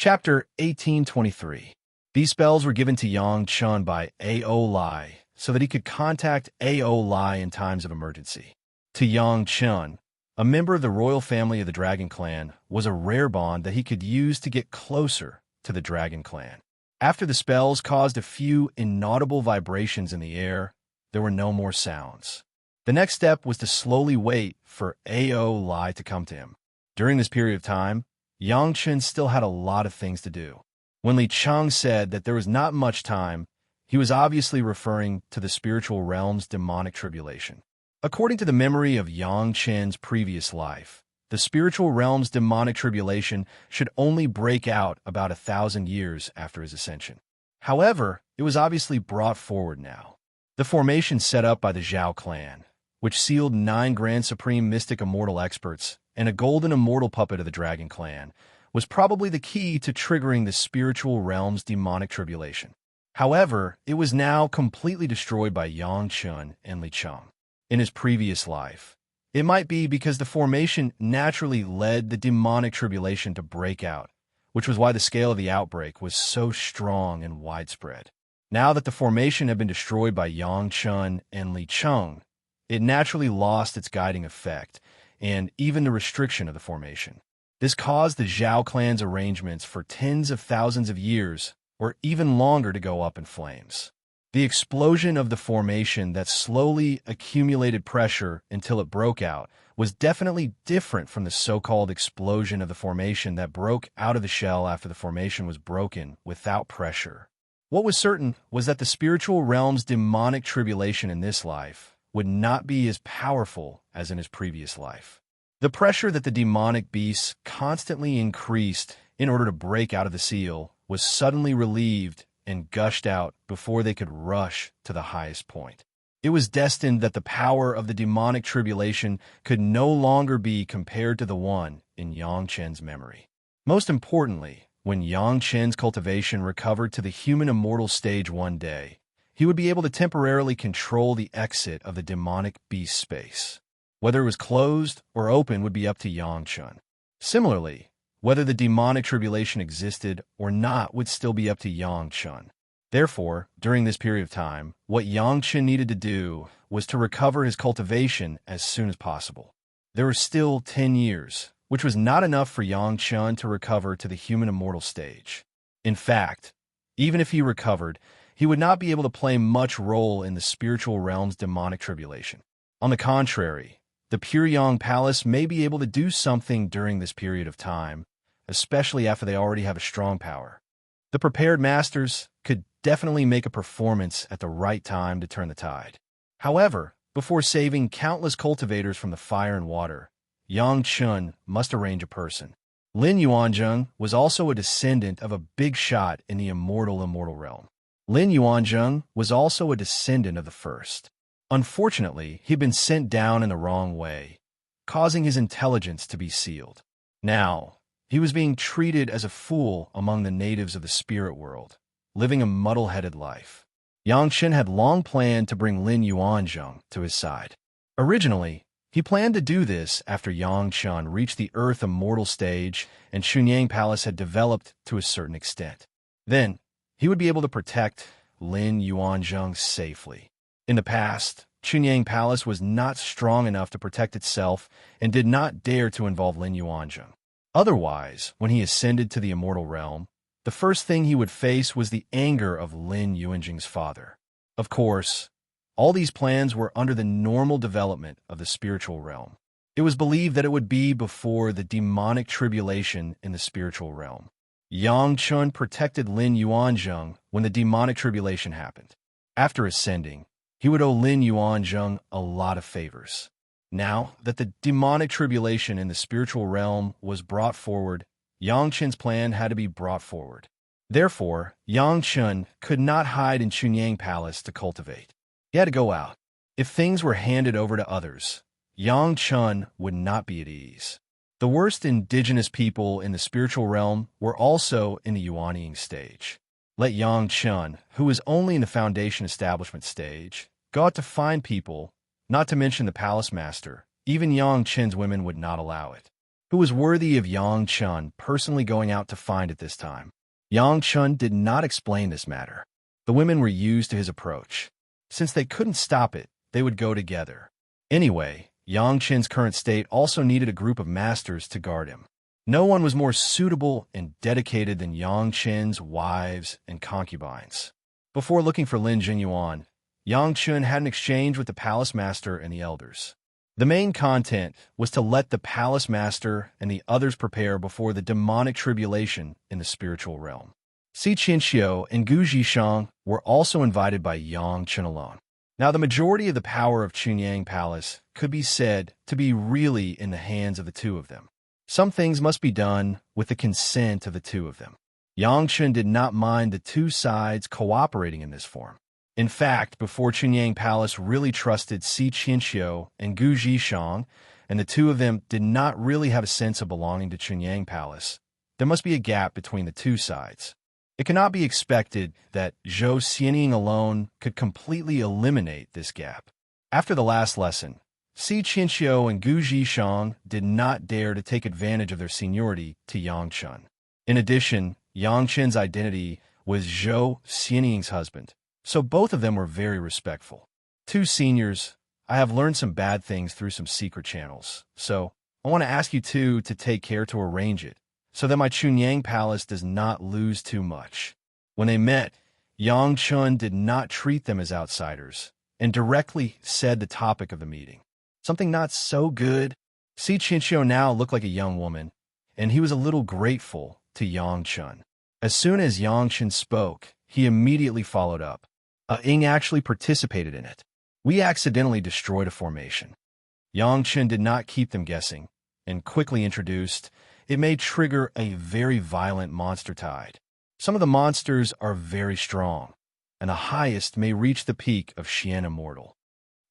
Chapter 1823. These spells were given to Yang Chun by A.O. Lai so that he could contact A.O. Lai in times of emergency. To Yang Chun, a member of the royal family of the Dragon Clan, was a rare bond that he could use to get closer to the Dragon Clan. After the spells caused a few inaudible vibrations in the air, there were no more sounds. The next step was to slowly wait for A.O. Lai to come to him. During this period of time, Yang Chun still had a lot of things to do. When Li Cheng said that there was not much time, he was obviously referring to the spiritual realm's demonic tribulation. According to the memory of Yang Chun's previous life, the spiritual realm's demonic tribulation should only break out about 1,000 years after his ascension. However, it was obviously brought forward now. The formation set up by the Zhao clan, which sealed 9 Grand Supreme Mystic Immortal experts and a golden immortal puppet of the Dragon Clan, was probably the key to triggering the spiritual realm's demonic tribulation. However, it was now completely destroyed by Yang Chun and Li Cheng. In his previous life, it might be because the formation naturally led the demonic tribulation to break out, which was why the scale of the outbreak was so strong and widespread. Now that the formation had been destroyed by Yang Chun and Li Cheng, it naturally lost its guiding effect and even the restriction of the formation. This caused the Zhao clan's arrangements for tens of thousands of years or even longer to go up in flames. The explosion of the formation that slowly accumulated pressure until it broke out was definitely different from the so-called explosion of the formation that broke out of the shell after the formation was broken without pressure. What was certain was that the spiritual realm's demonic tribulation in this life would not be as powerful as in his previous life. The pressure that the demonic beasts constantly increased in order to break out of the seal was suddenly relieved and gushed out before they could rush to the highest point. It was destined that the power of the demonic tribulation could no longer be compared to the one in Yang Chun's memory. Most importantly, when Yang Chun's cultivation recovered to the human immortal stage one day, he would be able to temporarily control the exit of the demonic beast space. Whether it was closed or open would be up to Yang Chun. Similarly, whether the demonic tribulation existed or not would still be up to Yang Chun. Therefore, during this period of time, what Yang Chun needed to do was to recover his cultivation as soon as possible. There were still 10 years, which was not enough for Yang Chun to recover to the human immortal stage. In fact, even if he recovered, he would not be able to play much role in the spiritual realm's demonic tribulation. On the contrary, the Pure Yang Palace may be able to do something during this period of time, especially after they already have a strong power. The prepared masters could definitely make a performance at the right time to turn the tide. However, before saving countless cultivators from the fire and water, Yang Chun must arrange a person. Lin Yuanzheng was also a descendant of a big shot in the immortal realm. Lin Yuanzheng was also a descendant of the first. Unfortunately, he'd been sent down in the wrong way, causing his intelligence to be sealed. Now, he was being treated as a fool among the natives of the spirit world, living a muddle-headed life. Yang Chun had long planned to bring Lin Yuanzheng to his side. Originally, he planned to do this after Yang Chun reached the Earth Immortal stage and Chunyang Palace had developed to a certain extent. Then, he would be able to protect Lin Yuanzheng safely. In the past, Chunyang Palace was not strong enough to protect itself and did not dare to involve Lin Yuanzheng. Otherwise, when he ascended to the immortal realm, the first thing he would face was the anger of Lin Yuanzheng's father. Of course, all these plans were under the normal development of the spiritual realm. It was believed that it would be before the demonic tribulation in the spiritual realm. Yang Chun protected Lin Yuanzheng when the demonic tribulation happened. After ascending, he would owe Lin Yuanzheng a lot of favors. Now that the demonic tribulation in the spiritual realm was brought forward, Yang Chun's plan had to be brought forward. Therefore, Yang Chun could not hide in Chunyang Palace to cultivate. He had to go out. If things were handed over to others, Yang Chun would not be at ease. The worst indigenous people in the spiritual realm were also in the Yuanying stage. Let Yang Chun, who was only in the foundation establishment stage, go out to find people, not to mention the palace master. Even Yang Chun's women would not allow it. who was worthy of Yang Chun personally going out to find at this time. Yang Chun did not explain this matter. The women were used to his approach. Since they couldn't stop it, they would go together. Anyway, Yang Chun's current state also needed a group of masters to guard him. No one was more suitable and dedicated than Yang Chun's wives and concubines. Before looking for Lin Jinyuan, Yang Chun had an exchange with the palace master and the elders. The main content was to let the palace master and the others prepare before the demonic tribulation in the spiritual realm. Si Qinxiu and Gu Zhishang were also invited by Yang Chun alone. Now, the majority of the power of Chunyang Palace could be said to be really in the hands of the two of them. Some things must be done with the consent of the two of them. Yang Chun did not mind the two sides cooperating in this form. In fact, before Chunyang Palace really trusted Si Qinxiu and Gu Zhishang, and the two of them did not really have a sense of belonging to Chunyang Palace, there must be a gap between the two sides. It cannot be expected that Zhou Xianying alone could completely eliminate this gap. After the last lesson, Si Qinxiu and Gu Zhishang did not dare to take advantage of their seniority to Yang Chun. In addition, Yang Chun's identity was Zhou Xianying's husband, so both of them were very respectful. Two seniors, I have learned some bad things through some secret channels, so I want to ask you two to take care to arrange it, so that my Chunyang Palace does not lose too much. When they met, Yang Chun did not treat them as outsiders, and directly said the topic of the meeting. Something not so good. Si Qinxiu now looked like a young woman, and he was a little grateful to Yang Chun. As soon as Yang Chun spoke, he immediately followed up. Ying actually participated in it. We accidentally destroyed a formation. Yang Chun did not keep them guessing, and quickly introduced, it may trigger a very violent monster tide. Some of the monsters are very strong, and the highest may reach the peak of Xian Immortal.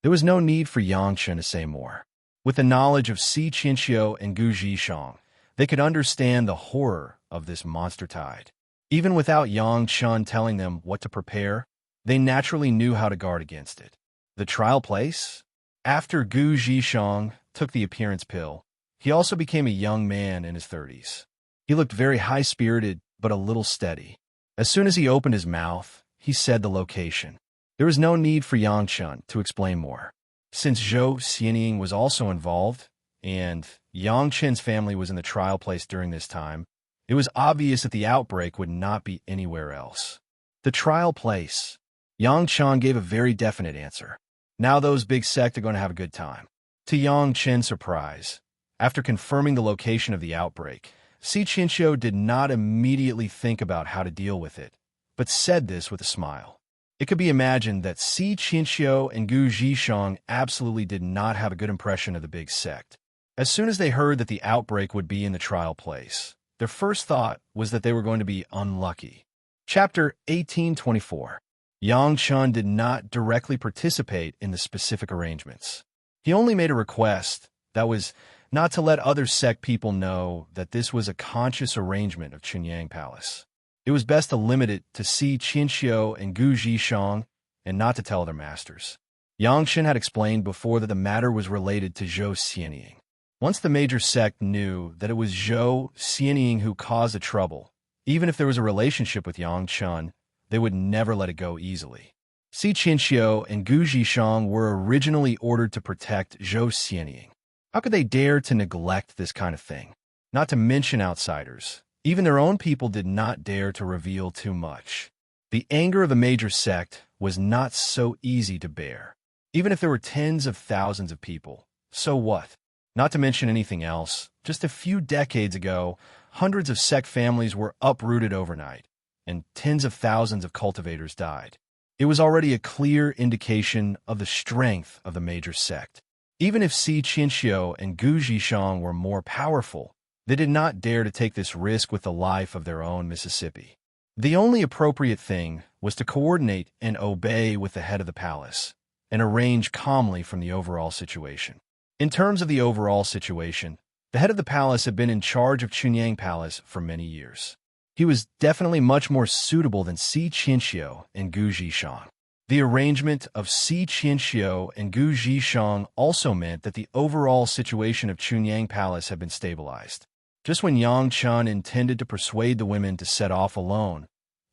There was no need for Yang Chun to say more. With the knowledge of Si Qinxiu and Gu Zhishang, they could understand the horror of this monster tide. Even without Yang Chun telling them what to prepare, they naturally knew how to guard against it. The trial place? After Gu Zhishang took the appearance pill, he also became a young man in his 30s. He looked very high-spirited, but a little steady. As soon as he opened his mouth, he said the location. There was no need for Yang Chun to explain more. Since Zhou Xianying was also involved, and Yang Chun's family was in the trial place during this time, it was obvious that the outbreak would not be anywhere else. The trial place. Yang Chun gave a very definite answer. Now those big sect are going to have a good time. To Yang Chun's surprise, after confirming the location of the outbreak, Si Qinxiu did not immediately think about how to deal with it, but said this with a smile. It could be imagined that Si Qinxiu and Gu Zhishang absolutely did not have a good impression of the big sect. As soon as they heard that the outbreak would be in the trial place, their first thought was that they were going to be unlucky. Chapter 1824. Yang Chun did not directly participate in the specific arrangements. He only made a request that was not to let other sect people know that this was a conscious arrangement of Chunyang Palace. It was best to limit it to Si Qinxiu and Gu Zhishang and not to tell their masters. Yang Chun had explained before that the matter was related to Zhou Xianying. Once the major sect knew that it was Zhou Xianying who caused the trouble, even if there was a relationship with Yang Chun, they would never let it go easily. Si Qinxiu and Gu Zhishang were originally ordered to protect Zhou Xianying. How could they dare to neglect this kind of thing? Not to mention outsiders. Even their own people did not dare to reveal too much. The anger of the major sect was not so easy to bear. Even if there were tens of thousands of people, so what? Not to mention anything else, just a few decades ago, hundreds of sect families were uprooted overnight, and tens of thousands of cultivators died. It was already a clear indication of the strength of the major sect. Even if Si Qinxiu and Gu Zhishang were more powerful, they did not dare to take this risk with the life of their own Mississippi. The only appropriate thing was to coordinate and obey with the head of the palace, and arrange calmly from the overall situation. In terms of the overall situation, the head of the palace had been in charge of Chunyang Palace for many years. He was definitely much more suitable than Si Qinxiu and Gu Zhishang. The arrangement of Si Qianxiu and Gu Zhishang also meant that the overall situation of Chunyang Palace had been stabilized. Just when Yang Chun intended to persuade the women to set off alone,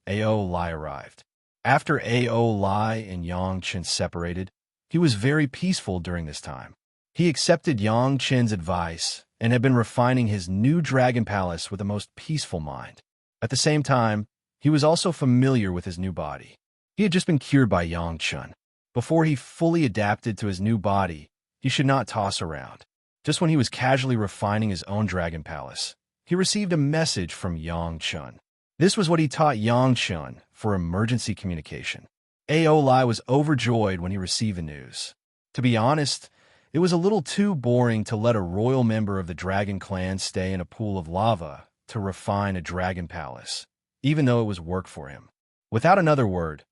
Ao Lai arrived. After Ao Lai and Yang Chen separated, he was very peaceful during this time. He accepted Yang Chen's advice and had been refining his new dragon palace with the most peaceful mind. At the same time, he was also familiar with his new body. He had just been cured by Yang Chen. Before he fully adapted to his new body, he should not toss around. Just when he was casually refining his own dragon palace, he received a message from Yang Chen. This was what he taught Yang Chen for emergency communication. Ao Lai was overjoyed when he received the news. To be honest, it was a little too boring to let a royal member of the dragon clan stay in a pool of lava to refine a dragon palace, even though it was work for him. Without another word,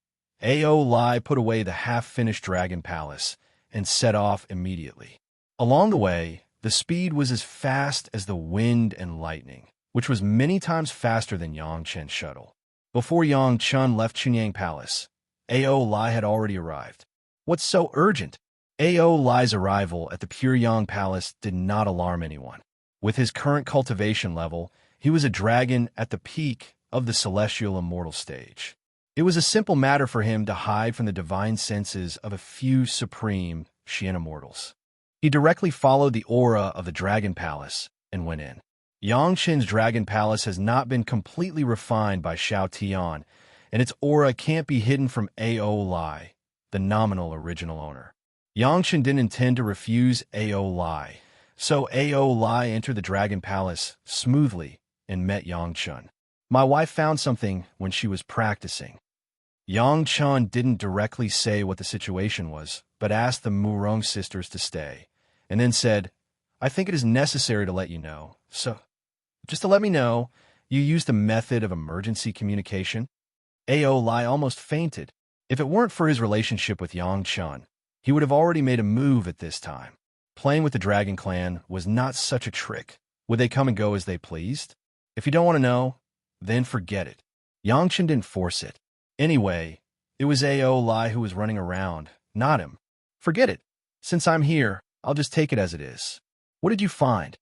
Ao Lai put away the half-finished dragon palace and set off immediately. Along the way, the speed was as fast as the wind and lightning, which was many times faster than Yang Chen's shuttle. Before Yang Chen left Chunyang Palace, Ao Lai had already arrived. What's so urgent? Ao Lai's arrival at the Pure Yang Palace did not alarm anyone. With his current cultivation level, he was a dragon at the peak of the celestial immortal stage. It was a simple matter for him to hide from the divine senses of a few supreme Xian immortals. He directly followed the aura of the Dragon Palace and went in. Yang Chen's Dragon Palace has not been completely refined by Xiao Tian, and its aura can't be hidden from Ao Lai, the nominal original owner. Yang Chen didn't intend to refuse Ao Lai, so Ao Lai entered the Dragon Palace smoothly and met Yang Chen. My wife found something when she was practicing. Yang Chen didn't directly say what the situation was, but asked the Murong sisters to stay, and then said, I think it is necessary to let you know. So, just to let me know, you used a method of emergency communication? Ao Lai almost fainted. If it weren't for his relationship with Yang Chen, he would have already made a move at this time. Playing with the Dragon Clan was not such a trick. Would they come and go as they pleased? If you don't want to know, then forget it. Yang Chen didn't force it. Anyway, it was Ao Lai who was running around, not him. Forget it. Since I'm here, I'll just take it as it is. What did you find?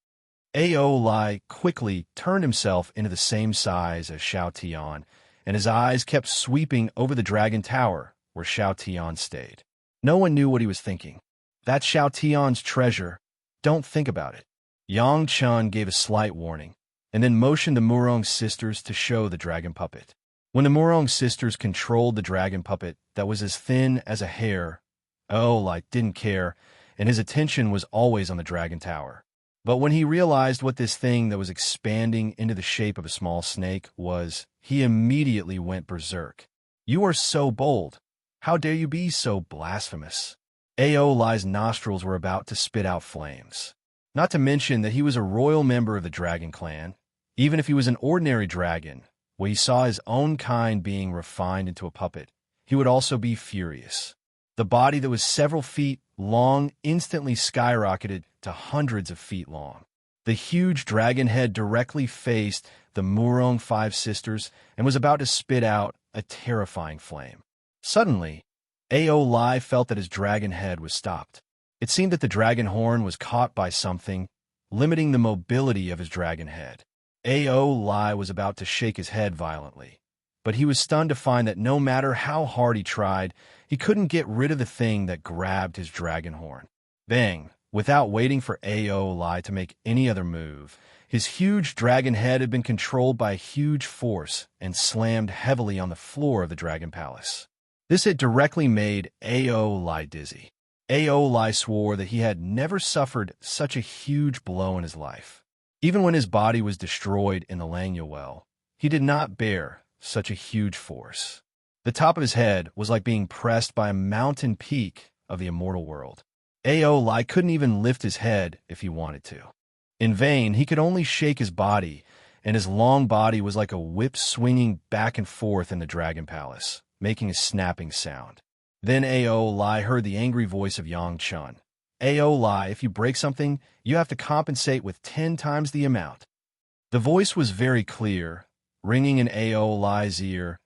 Ao Lai quickly turned himself into the same size as Xiao Tian, and his eyes kept sweeping over the Dragon Tower where Xiao Tian stayed. No one knew what he was thinking. That's Xiao Tian's treasure. Don't think about it. Yang Chen gave a slight warning, and then motioned the Murong sisters to show the dragon puppet. When the Murong sisters controlled the dragon puppet that was as thin as a hair, Ao Lai didn't care, and his attention was always on the Dragon Tower. But when he realized what this thing that was expanding into the shape of a small snake was, he immediately went berserk. You are so bold. How dare you be so blasphemous? Ao Lai's nostrils were about to spit out flames. Not to mention that he was a royal member of the Dragon Clan. Even if he was an ordinary dragon, when he saw his own kind being refined into a puppet, he would also be furious. The body that was several feet long instantly skyrocketed to hundreds of feet long. The huge dragon head directly faced the Murong Five Sisters and was about to spit out a terrifying flame. Suddenly, Ao Lai felt that his dragon head was stopped. It seemed that the dragon horn was caught by something, limiting the mobility of his dragon head. Ao Lai was about to shake his head violently, but he was stunned to find that no matter how hard he tried, he couldn't get rid of the thing that grabbed his dragon horn. Bang! Without waiting for Ao Lai to make any other move, his huge dragon head had been controlled by a huge force and slammed heavily on the floor of the Dragon Palace. This had directly made Ao Lai dizzy. Ao Lai swore that he had never suffered such a huge blow in his life. Even when his body was destroyed in the Langya well, he did not bear such a huge force. The top of his head was like being pressed by a mountain peak of the immortal world. Ao Lai couldn't even lift his head if he wanted to. In vain, he could only shake his body, and his long body was like a whip swinging back and forth in the Dragon Palace, making a snapping sound. Then Ao Lai heard the angry voice of Yang Chen. Ao Lai, if you break something, you have to compensate with 10 times the amount. The voice was very clear, ringing in Ao Lai's ear,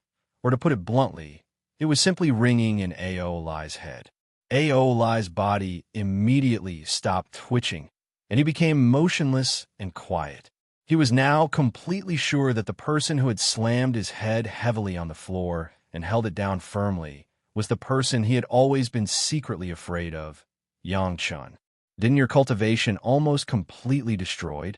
or to put it bluntly, It was simply ringing in Ao Lai's head. Ao Lai's body immediately stopped twitching, and he became motionless and quiet. He was now completely sure that the person who had slammed his head heavily on the floor and held it down firmly was the person he had always been secretly afraid of, Yang Chun. Didn't your cultivation almost completely destroyed?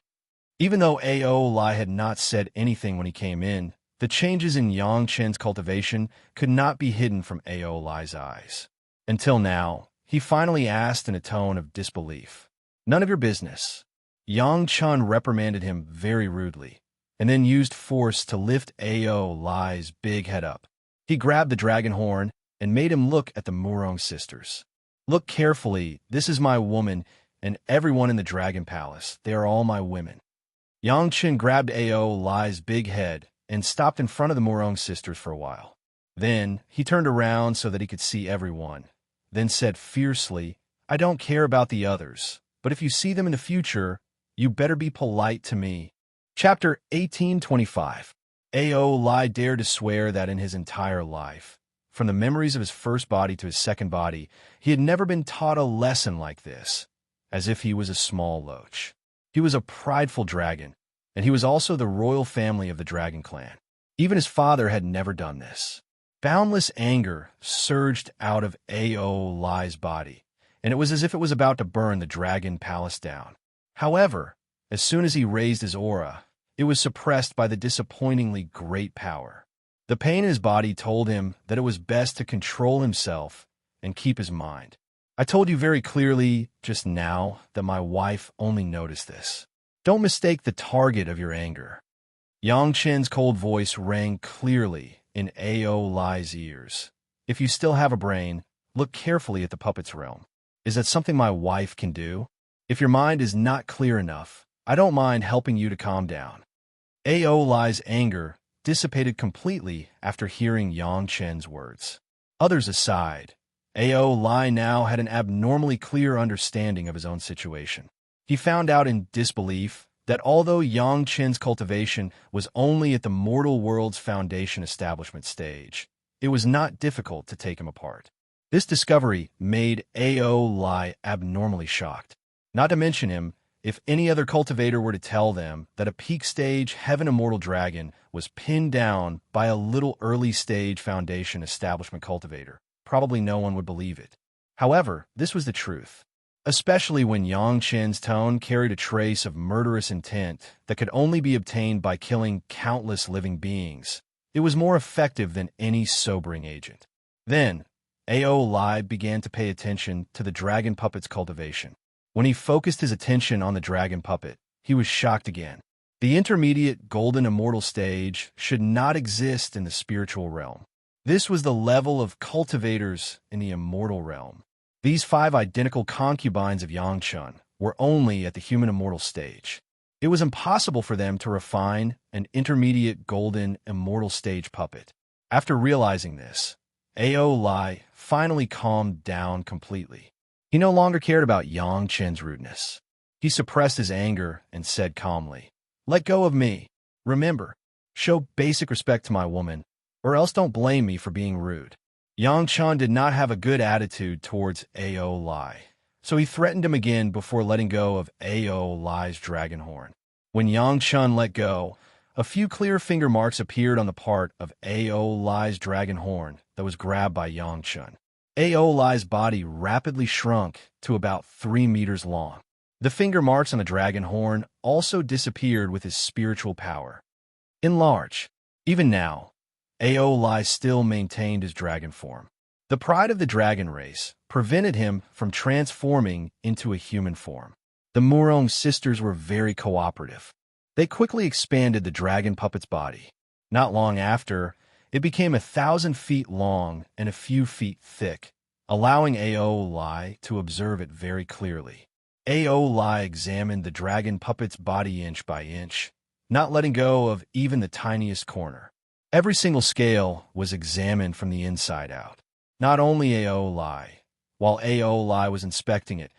Even though Ao Lai had not said anything when he came in, the changes in Yang Chen's cultivation could not be hidden from Ao Lai's eyes. Until now, he finally asked in a tone of disbelief, "None of your business." Yang Chun reprimanded him very rudely, and then used force to lift Ao Lai's big head up. He grabbed the dragon horn and made him look at the Murong sisters. "Look carefully, this is my woman, and everyone in the dragon palace, they are all my women." Yang Chen grabbed Ao Lai's big head and stopped in front of the Murong sisters for a while. Then he turned around so that he could see everyone, then said fiercely, "I don't care about the others, but if you see them in the future, you better be polite to me." Chapter 1825. Ao Lai dared to swear that in his entire life, from the memories of his first body to his second body, he had never been taught a lesson like this, as if he was a small loach. He was a prideful dragon, and he was also the royal family of the dragon clan. Even his father had never done this. Boundless anger surged out of Ao Lai's body, and it was as if it was about to burn the dragon palace down. However, as soon as he raised his aura, it was suppressed by the disappointingly great power. The pain in his body told him that it was best to control himself and keep his mind. "I told you very clearly just now that my wife only noticed this. Don't mistake the target of your anger." Yang Chen's cold voice rang clearly in Ao Lai's ears. "If you still have a brain, look carefully at the puppet's realm. Is that something my wife can do? If your mind is not clear enough, I don't mind helping you to calm down." Ao Lai's anger dissipated completely after hearing Yang Chen's words. Others aside, Ao Lai now had an abnormally clear understanding of his own situation. He found out in disbelief that although Yang Chen's cultivation was only at the mortal world's foundation establishment stage, it was not difficult to take him apart. This discovery made Ao Lai abnormally shocked. Not to mention him, if any other cultivator were to tell them that a peak stage Heaven Immortal dragon was pinned down by a little early stage foundation establishment cultivator, probably no one would believe it. However, this was the truth, especially when Yang Chen's tone carried a trace of murderous intent that could only be obtained by killing countless living beings. It was more effective than any sobering agent. Then, Ao Lai began to pay attention to the dragon puppet's cultivation. When he focused his attention on the dragon puppet, he was shocked again. The intermediate golden immortal stage should not exist in the spiritual realm. This was the level of cultivators in the immortal realm. These 5 identical concubines of Yang Chun were only at the human immortal stage. It was impossible for them to refine an intermediate golden immortal stage puppet. After realizing this, Ao Lai finally calmed down completely. He no longer cared about Yang Chen's rudeness. He suppressed his anger and said calmly, "Let go of me. Remember, show basic respect to my woman, or else don't blame me for being rude." Yang Chen did not have a good attitude towards Ao Lai, so he threatened him again before letting go of Ao Lai's dragon horn. When Yang Chen let go, a few clear finger marks appeared on the part of Ao Lai's dragon horn that was grabbed by Yang Chen. Ao Lai's body rapidly shrunk to about 3 meters long. The finger marks on the dragon horn also disappeared with his spiritual power. Enlarge. Even now, Ao Lai still maintained his dragon form. The pride of the dragon race prevented him from transforming into a human form. The Murong sisters were very cooperative. They quickly expanded the dragon puppet's body. Not long after, it became 1,000 feet long and a few feet thick, allowing Ao Lai to observe it very clearly. Ao Lai examined the dragon puppet's body inch by inch, not letting go of even the tiniest corner. Every single scale was examined from the inside out. Not only Ao Lai. While Ao Lai was inspecting it,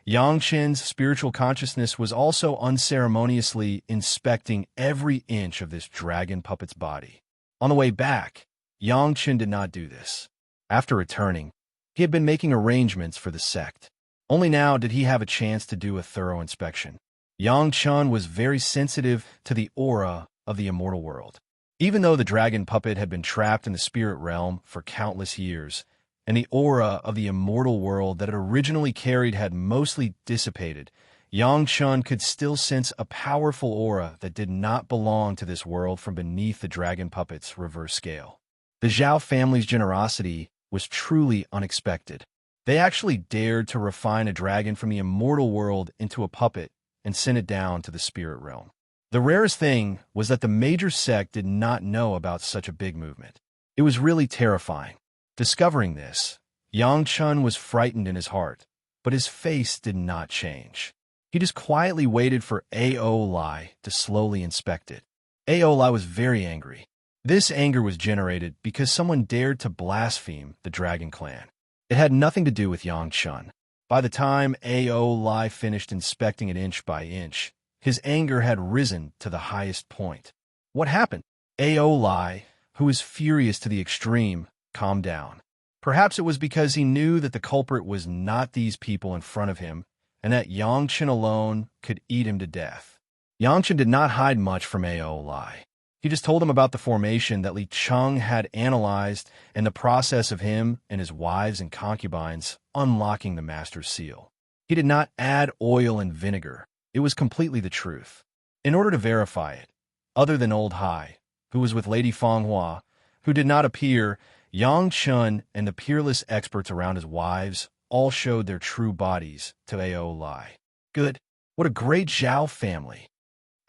Yang Chen's spiritual consciousness was also unceremoniously inspecting every inch of this dragon puppet's body. On the way back, Yang Chen did not do this. After returning, he had been making arrangements for the sect. Only now did he have a chance to do a thorough inspection. Yang Chun was very sensitive to the aura of the immortal world. Even though the dragon puppet had been trapped in the spirit realm for countless years, and the aura of the immortal world that it originally carried had mostly dissipated, Yang Chun could still sense a powerful aura that did not belong to this world from beneath the dragon puppet's reverse scale. The Zhao family's generosity was truly unexpected. They actually dared to refine a dragon from the immortal world into a puppet and send it down to the spirit realm. The rarest thing was that the major sect did not know about such a big movement. It was really terrifying. Discovering this, Yang Chun was frightened in his heart, but his face did not change. He just quietly waited for Ao Lai to slowly inspect it. Ao Lai was very angry. This anger was generated because someone dared to blaspheme the Dragon Clan. It had nothing to do with Yang Chun. By the time Ao Lai finished inspecting it inch by inch, his anger had risen to the highest point. What happened? Ao Lai, who was furious to the extreme, calmed down. Perhaps it was because he knew that the culprit was not these people in front of him, and that Yang Chun alone could eat him to death. Yang Chun did not hide much from Ao Lai. He just told him about the formation that Li Cheng had analyzed and the process of him and his wives and concubines unlocking the master's seal. He did not add oil and vinegar. It was completely the truth. In order to verify it, other than Old Hai, who was with Lady Fanghua, who did not appear, Yang Chun and the peerless experts around his wives all showed their true bodies to Ao Lai. Good. What a great Zhao family.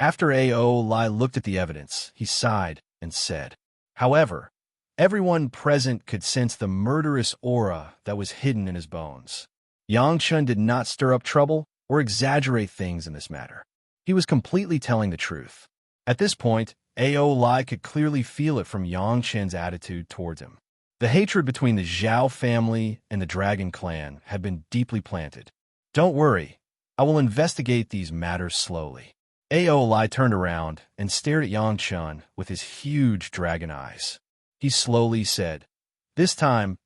After Ao Lai looked at the evidence, he sighed and said, however, everyone present could sense the murderous aura that was hidden in his bones. Yang Chun did not stir up trouble or exaggerate things in this matter. He was completely telling the truth. At this point, Ao Lai could clearly feel it from Yang Chun's attitude towards him. The hatred between the Zhao family and the Dragon Clan had been deeply planted. Don't worry, I will investigate these matters slowly. Ao Lai turned around and stared at Yang Chun with his huge dragon eyes. He slowly said, this time,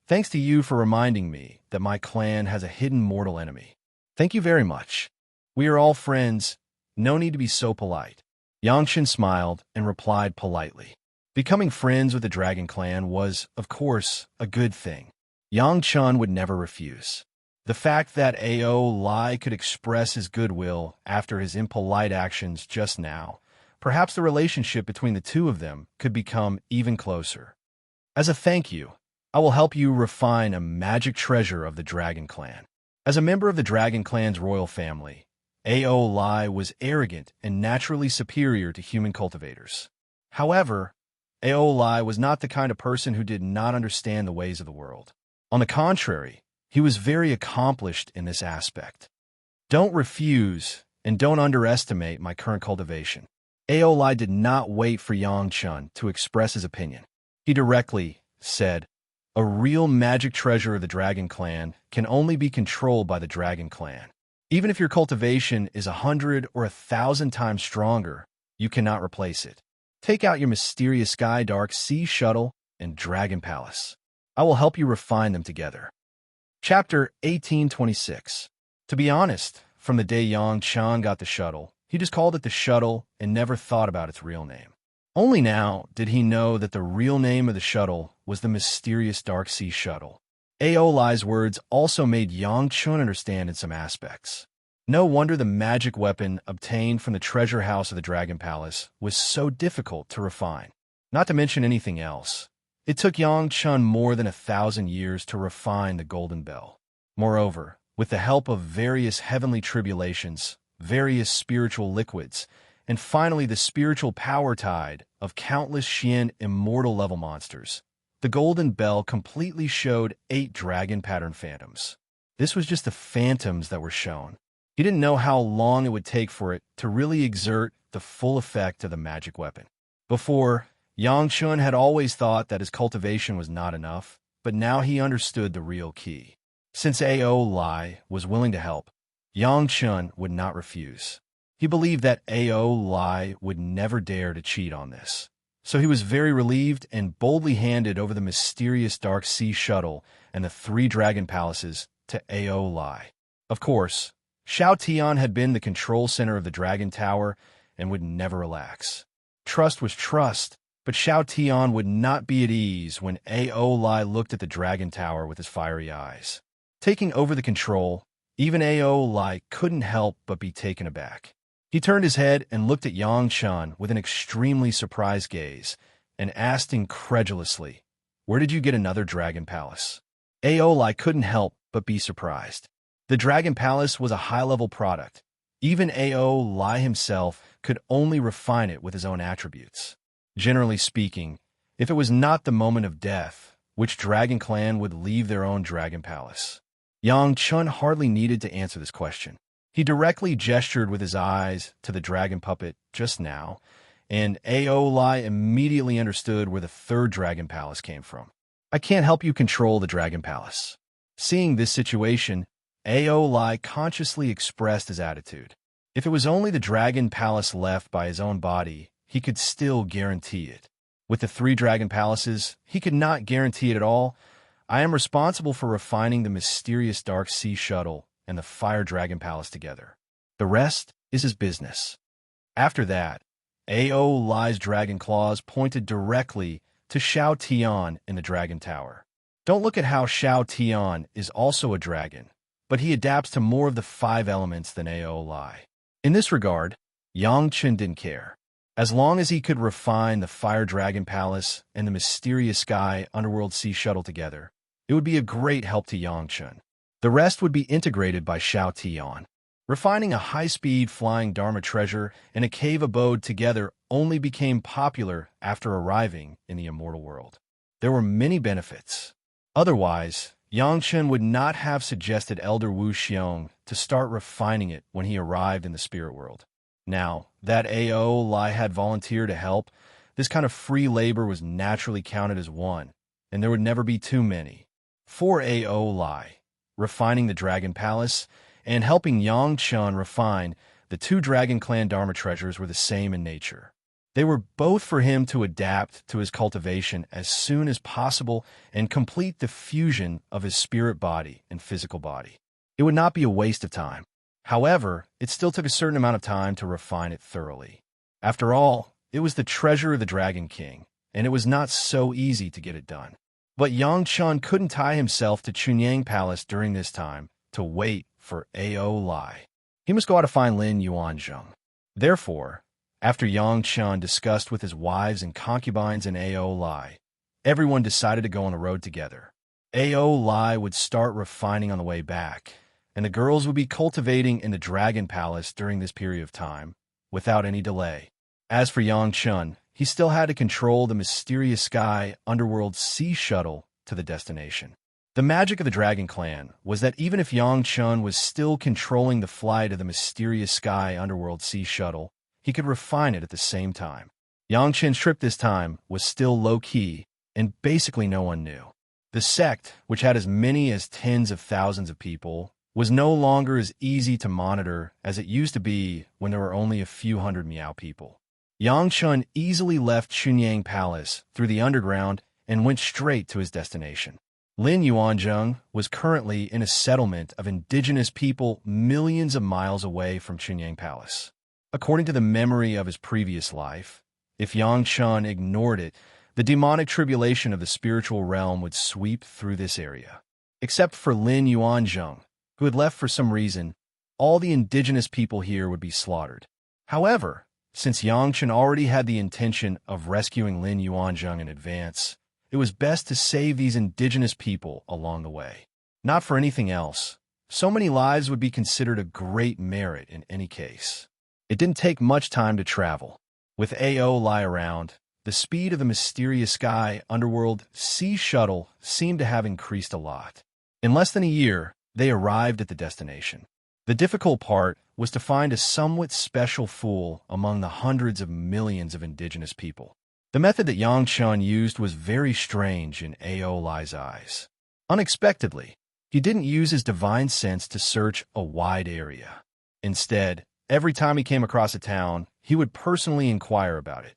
thanks to you for reminding me that my clan has a hidden mortal enemy. Thank you very much. We are all friends. No need to be so polite. Yang Chun smiled and replied politely. Becoming friends with the Dragon Clan was, of course, a good thing. Yang Chun would never refuse. The fact that Ao Lai could express his goodwill after his impolite actions just now, perhaps the relationship between the two of them could become even closer. As a thank you, I will help you refine a magic treasure of the Dragon Clan. As a member of the Dragon Clan's royal family, Ao Lai was arrogant and naturally superior to human cultivators. However, Ao Lai was not the kind of person who did not understand the ways of the world. On the contrary, he was very accomplished in this aspect. Don't refuse and don't underestimate my current cultivation. Ao Lai did not wait for Yang Chun to express his opinion. He directly said, a real magic treasure of the Dragon Clan can only be controlled by the Dragon Clan. Even if your cultivation is 100 or 1,000 times stronger, you cannot replace it. Take out your mysterious Sky Dark Sea Shuttle and Dragon Palace. I will help you refine them together. Chapter 1826. To be honest, from the day Yang Chun got the shuttle, he just called it the shuttle and never thought about its real name. Only now did he know that the real name of the shuttle was the mysterious Dark Sea Shuttle. Ao Lai's words also made Yang Chun understand in some aspects. No wonder the magic weapon obtained from the treasure house of the Dragon Palace was so difficult to refine. Not to mention anything else. It took Yang Chun more than 1,000 years to refine the Golden Bell. Moreover, with the help of various heavenly tribulations, various spiritual liquids, and finally the spiritual power tide of countless Xian immortal-level monsters, the Golden Bell completely showed 8 dragon pattern phantoms. This was just the phantoms that were shown. He didn't know how long it would take for it to really exert the full effect of the magic weapon. Before, Yang Chun had always thought that his cultivation was not enough, but now he understood the real key. Since Ao Lai was willing to help, Yang Chun would not refuse. He believed that Ao Lai would never dare to cheat on this. So he was very relieved and boldly handed over the mysterious Dark Sea Shuttle and the 3 dragon palaces to Ao Lai. Of course, Xiao Tian had been the control center of the Dragon Tower and would never relax. Trust was trust, but Xiao Tian would not be at ease when Ao Lai looked at the Dragon Tower with his fiery eyes. Taking over the control, even Ao Lai couldn't help but be taken aback. He turned his head and looked at Yang Chun with an extremely surprised gaze and asked incredulously, "Where did you get another dragon palace?" Ao Lai couldn't help but be surprised. The Dragon Palace was a high-level product. Even Ao Lai himself could only refine it with his own attributes. Generally speaking, if it was not the moment of death, which dragon clan would leave their own dragon palace? Yang Chun hardly needed to answer this question. He directly gestured with his eyes to the dragon puppet just now, and Ao Lai immediately understood where the 3rd dragon palace came from. "I can't help you control the dragon palace." Seeing this situation, Ao Lai consciously expressed his attitude. If it was only the dragon palace left by his own body, he could still guarantee it. With the 3 dragon palaces, he could not guarantee it at all. "I am responsible for refining the mysterious Dark Sea Shuttle and the Fire Dragon Palace together. The rest is his business." After that, Ao Lai's dragon claws pointed directly to Xiao Tian in the Dragon Tower. Don't look at how Xiao Tian is also a dragon, but he adapts to more of the 5 elements than Ao Lai. In this regard, Yang Chen didn't care. As long as he could refine the Fire Dragon Palace and the mysterious Sky Underworld Sea Shuttle together, it would be a great help to Yang Chen. The rest would be integrated by Xiao Tian. Refining a high-speed flying Dharma treasure and a cave abode together only became popular after arriving in the Immortal world. There were many benefits. Otherwise, Yang Chen would not have suggested Elder Wu Xiong to start refining it when he arrived in the spirit world. Now that Ao Lai had volunteered to help, this kind of free labor was naturally counted as one, and there would never be too many. For Ao Lai, refining the Dragon Palace and helping Yang Chun refine the 2 Dragon Clan Dharma treasures were the same in nature. They were both for him to adapt to his cultivation as soon as possible and complete the fusion of his spirit body and physical body. It would not be a waste of time. However, it still took a certain amount of time to refine it thoroughly. After all, it was the treasure of the Dragon King, and it was not so easy to get it done. But Yang Chun couldn't tie himself to Chunyang Palace during this time to wait for Ao Lai. He must go out to find Lin Yuanzheng. Therefore, after Yang Chun discussed with his wives and concubines and Ao Lai, everyone decided to go on the road together. Ao Lai would start refining on the way back, and the girls would be cultivating in the Dragon Palace during this period of time, without any delay. As for Yang Chun, he still had to control the mysterious Sky Underworld Sea Shuttle to the destination. The magic of the Dragon Clan was that even if Yang Chun was still controlling the flight of the mysterious Sky Underworld Sea Shuttle, he could refine it at the same time. Yang Chun's trip this time was still low-key, and basically no one knew. The sect, which had as many as tens of thousands of people, was no longer as easy to monitor as it used to be when there were only a few hundred Miao people. Yang Chun easily left Chunyang Palace through the underground and went straight to his destination. Lin Yuanzheng was currently in a settlement of indigenous people millions of miles away from Chunyang Palace. According to the memory of his previous life, if Yang Chun ignored it, the demonic tribulation of the spiritual realm would sweep through this area. Except for Lin Yuanzheng, who had left for some reason, all the indigenous people here would be slaughtered. However, since Yang Chun already had the intention of rescuing Lin Yuanzheng in advance, it was best to save these indigenous people along the way. Not for anything else. So many lives would be considered a great merit in any case. It didn't take much time to travel. With Ao Lai around, the speed of the mysterious Sky Underworld Sea Shuttle seemed to have increased a lot. In less than a year, they arrived at the destination. The difficult part was to find a somewhat special fool among the hundreds of millions of indigenous people. The method that Yang Chun used was very strange in Ao Lai's eyes. Unexpectedly, he didn't use his divine sense to search a wide area. Instead, every time he came across a town, he would personally inquire about it.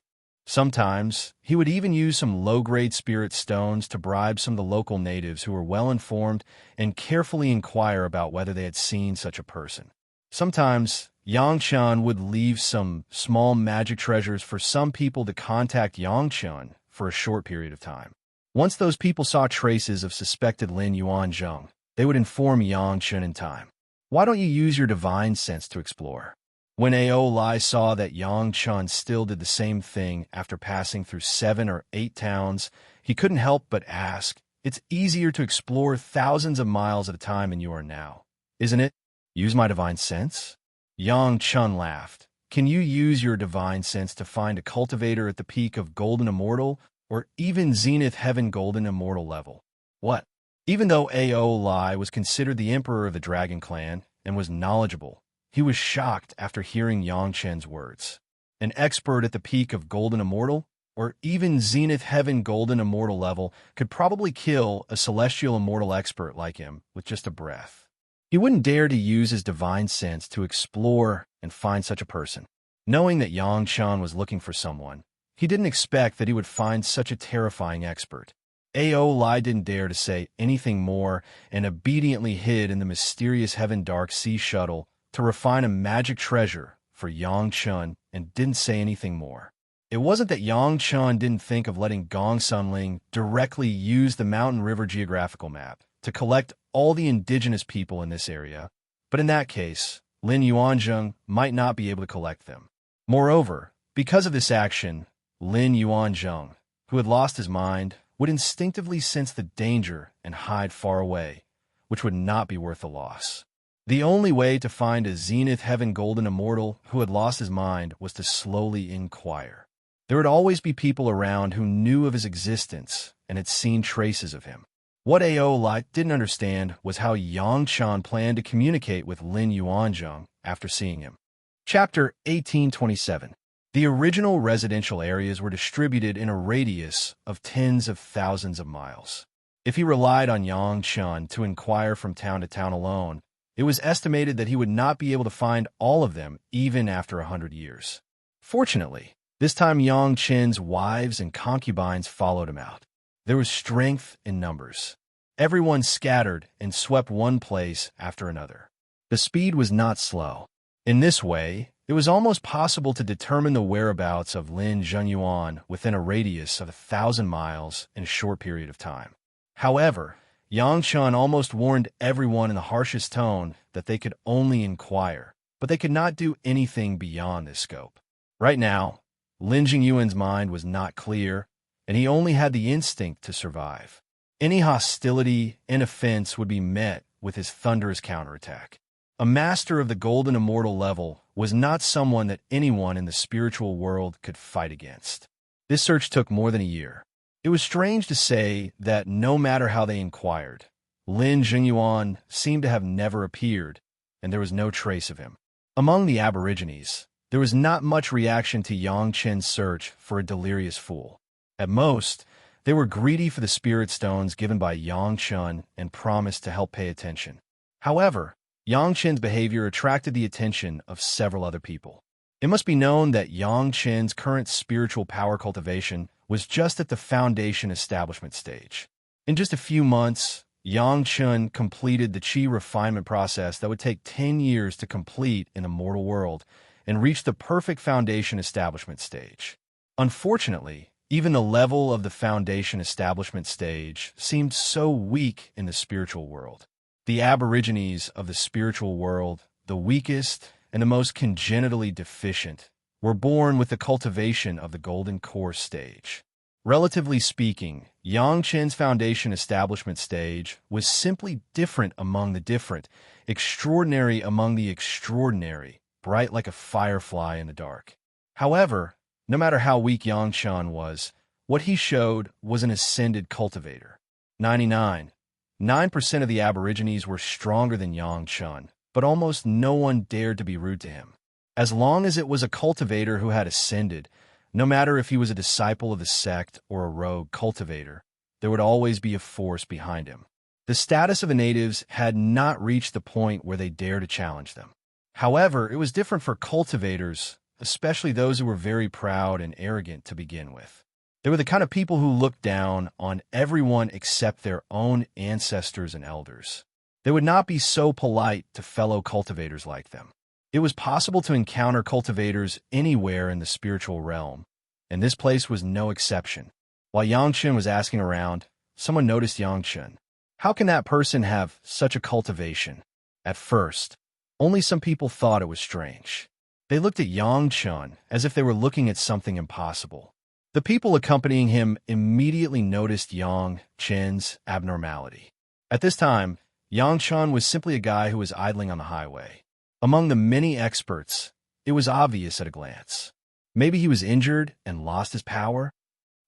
Sometimes, he would even use some low-grade spirit stones to bribe some of the local natives who were well-informed and carefully inquire about whether they had seen such a person. Sometimes, Yangchun would leave some small magic treasures for some people to contact Yangchun for a short period of time. Once those people saw traces of suspected Lin Yuanzheng, they would inform Yangchun in time. Why don't you use your divine sense to explore? When Ao Lai saw that Yangchun still did the same thing after passing through 7 or 8 towns, he couldn't help but ask, "It's easier to explore thousands of miles at a time than you are now, isn't it? Use my divine sense?" Yangchun laughed. "Can you use your divine sense to find a cultivator at the peak of Golden Immortal, or even Zenith Heaven Golden Immortal level?" What? Even though Ao Lai was considered the emperor of the Dragon Clan and was knowledgeable, he was shocked after hearing Yangchun's words. An expert at the peak of Golden Immortal, or even Zenith Heaven Golden Immortal level, could probably kill a Celestial Immortal expert like him with just a breath. He wouldn't dare to use his divine sense to explore and find such a person. Knowing that Yangchun was looking for someone, he didn't expect that he would find such a terrifying expert. Ao Lai didn't dare to say anything more and obediently hid in the mysterious Heaven Dark Sea shuttle to refine a magic treasure for Yangchun and didn't say anything more. It wasn't that Yangchun didn't think of letting Gong Sunling directly use the Mountain River geographical map to collect all the indigenous people in this area, but in that case, Lin Yuanzheng might not be able to collect them. Moreover, because of this action, Lin Yuanzheng, who had lost his mind, would instinctively sense the danger and hide far away, which would not be worth the loss. The only way to find a Zenith Heaven Golden Immortal who had lost his mind was to slowly inquire. There would always be people around who knew of his existence and had seen traces of him. What Ao Lai didn't understand was how Yangchun planned to communicate with Lin Yuanzheng after seeing him. Chapter 1827. The original residential areas were distributed in a radius of tens of thousands of miles. If he relied on Yangchun to inquire from town to town alone, it was estimated that he would not be able to find all of them even after 100 years. Fortunately, this time Yangchun's wives and concubines followed him out. There was strength in numbers. Everyone scattered and swept one place after another. The speed was not slow. In this way, it was almost possible to determine the whereabouts of Lin Zhengyuan within a radius of 1,000 miles in a short period of time. However, Yangchun almost warned everyone in the harshest tone that they could only inquire, but they could not do anything beyond this scope. Right now, Lin Zhengyuan's mind was not clear, and he only had the instinct to survive. Any hostility and offense would be met with his thunderous counterattack. A master of the Golden Immortal level was not someone that anyone in the spiritual world could fight against. This search took more than a year. It was strange to say that no matter how they inquired, Lin Zhengyuan seemed to have never appeared, and there was no trace of him. Among the Aborigines, there was not much reaction to Yangchun's search for a delirious fool. At most, they were greedy for the spirit stones given by Yangchun and promised to help pay attention. However, Yangchun's behavior attracted the attention of several other people. It must be known that Yangchun's current spiritual power cultivation was just at the foundation establishment stage. In just a few months, Yangchun completed the qi refinement process that would take 10 years to complete in the mortal world and reach the perfect foundation establishment stage. Unfortunately, even the level of the foundation establishment stage seemed so weak in the spiritual world. The Aborigines of the spiritual world, the weakest and the most congenitally deficient, were born with the cultivation of the golden core stage. Relatively speaking, Yangchun's foundation establishment stage was simply different among the different, extraordinary among the extraordinary, bright like a firefly in the dark. However, no matter how weak Yangchun was, what he showed was an ascended cultivator. 99.9% of the Aborigines were stronger than Yangchun, but almost no one dared to be rude to him. As long as it was a cultivator who had ascended, no matter if he was a disciple of the sect or a rogue cultivator, there would always be a force behind him. The status of the natives had not reached the point where they dared to challenge them. However, it was different for cultivators especially those who were very proud and arrogant to begin with. They were the kind of people who looked down on everyone except their own ancestors and elders. They would not be so polite to fellow cultivators like them. It was possible to encounter cultivators anywhere in the spiritual realm, and this place was no exception. While Yang Chen was asking around, someone noticed Yang Chen. How can that person have such a cultivation? At first, only some people thought it was strange. They looked at Yang Chen as if they were looking at something impossible. The people accompanying him immediately noticed Yang Chen's abnormality. At this time, Yang Chen was simply a guy who was idling on the highway. Among the many experts, it was obvious at a glance. Maybe he was injured and lost his power?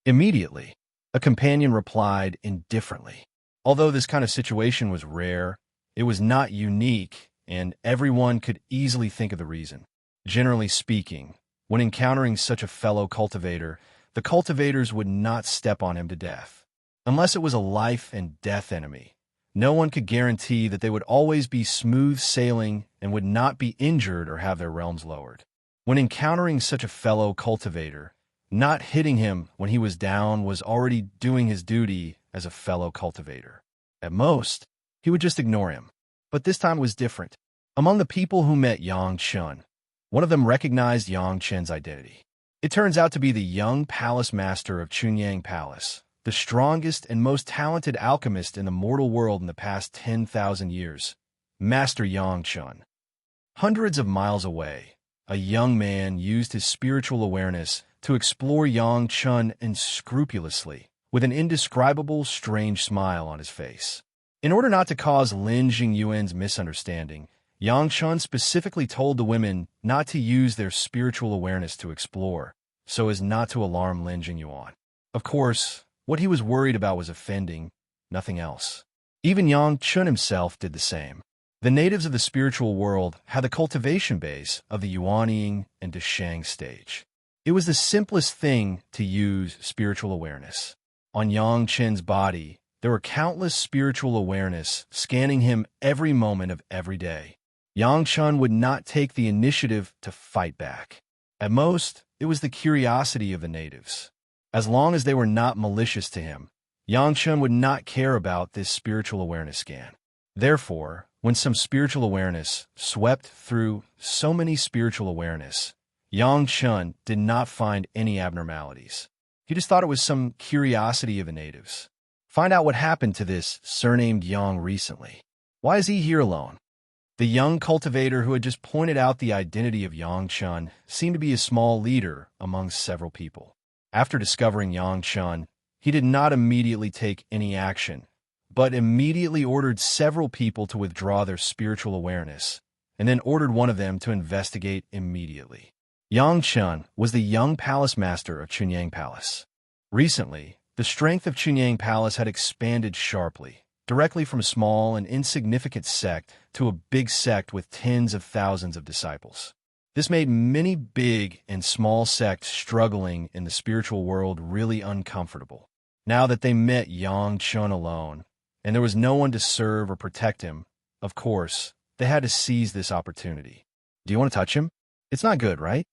Immediately, a companion replied indifferently. Although this kind of situation was rare, it was not unique, and everyone could easily think of the reason. Generally speaking, when encountering such a fellow cultivator, the cultivators would not step on him to death. Unless it was a life and death enemy, no one could guarantee that they would always be smooth sailing and would not be injured or have their realms lowered. When encountering such a fellow cultivator, not hitting him when he was down was already doing his duty as a fellow cultivator. At most, he would just ignore him. But this time was different. Among the people who met Yang Chen, one of them recognized Yang Chen's identity. It turns out to be the young palace master of Chunyang Palace, the strongest and most talented alchemist in the mortal world in the past 10,000 years, Master Yang Chen. Hundreds of miles away, a young man used his spiritual awareness to explore Yang Chen unscrupulously, with an indescribable, strange smile on his face. In order not to cause Lin Jingyuan's misunderstanding, Yang Chen specifically told the women not to use their spiritual awareness to explore, so as not to alarm Lin Jingyuan. Of course, what he was worried about was offending, nothing else. Even Yang Chen himself did the same. The natives of the spiritual world had the cultivation base of the Yuanying and Deshang stage. It was the simplest thing to use spiritual awareness. On Yang Chen's body, there were countless spiritual awareness scanning him every moment of every day. Yang Chen would not take the initiative to fight back. At most, it was the curiosity of the natives. As long as they were not malicious to him, Yang Chen would not care about this spiritual awareness scan. Therefore, when some spiritual awareness swept through so many spiritual awareness, Yang Chen did not find any abnormalities. He just thought it was some curiosity of the natives. Find out what happened to this surnamed Yang recently. Why is he here alone? The young cultivator who had just pointed out the identity of Yang Chen seemed to be a small leader among several people. After discovering Yang Chen, he did not immediately take any action, but immediately ordered several people to withdraw their spiritual awareness, and then ordered one of them to investigate immediately. Yang Chen was the young palace master of Chunyang Palace. Recently, the strength of Chunyang Palace had expanded sharply, directly from a small and insignificant sect to a big sect with tens of thousands of disciples. This made many big and small sects struggling in the spiritual world really uncomfortable. Now that they met Yang Chen alone, and there was no one to serve or protect him, of course, they had to seize this opportunity. Do you want to touch him? It's not good, right?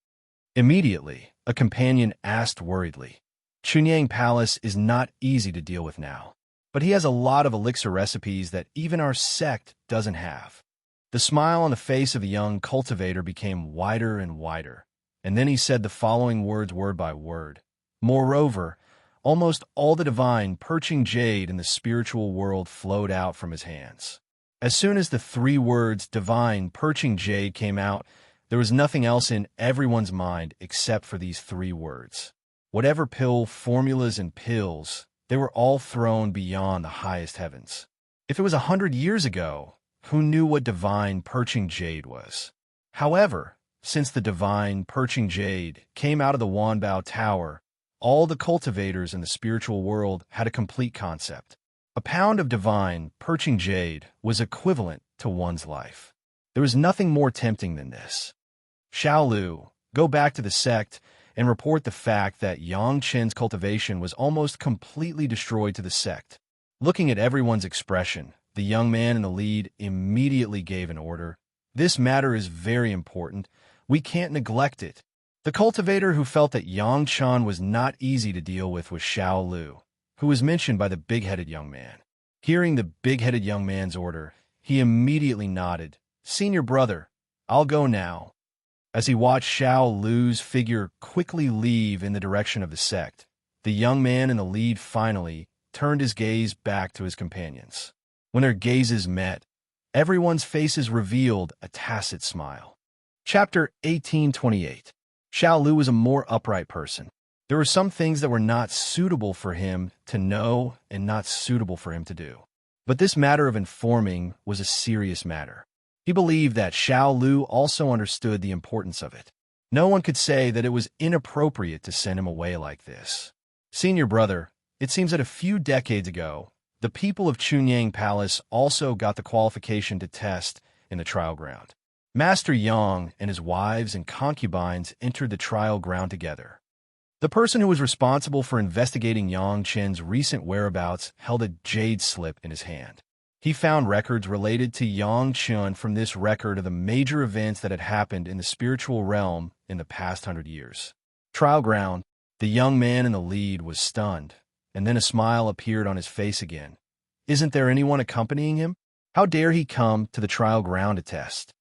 Immediately, a companion asked worriedly. Chunyang Palace is not easy to deal with now, but he has a lot of elixir recipes that even our sect doesn't have. The smile on the face of the young cultivator became wider and wider, and then he said the following words word by word. Moreover, almost all the divine perching jade in the spiritual world flowed out from his hands. As soon as the three words divine perching jade came out, there was nothing else in everyone's mind except for these three words. Whatever pill formulas and pills, they were all thrown beyond the highest heavens. If it was 100 years ago, who knew what divine perching jade was? However, since the divine perching jade came out of the Wanbao Tower, all the cultivators in the spiritual world had a complete concept. A pound of divine perching jade was equivalent to one's life. There was nothing more tempting than this. Xiaolu, go back to the sect and report the fact that Yang Chen's cultivation was almost completely destroyed to the sect. Looking at everyone's expression, the young man in the lead immediately gave an order. This matter is very important. We can't neglect it. The cultivator who felt that Yang Chun was not easy to deal with was Xiao Lu, who was mentioned by the big-headed young man. Hearing the big-headed young man's order, he immediately nodded. "Senior brother, I'll go now." As he watched Xiao Lu's figure quickly leave in the direction of the sect, the young man in the lead finally turned his gaze back to his companions. When their gazes met, everyone's faces revealed a tacit smile. Chapter 1828. Xiao Lu was a more upright person. There were some things that were not suitable for him to know and not suitable for him to do. But this matter of informing was a serious matter. He believed that Xiao Lu also understood the importance of it. No one could say that it was inappropriate to send him away like this. "Senior brother, it seems that a few decades ago, the people of Chunyang Palace also got the qualification to test in the trial ground. Master Yang and his wives and concubines entered the trial ground together. The person who was responsible for investigating Yang Chen's recent whereabouts held a jade slip in his hand. He found records related to Yang Chen from this record of the major events that had happened in the spiritual realm in the past 100 years. Trial ground, the young man in the lead was stunned, and then a smile appeared on his face again. Isn't there anyone accompanying him? How dare he come to the trial ground to test?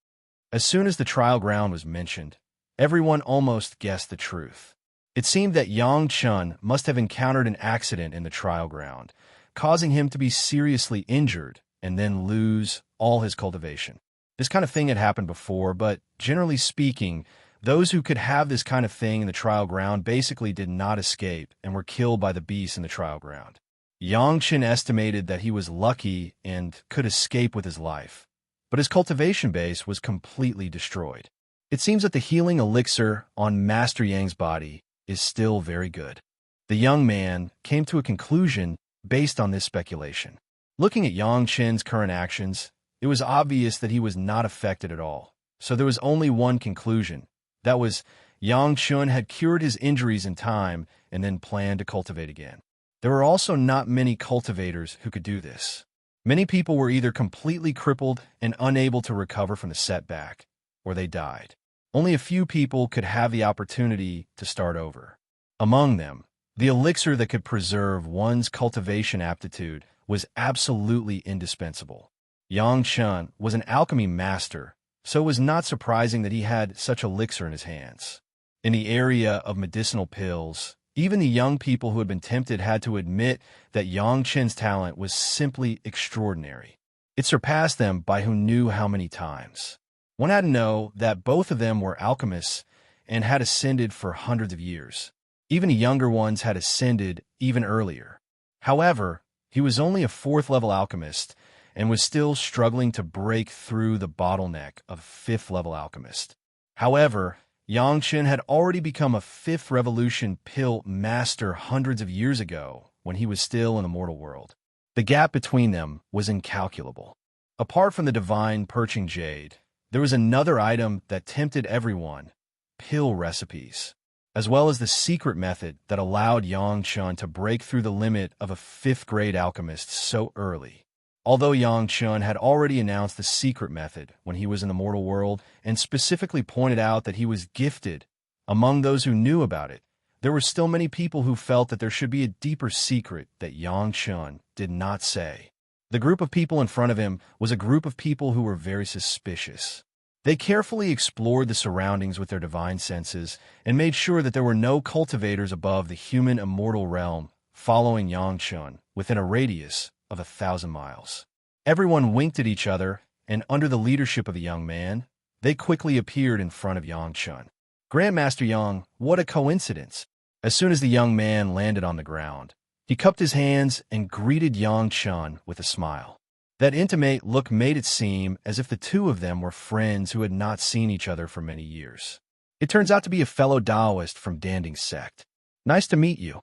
As soon as the trial ground was mentioned, everyone almost guessed the truth. It seemed that Yang Chun must have encountered an accident in the trial ground, causing him to be seriously injured and then lose all his cultivation. This kind of thing had happened before, but generally speaking, those who could have this kind of thing in the trial ground basically did not escape and were killed by the beasts in the trial ground. Yang Chen estimated that he was lucky and could escape with his life, but his cultivation base was completely destroyed. It seems that the healing elixir on Master Yang's body is still very good. The young man came to a conclusion based on this speculation. Looking at Yang Chen's current actions, it was obvious that he was not affected at all. So there was only one conclusion. That was, Yang Chun had cured his injuries in time and then planned to cultivate again. There were also not many cultivators who could do this. Many people were either completely crippled and unable to recover from the setback, or they died. Only a few people could have the opportunity to start over. Among them, the elixir that could preserve one's cultivation aptitude was absolutely indispensable. Yang Chun was an alchemy master, so it was not surprising that he had such elixir in his hands. In the area of medicinal pills, even the young people who had been tempted had to admit that Yang Chen's talent was simply extraordinary. It surpassed them by who knew how many times. One had to know that both of them were alchemists and had ascended for hundreds of years. Even the younger ones had ascended even earlier. However, he was only a 4th-level alchemist and was still struggling to break through the bottleneck of 5th-level alchemist. However, Yang Chen had already become a 5th revolution pill master hundreds of years ago when he was still in the mortal world. The gap between them was incalculable. Apart from the divine perching jade, there was another item that tempted everyone, pill recipes, as well as the secret method that allowed Yang Chun to break through the limit of a 5th-grade alchemist so early. Although Yang Chun had already announced the secret method when he was in the mortal world and specifically pointed out that he was gifted among those who knew about it, there were still many people who felt that there should be a deeper secret that Yang Chun did not say. The group of people in front of him was a group of people who were very suspicious. They carefully explored the surroundings with their divine senses and made sure that there were no cultivators above the human immortal realm following Yang Chun within a radius of 1,000 miles. Everyone winked at each other, and under the leadership of the young man, they quickly appeared in front of Yang Chun. Grandmaster Yang, what a coincidence! As soon as the young man landed on the ground, he cupped his hands and greeted Yang Chun with a smile. That intimate look made it seem as if the two of them were friends who had not seen each other for many years. It turns out to be a fellow Taoist from Danding's sect. Nice to meet you.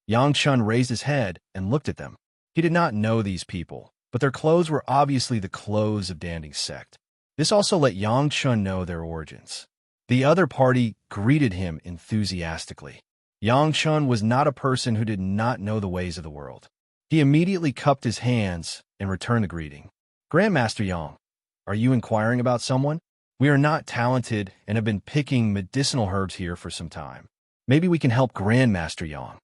Yang Chun raised his head and looked at them. He did not know these people, but their clothes were obviously the clothes of Danding's sect. This also let Yang Chun know their origins. The other party greeted him enthusiastically. Yang Chun was not a person who did not know the ways of the world. He immediately cupped his hands and returned the greeting. Grandmaster Yang, are you inquiring about someone? We are not talented and have been picking medicinal herbs here for some time. Maybe we can help Grandmaster Yang."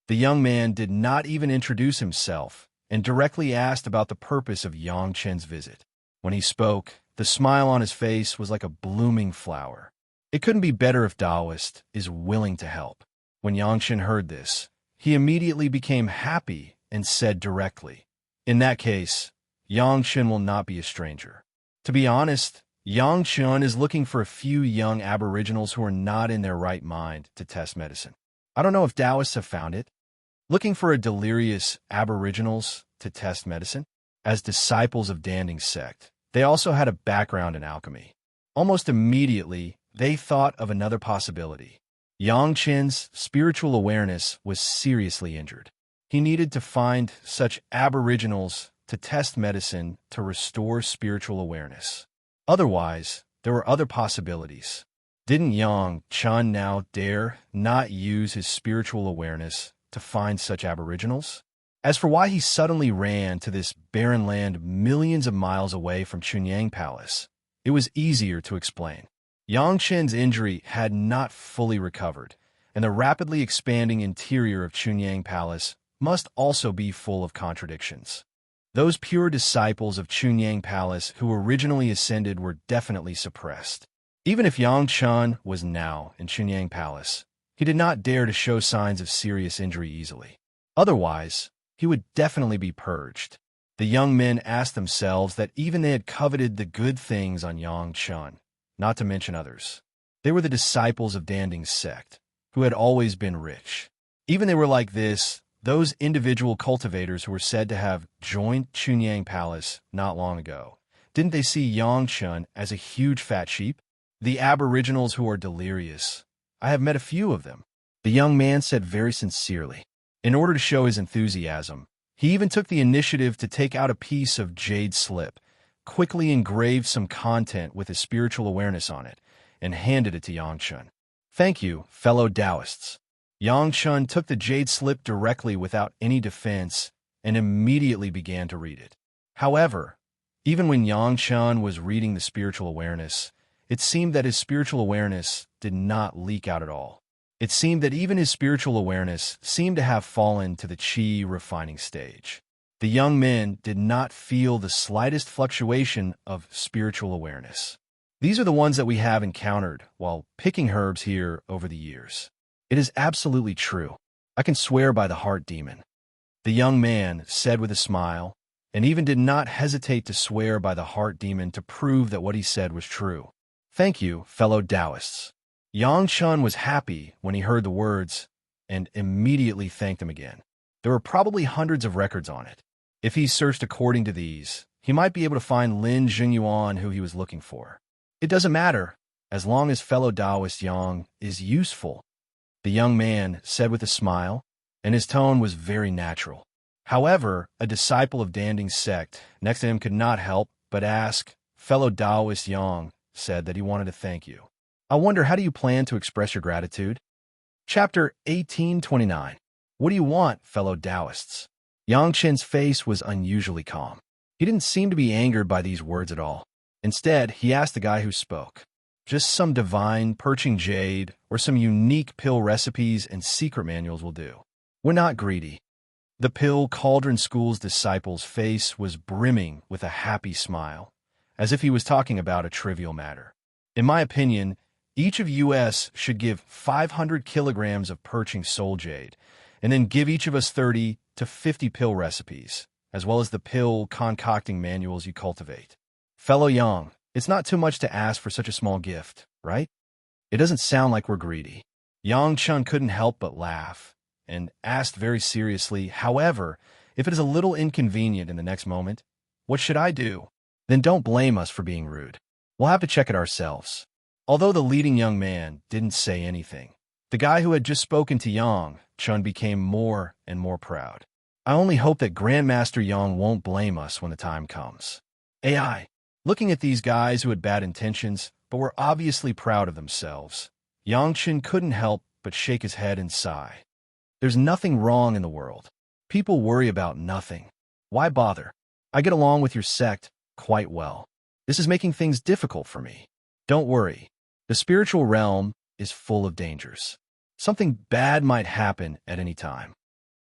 The young man did not even introduce himself and directly asked about the purpose of Yang Chen's visit. When he spoke, the smile on his face was like a blooming flower. It couldn't be better if Taoist is willing to help. When Yang Chen heard this, he immediately became happy and said directly, "In that case, Yang Chen will not be a stranger." To be honest, Yang Chen is looking for a few young aboriginals who are not in their right mind to test medicine. I don't know if Taoists have found it. Looking for a delirious aboriginals to test medicine? As disciples of Danding's sect, they also had a background in alchemy. Almost immediately, they thought of another possibility. Yang Chen's spiritual awareness was seriously injured. He needed to find such aboriginals to test medicine to restore spiritual awareness. Otherwise, there were other possibilities. Didn't Yang Chen now dare not use his spiritual awareness to find such aboriginals? As for why he suddenly ran to this barren land millions of miles away from Chunyang Palace, it was easier to explain. Yang Chen's injury had not fully recovered, and the rapidly expanding interior of Chunyang Palace must also be full of contradictions. Those pure disciples of Chunyang Palace who originally ascended were definitely suppressed. Even if Yang Chen was now in Chunyang Palace, he did not dare to show signs of serious injury easily. Otherwise, he would definitely be purged. The young men asked themselves that even they had coveted the good things on Yang Chen, not to mention others. They were the disciples of Danding's sect, who had always been rich. Even they were like this, those individual cultivators who were said to have joined Chunyang Palace not long ago. Didn't they see Yang Chen as a huge fat sheep? The aboriginals who are delirious. I have met a few of them, the young man said very sincerely. In order to show his enthusiasm, he even took the initiative to take out a piece of jade slip, quickly engraved some content with his spiritual awareness on it, and handed it to Yang Chen. "Thank you, fellow Taoists." Yang Chen took the jade slip directly without any defense and immediately began to read it. However, even when Yang Chen was reading the spiritual awareness, it seemed that his spiritual awareness did not leak out at all. It seemed that even his spiritual awareness seemed to have fallen to the qi refining stage. The young men did not feel the slightest fluctuation of spiritual awareness. These are the ones that we have encountered while picking herbs here over the years. It is absolutely true. I can swear by the heart demon. The young man said with a smile, and even did not hesitate to swear by the heart demon to prove that what he said was true. "Thank you, fellow Taoists." Yang Chen was happy when he heard the words and immediately thanked him again. There were probably hundreds of records on it. If he searched according to these, he might be able to find Lin Jinyuan who he was looking for. It doesn't matter, as long as fellow Taoist Yang is useful, the young man said with a smile, and his tone was very natural. However, a disciple of Danding's sect next to him could not help but ask, "Fellow Taoist Yang said that he wanted to thank you. I wonder, how do you plan to express your gratitude?" Chapter 1829. What do you want, fellow Taoists? Yang Chen's face was unusually calm. He didn't seem to be angered by these words at all. Instead, he asked the guy who spoke, "Just some divine perching jade or some unique pill recipes and secret manuals will do. We're not greedy." The Pill Cauldron School's disciple's face was brimming with a happy smile, as if he was talking about a trivial matter. "In my opinion, each of US should give 500 kilograms of perching soul jade, and then give each of us 30 to 50 pill recipes, as well as the pill concocting manuals you cultivate. Fellow Yang, it's not too much to ask for such a small gift, right? It doesn't sound like we're greedy." Yang Chen couldn't help but laugh, and asked very seriously, "However, if it is a little inconvenient in the next moment, what should I do?" "Then don't blame us for being rude. We'll have to check it ourselves." Although the leading young man didn't say anything, the guy who had just spoken to Yang Chen became more and more proud. "I only hope that Grandmaster Yang won't blame us when the time comes." AI. Looking at these guys who had bad intentions, but were obviously proud of themselves, Yang Chen couldn't help but shake his head and sigh. There's nothing wrong in the world. People worry about nothing. Why bother? I get along with your sect quite well. This is making things difficult for me. Don't worry. The spiritual realm is full of dangers. Something bad might happen at any time.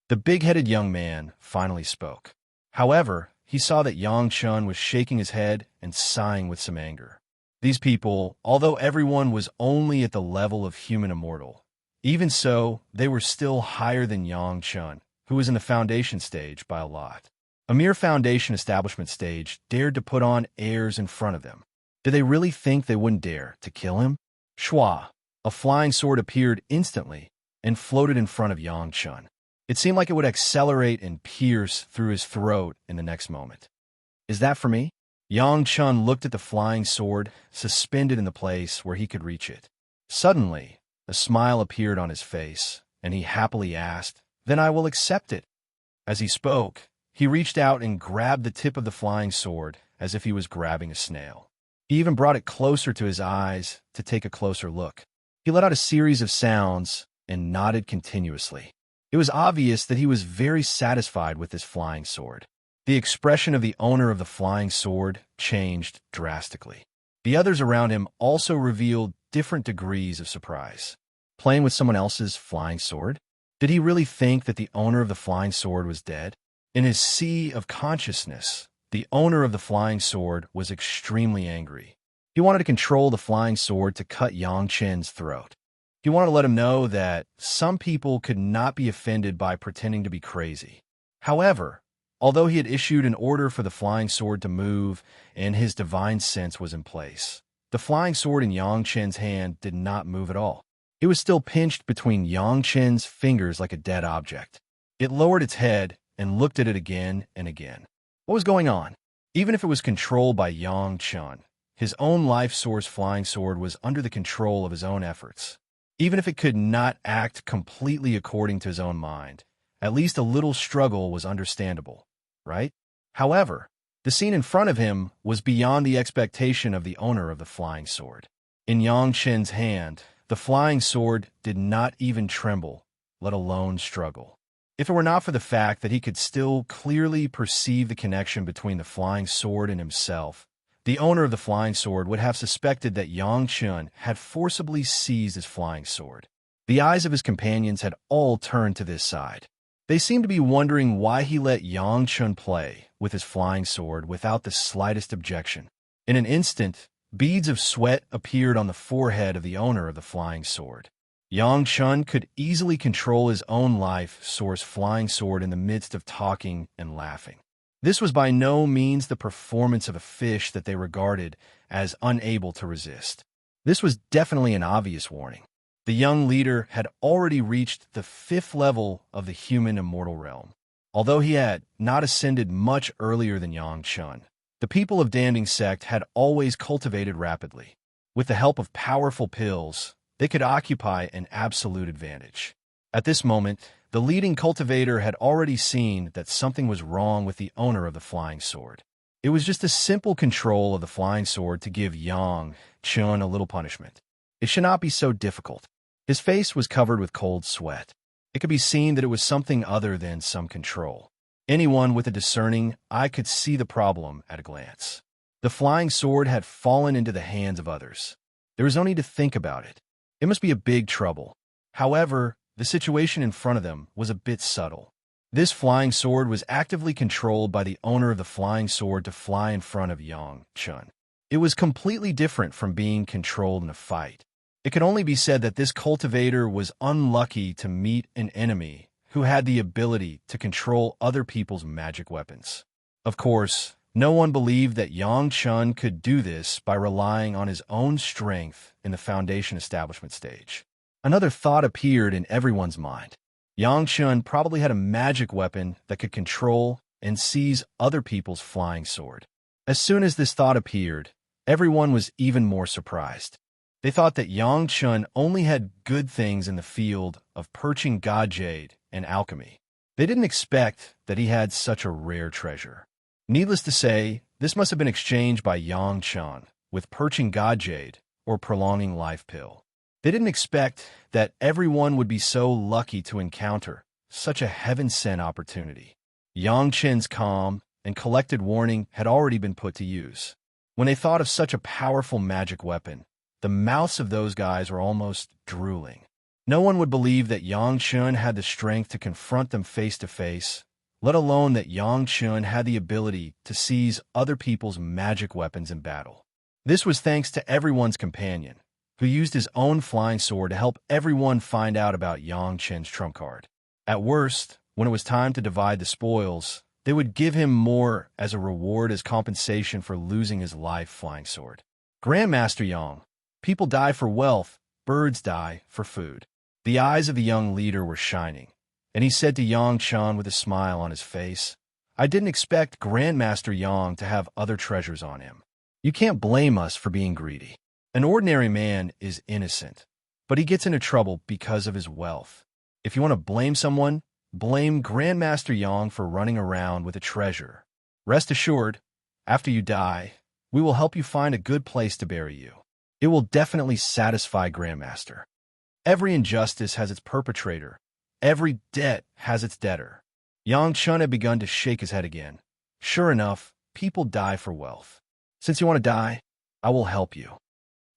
The big-headed young man finally spoke. However, he saw that Yang Chun was shaking his head and sighing with some anger. These people, although everyone was only at the level of human immortal, even so, they were still higher than Yang Chun, who was in the foundation stage by a lot. A mere foundation establishment stage dared to put on airs in front of them. Did they really think they wouldn't dare to kill him? Shua, a flying sword appeared instantly and floated in front of Yang Chun. It seemed like it would accelerate and pierce through his throat in the next moment. Is that for me? Yang Chun looked at the flying sword, suspended in the place where he could reach it. Suddenly, a smile appeared on his face, and he happily asked, "Then I will accept it." As he spoke, he reached out and grabbed the tip of the flying sword as if he was grabbing a snail. He even brought it closer to his eyes to take a closer look. He let out a series of sounds and nodded continuously. It was obvious that he was very satisfied with his flying sword. The expression of the owner of the flying sword changed drastically. The others around him also revealed different degrees of surprise. Playing with someone else's flying sword? Did he really think that the owner of the flying sword was dead? In his sea of consciousness, the owner of the flying sword was extremely angry. He wanted to control the flying sword to cut Yang Chen's throat. He wanted to let him know that some people could not be offended by pretending to be crazy. However, although he had issued an order for the flying sword to move and his divine sense was in place, the flying sword in Yang Chen's hand did not move at all. It was still pinched between Yang Chen's fingers like a dead object. It lowered its head and looked at it again and again. What was going on? Even if it was controlled by Yang Chun, his own life source flying sword was under the control of his own efforts. Even if it could not act completely according to his own mind, at least a little struggle was understandable, right? However, the scene in front of him was beyond the expectation of the owner of the flying sword. In Yang Chen's hand, the flying sword did not even tremble, let alone struggle. If it were not for the fact that he could still clearly perceive the connection between the flying sword and himself, the owner of the flying sword would have suspected that Yang Chun had forcibly seized his flying sword. The eyes of his companions had all turned to this side. They seemed to be wondering why he let Yang Chun play with his flying sword without the slightest objection. In an instant, beads of sweat appeared on the forehead of the owner of the flying sword. Yang Chun could easily control his own life source flying sword in the midst of talking and laughing. This was by no means the performance of a fish that they regarded as unable to resist. This was definitely an obvious warning. The young leader had already reached the 5th level of the human immortal realm. Although he had not ascended much earlier than Yang Chun, the people of Danding sect had always cultivated rapidly. With the help of powerful pills, they could occupy an absolute advantage. At this moment, the leading cultivator had already seen that something was wrong with the owner of the flying sword. It was just a simple control of the flying sword to give Yang Chun a little punishment. It should not be so difficult. His face was covered with cold sweat. It could be seen that it was something other than some control. Anyone with a discerning eye could see the problem at a glance. The flying sword had fallen into the hands of others. There was no need to think about it. It must be a big trouble. However, the situation in front of them was a bit subtle. This flying sword was actively controlled by the owner of the flying sword to fly in front of Yang Chun. It was completely different from being controlled in a fight. It could only be said that this cultivator was unlucky to meet an enemy who had the ability to control other people's magic weapons. Of course, no one believed that Yang Chun could do this by relying on his own strength in the foundation establishment stage. Another thought appeared in everyone's mind. Yang Chun probably had a magic weapon that could control and seize other people's flying sword. As soon as this thought appeared, everyone was even more surprised. They thought that Yang Chun only had good things in the field of perching god jade and alchemy. They didn't expect that he had such a rare treasure. Needless to say, this must have been exchanged by Yang Chun with perching god jade or prolonging life pill. They didn't expect that everyone would be so lucky to encounter such a heaven-sent opportunity. Yang Chen's calm and collected warning had already been put to use. When they thought of such a powerful magic weapon, The mouths of those guys were almost drooling. No one would believe that Yang Chun had the strength to confront them face to face, let alone that Yang Chun had the ability to seize other people's magic weapons in battle. This was thanks to everyone's companion, who used his own flying sword to help everyone find out about Yang Chun's trump card. At worst, when it was time to divide the spoils, they would give him more as a reward as compensation for losing his life flying sword. Grandmaster Yang, people die for wealth, birds die for food. The eyes of the young leader were shining, and he said to Yang Chun with a smile on his face, "I didn't expect Grandmaster Yang to have other treasures on him. You can't blame us for being greedy. An ordinary man is innocent, but he gets into trouble because of his wealth. If you want to blame someone, blame Grandmaster Yang for running around with a treasure. Rest assured, after you die, we will help you find a good place to bury you. It will definitely satisfy Grandmaster. Every injustice has its perpetrator. Every debt has its debtor." Yang Chun had begun to shake his head again. Sure enough, people die for wealth. Since you want to die, I will help you.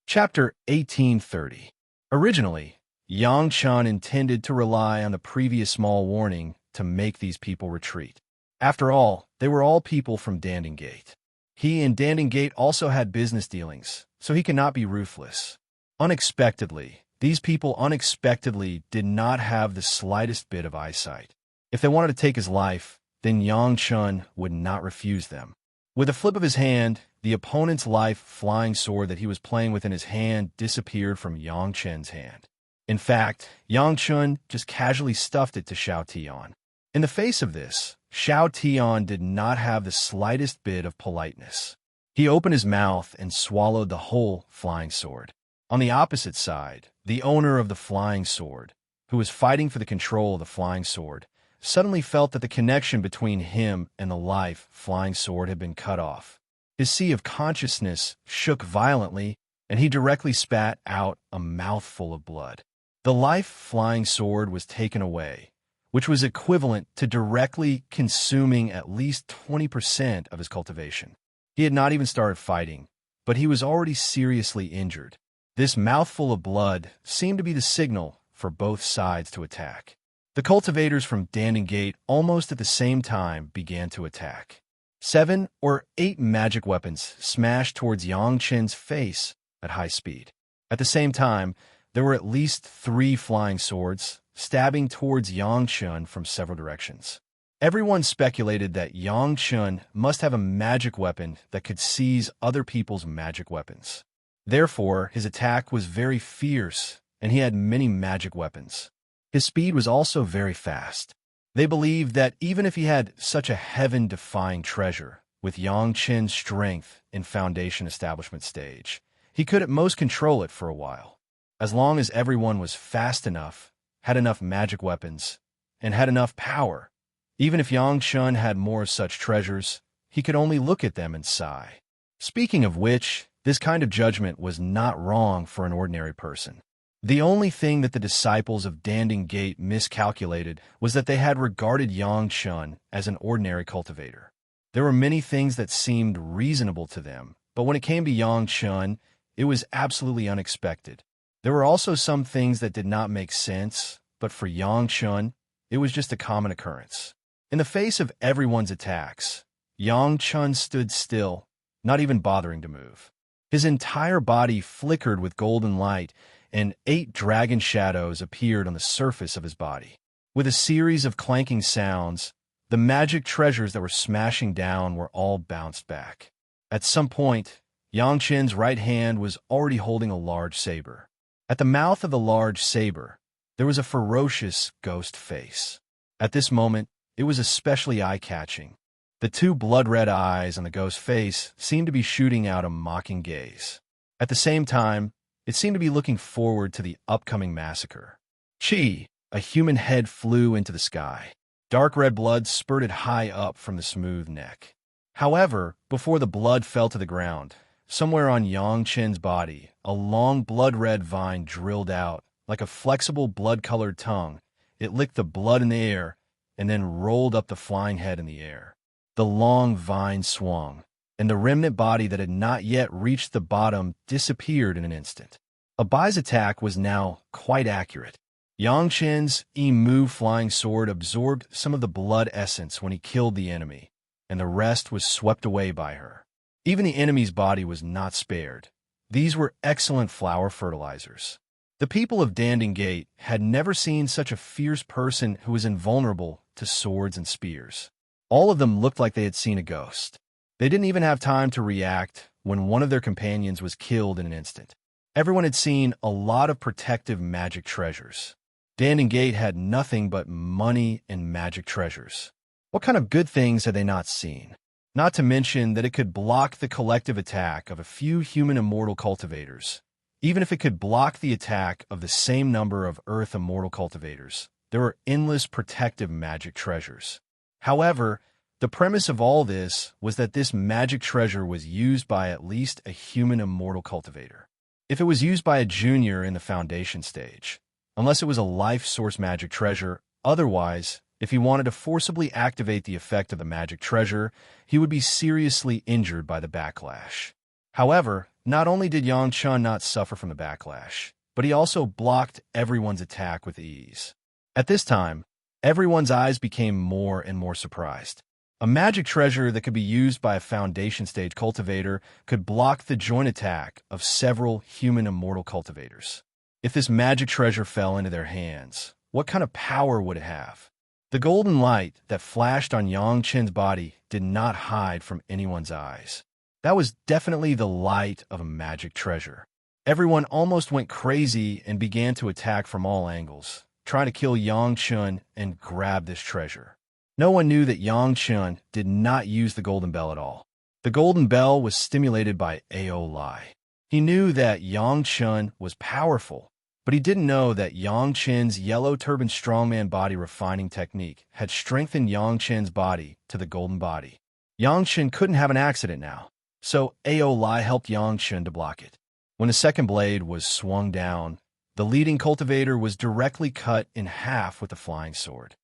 Chapter 1830. Originally, Yang Chun intended to rely on the previous small warning to make these people retreat. After all, they were all people from Danding Gate. He and Danding Gate also had business dealings, so he cannot be ruthless. Unexpectedly, these people unexpectedly did not have the slightest bit of eyesight. If they wanted to take his life, then Yang Chun would not refuse them. With a flip of his hand, the opponent's life flying sword that he was playing with in his hand disappeared from Yang Chun's hand. In fact, Yang Chun just casually stuffed it to Xiao Tian. In the face of this, Xiao Tian did not have the slightest bit of politeness. He opened his mouth and swallowed the whole flying sword. On the opposite side, the owner of the flying sword, who was fighting for the control of the flying sword, suddenly felt that the connection between him and the life flying sword had been cut off. His sea of consciousness shook violently, and he directly spat out a mouthful of blood. The life flying sword was taken away, which was equivalent to directly consuming at least 20% of his cultivation. He had not even started fighting, but he was already seriously injured. This mouthful of blood seemed to be the signal for both sides to attack. The cultivators from Danding Gate almost at the same time began to attack. 7 or 8 magic weapons smashed towards Yang Chen's face at high speed. At the same time, there were at least 3 flying swords stabbing towards Yang Chun from several directions. Everyone speculated that Yang Chun must have a magic weapon that could seize other people's magic weapons. Therefore, his attack was very fierce, and he had many magic weapons. His speed was also very fast. They believed that even if he had such a heaven-defying treasure, with Yang Chen's strength in Foundation Establishment stage, he could at most control it for a while. As long as everyone was fast enough, had enough magic weapons, and had enough power, even if Yang Chun had more such treasures, he could only look at them and sigh. Speaking of which, this kind of judgment was not wrong for an ordinary person. The only thing that the disciples of Danding Gate miscalculated was that they had regarded Yang Chun as an ordinary cultivator. There were many things that seemed reasonable to them, but when it came to Yang Chun, it was absolutely unexpected. There were also some things that did not make sense, but for Yang Chun, it was just a common occurrence. In the face of everyone's attacks, Yang Chun stood still, not even bothering to move. His entire body flickered with golden light, and 8 dragon shadows appeared on the surface of his body. With a series of clanking sounds, the magic treasures that were smashing down were all bounced back. At some point, Yang Chen's right hand was already holding a large saber. At the mouth of the large saber, there was a ferocious ghost face. At this moment, it was especially eye-catching. The 2 blood-red eyes on the ghost face seemed to be shooting out a mocking gaze. At the same time, it seemed to be looking forward to the upcoming massacre. Chi, a human head flew into the sky. Dark red blood spurted high up from the smooth neck. However, before the blood fell to the ground, somewhere on Yang Chen's body, a long blood-red vine drilled out. Like a flexible blood-colored tongue, it licked the blood in the air and then rolled up the flying head in the air. The long vine swung, and the remnant body that had not yet reached the bottom disappeared in an instant. Abai's attack was now quite accurate. Yang Chen's Emu flying sword absorbed some of the blood essence when he killed the enemy, and the rest was swept away by her. Even the enemy's body was not spared. These were excellent flower fertilizers. The people of Danding Gate had never seen such a fierce person who was invulnerable to swords and spears. All of them looked like they had seen a ghost. They didn't even have time to react when one of their companions was killed in an instant. Everyone had seen a lot of protective magic treasures. Danding Gate had nothing but money and magic treasures. What kind of good things had they not seen? Not to mention that it could block the collective attack of a few human immortal cultivators. Even if it could block the attack of the same number of Earth immortal cultivators, there were endless protective magic treasures. However, the premise of all this was that this magic treasure was used by at least a human immortal cultivator. If it was used by a junior in the foundation stage, unless it was a life source magic treasure, otherwise, if he wanted to forcibly activate the effect of the magic treasure, he would be seriously injured by the backlash. However, not only did Yang Chun not suffer from the backlash, but he also blocked everyone's attack with ease. At this time, everyone's eyes became more and more surprised. A magic treasure that could be used by a foundation stage cultivator could block the joint attack of several human immortal cultivators. If this magic treasure fell into their hands, what kind of power would it have? The golden light that flashed on Yang Chen's body did not hide from anyone's eyes. That was definitely the light of a magic treasure. Everyone almost went crazy and began to attack from all angles, trying to kill Yang Chun and grab this treasure. No one knew that Yang Chun did not use the golden bell at all. The golden bell was stimulated by Ao Lai. He knew that Yang Chun was powerful, but he didn't know that Yang Chen's yellow turban strongman body refining technique had strengthened Yang Chen's body to the golden body. Yang Chen couldn't have an accident now, so Ao Lai helped Yang Chen to block it. When the second blade was swung down, the leading cultivator was directly cut in half with the flying sword.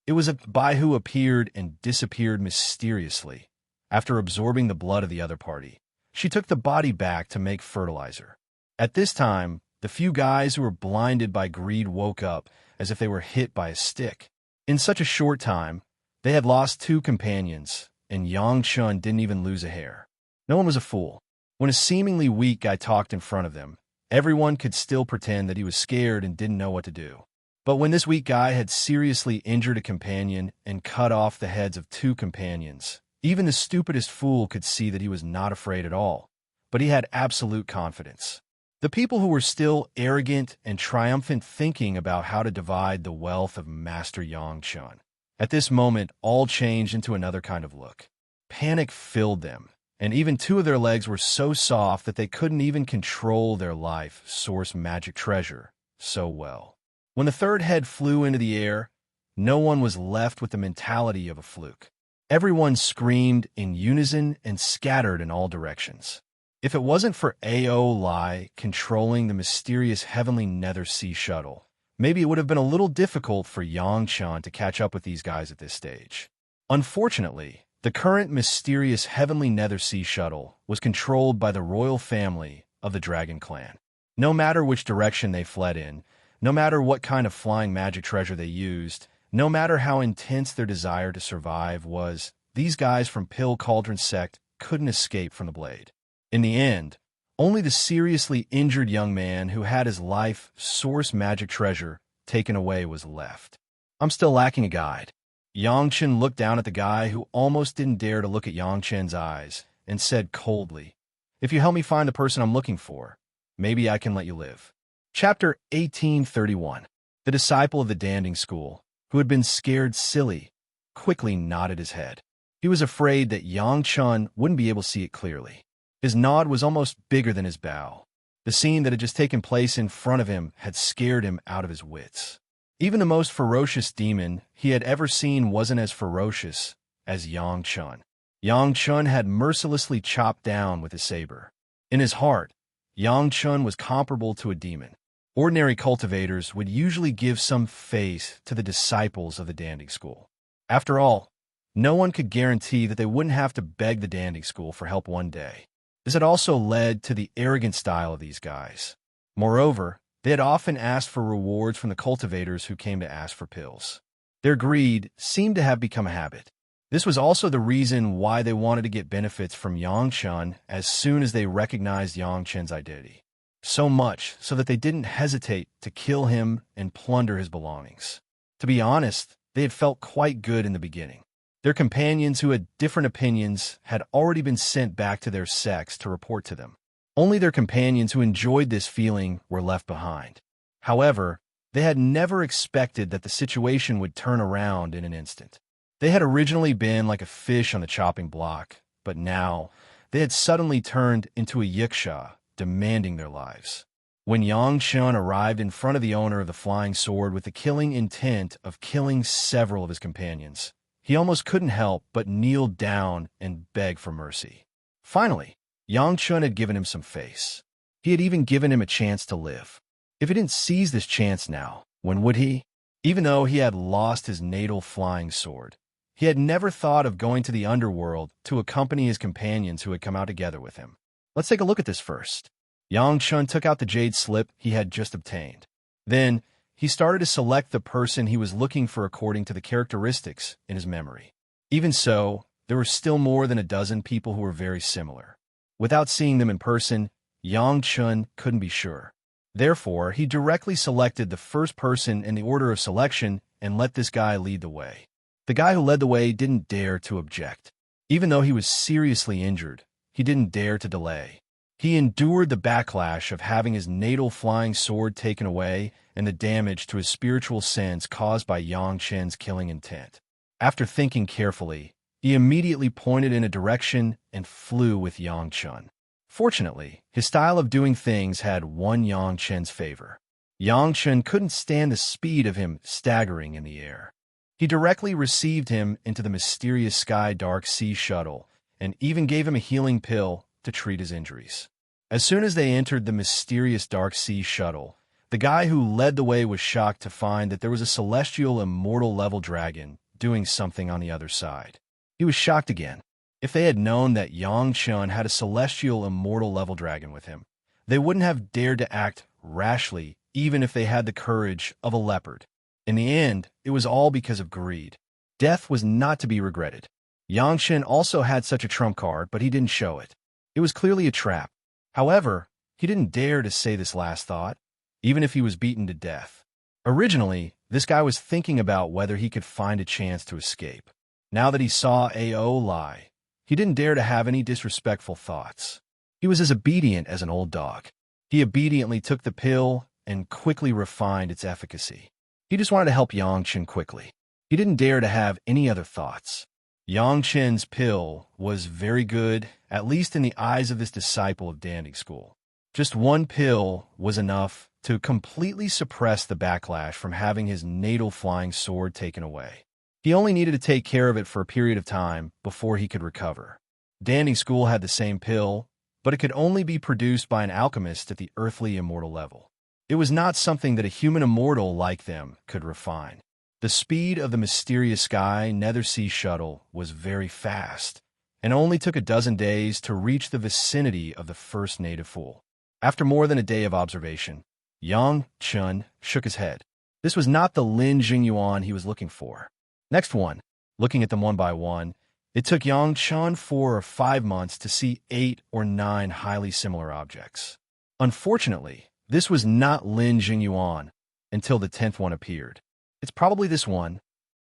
It was Bai who appeared and disappeared mysteriously. After absorbing the blood of the other party, she took the body back to make fertilizer. At this time, the few guys who were blinded by greed woke up as if they were hit by a stick. In such a short time, they had lost 2 companions, and Yang Chun didn't even lose a hair. No one was a fool. When a seemingly weak guy talked in front of them, everyone could still pretend that he was scared and didn't know what to do. But when this weak guy had seriously injured a companion and cut off the heads of 2 companions, even the stupidest fool could see that he was not afraid at all. But he had absolute confidence. The people who were still arrogant and triumphant thinking about how to divide the wealth of Master Yang Chun. At this moment, all changed into another kind of look. Panic filled them, and even 2 of their legs were so soft that they couldn't even control their life source magic treasure so well. When the third head flew into the air, no one was left with the mentality of a fluke. Everyone screamed in unison and scattered in all directions. If it wasn't for Ao Lai controlling the mysterious heavenly nether sea shuttle, maybe it would have been a little difficult for Yang Chun to catch up with these guys at this stage. Unfortunately, the current mysterious heavenly nether sea shuttle was controlled by the royal family of the Dragon Clan. No matter which direction they fled in, no matter what kind of flying magic treasure they used, no matter how intense their desire to survive was, these guys from Pill Cauldron Sect couldn't escape from the blade. In the end, only the seriously injured young man who had his life source magic treasure taken away was left. I'm still lacking a guide. Yang Chen looked down at the guy who almost didn't dare to look at Yang Chen's eyes and said coldly, "If you help me find the person I'm looking for, maybe I can let you live." Chapter 1831. The disciple of the Danding School, who had been scared silly, quickly nodded his head. He was afraid that Yang Chun wouldn't be able to see it clearly. His nod was almost bigger than his bow. The scene that had just taken place in front of him had scared him out of his wits. Even the most ferocious demon he had ever seen wasn't as ferocious as Yang Chun. Yang Chun had mercilessly chopped down with his saber. In his heart, Yang Chun was comparable to a demon. Ordinary cultivators would usually give some face to the disciples of the Danding School. After all, no one could guarantee that they wouldn't have to beg the Dandy School for help one day. This had also led to the arrogant style of these guys. Moreover, they had often asked for rewards from the cultivators who came to ask for pills. Their greed seemed to have become a habit. This was also the reason why they wanted to get benefits from Yang Chun as soon as they recognized Yang Chen's identity. So much so that they didn't hesitate to kill him and plunder his belongings. To be honest, they had felt quite good in the beginning. Their companions who had different opinions had already been sent back to their sects to report to them. Only their companions who enjoyed this feeling were left behind. However, they had never expected that the situation would turn around in an instant. They had originally been like a fish on the chopping block, but now they had suddenly turned into a yiksha, demanding their lives. When Yang Chun arrived in front of the owner of the flying sword with the killing intent of killing several of his companions, he almost couldn't help but kneel down and beg for mercy. Finally, Yang Chun had given him some face. He had even given him a chance to live. If he didn't seize this chance now, when would he? Even though he had lost his natal flying sword, he had never thought of going to the underworld to accompany his companions who had come out together with him. Let's take a look at this first. Yang Chun took out the jade slip he had just obtained. Then, he started to select the person he was looking for according to the characteristics in his memory. Even so, there were still more than a dozen people who were very similar. Without seeing them in person, Yang Chun couldn't be sure. Therefore, he directly selected the first person in the order of selection and let this guy lead the way. The guy who led the way didn't dare to object. Even though he was seriously injured, he didn't dare to delay. He endured the backlash of having his natal flying sword taken away and the damage to his spiritual sense caused by Yang Chen's killing intent. After thinking carefully, he immediately pointed in a direction and flew with Yang Chun. Fortunately, his style of doing things had won Yang Chen's favor. Yang Chun couldn't stand the speed of him staggering in the air. He directly received him into the mysterious sky dark sea shuttle and even gave him a healing pill to treat his injuries. As soon as they entered the mysterious dark sea shuttle, the guy who led the way was shocked to find that there was a celestial immortal level dragon doing something on the other side. He was shocked again. If they had known that Yang Chun had a celestial immortal level dragon with him, they wouldn't have dared to act rashly even if they had the courage of a leopard. In the end, it was all because of greed. Death was not to be regretted. Yang Chun also had such a trump card, but he didn't show it. It was clearly a trap. However, he didn't dare to say this last thought, even if he was beaten to death. Originally, this guy was thinking about whether he could find a chance to escape. Now that he saw A.O. lie, he didn't dare to have any disrespectful thoughts. He was as obedient as an old dog. He obediently took the pill and quickly refined its efficacy. He just wanted to help Yang Chun quickly. He didn't dare to have any other thoughts. Yang Chen's pill was very good, at least in the eyes of this disciple of Dandy School. Just one pill was enough to completely suppress the backlash from having his natal flying sword taken away. He only needed to take care of it for a period of time before he could recover. Dandy School had the same pill, but it could only be produced by an alchemist at the earthly immortal level. It was not something that a human immortal like them could refine. The speed of the mysterious sky nether sea shuttle was very fast, and only took a dozen days to reach the vicinity of the first native fool. After more than a day of observation, Yang Chun shook his head. This was not the Lin Jingyuan he was looking for. Next one, looking at them one by one, it took Yang Chun 4 or 5 months to see 8 or 9 highly similar objects. Unfortunately, this was not Lin Jingyuan until the 10th one appeared. It's probably this one.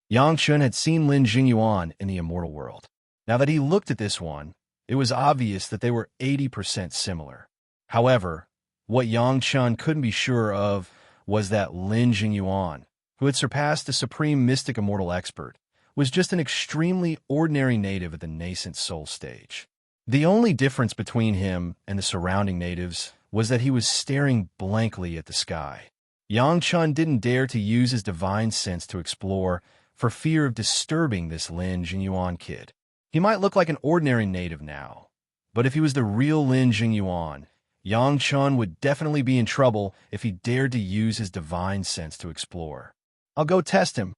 Yang Chun had seen Lin Jingyuan in the immortal world. Now that he looked at this one, it was obvious that they were 80% similar. However, what Yang Chun couldn't be sure of was that Lin Jingyuan, who had surpassed the supreme mystic immortal expert, was just an extremely ordinary native at the nascent soul stage. The only difference between him and the surrounding natives was that he was staring blankly at the sky. Yang Chun didn't dare to use his divine sense to explore for fear of disturbing this Lin Jingyuan kid. He might look like an ordinary native now, but if he was the real Lin Jingyuan, Yang Chun would definitely be in trouble if he dared to use his divine sense to explore. I'll go test him.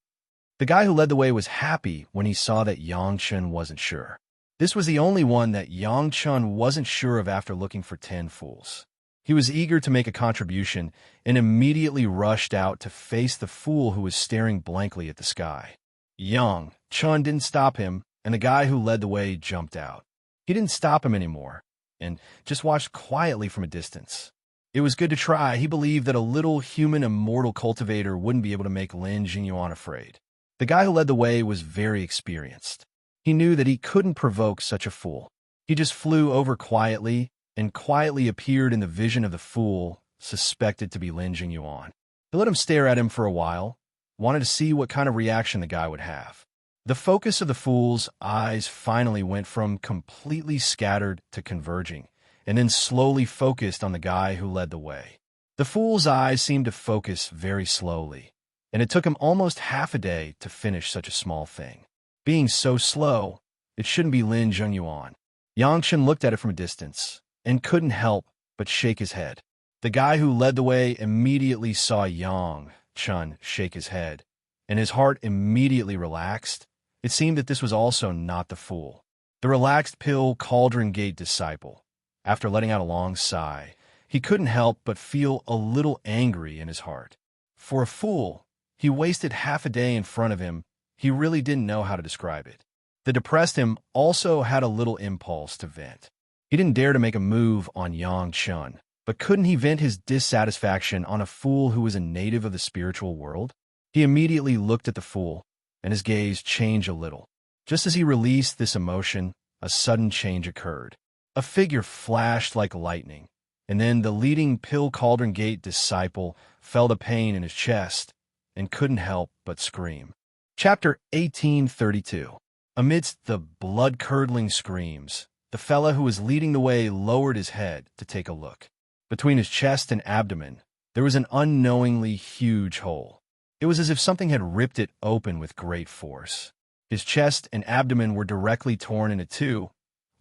The guy who led the way was happy when he saw that Yang Chun wasn't sure. This was the only one that Yang Chun wasn't sure of after looking for 10 fools. He was eager to make a contribution and immediately rushed out to face the fool who was staring blankly at the sky. Yang Chun didn't stop him, and the guy who led the way jumped out. He didn't stop him anymore, and just watched quietly from a distance. It was good to try. He believed that a little human immortal cultivator wouldn't be able to make Lin Jingyuan afraid. The guy who led the way was very experienced. He knew that he couldn't provoke such a fool. He just flew over quietly and quietly appeared in the vision of the fool suspected to be Lin Jingyuan. He let him stare at him for a while, wanted to see what kind of reaction the guy would have. The focus of the fool's eyes finally went from completely scattered to converging, and then slowly focused on the guy who led the way. The fool's eyes seemed to focus very slowly, and it took him almost half a day to finish such a small thing. Being so slow, it shouldn't be Lin Jingyuan. Yang Chun looked at it from a distance, and couldn't help but shake his head. The guy who led the way immediately saw Yang Chun shake his head, and his heart immediately relaxed. It seemed that this was also not the fool. The relaxed pill Cauldron Gate disciple. After letting out a long sigh, he couldn't help but feel a little angry in his heart. For a fool, he wasted half a day in front of him. He really didn't know how to describe it. The depressed him also had a little impulse to vent. He didn't dare to make a move on Yang Chun, but couldn't he vent his dissatisfaction on a fool who was a native of the spiritual world? He immediately looked at the fool, and his gaze changed a little. Just as he released this emotion, a sudden change occurred. A figure flashed like lightning, and then the leading Pill Cauldron Gate disciple felt a pain in his chest and couldn't help but scream. Chapter 1832. Amidst the blood-curdling screams, the fella who was leading the way lowered his head to take a look. Between his chest and abdomen, there was an unknowingly huge hole. It was as if something had ripped it open with great force. His chest and abdomen were directly torn into two,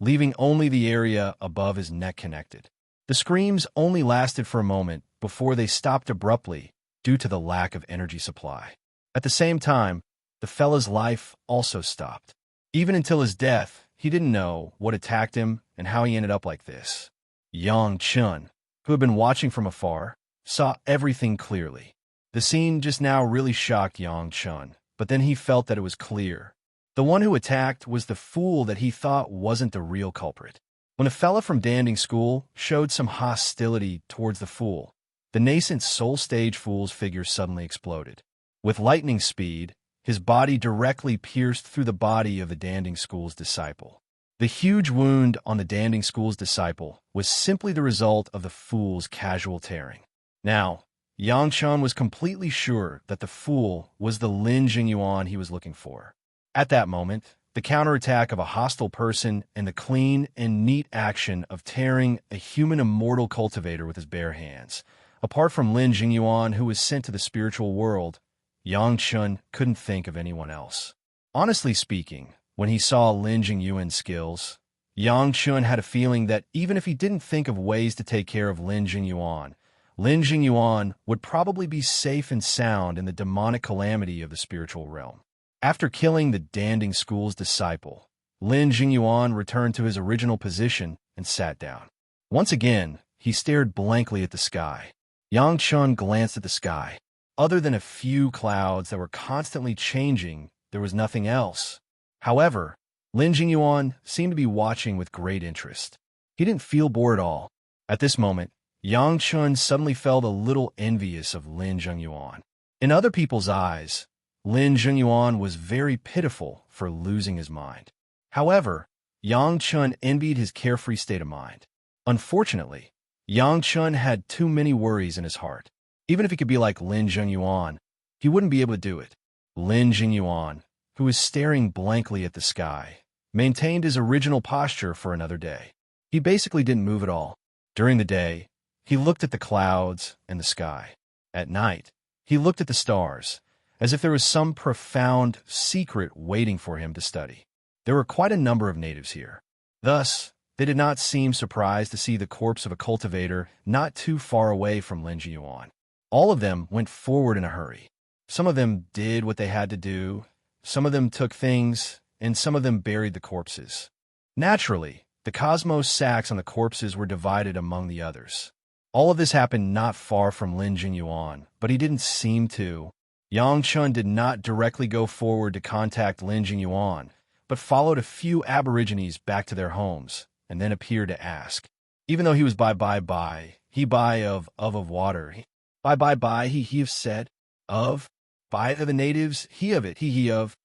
leaving only the area above his neck connected. The screams only lasted for a moment before they stopped abruptly due to the lack of energy supply. At the same time, the fella's life also stopped. Even until his death, he didn't know what attacked him and how he ended up like this. Yang Chun, who had been watching from afar, saw everything clearly. The scene just now really shocked Yang Chun, but then he felt that it was clear. The one who attacked was the fool that he thought wasn't the real culprit. When a fella from Danding School showed some hostility towards the fool, the nascent soul stage fool's figure suddenly exploded. With lightning speed, his body directly pierced through the body of the Danding School's disciple. The huge wound on the Danding School's disciple was simply the result of the fool's casual tearing. Now, Yang Chun was completely sure that the fool was the Lin Jingyuan he was looking for. At that moment, the counterattack of a hostile person and the clean and neat action of tearing a human immortal cultivator with his bare hands. Apart from Lin Jingyuan, who was sent to the spiritual world, Yang Chun couldn't think of anyone else. Honestly speaking, when he saw Lin Jingyuan's skills, Yang Chun had a feeling that even if he didn't think of ways to take care of Lin Jingyuan would probably be safe and sound in the demonic calamity of the spiritual realm. After killing the Danding School's disciple, Lin Jingyuan returned to his original position and sat down. Once again, he stared blankly at the sky. Yang Chun glanced at the sky. Other than a few clouds that were constantly changing, there was nothing else. However, Lin Jingyuan seemed to be watching with great interest. He didn't feel bored at all. At this moment, Yang Chun suddenly felt a little envious of Lin Jingyuan. In other people's eyes, Lin Jingyuan was very pitiful for losing his mind. However, Yang Chun envied his carefree state of mind. Unfortunately, Yang Chun had too many worries in his heart. Even if he could be like Lin Jingyuan, he wouldn't be able to do it. Lin Jingyuan, who was staring blankly at the sky, maintained his original posture for another day. He basically didn't move at all. During the day, he looked at the clouds and the sky. At night, he looked at the stars, as if there was some profound secret waiting for him to study. There were quite a number of natives here. Thus, they did not seem surprised to see the corpse of a cultivator not too far away from Lin Jingyuan. All of them went forward in a hurry. Some of them did what they had to do, some of them took things, and some of them buried the corpses. Naturally, the cosmos sacks on the corpses were divided among the others. All of this happened not far from Lin Jingyuan, but he didn't seem to. Yang Chun did not directly go forward to contact Lin Jingyuan, but followed a few aborigines back to their homes, and then appeared to ask. Even though he was he buy of water. By, he have said, of, by of the natives, he of it, he of,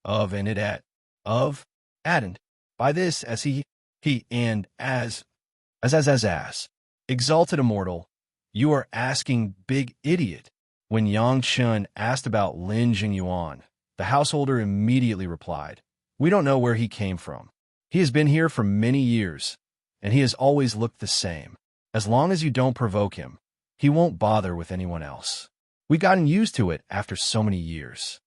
and it at, of, and, by this, as he, and as. Exalted Immortal, you are asking big idiot. When Yang Chun asked about Lin Jingyuan, the householder immediately replied, we don't know where he came from. He has been here for many years, and he has always looked the same. As long as you don't provoke him, he won't bother with anyone else. We've gotten used to it after so many years.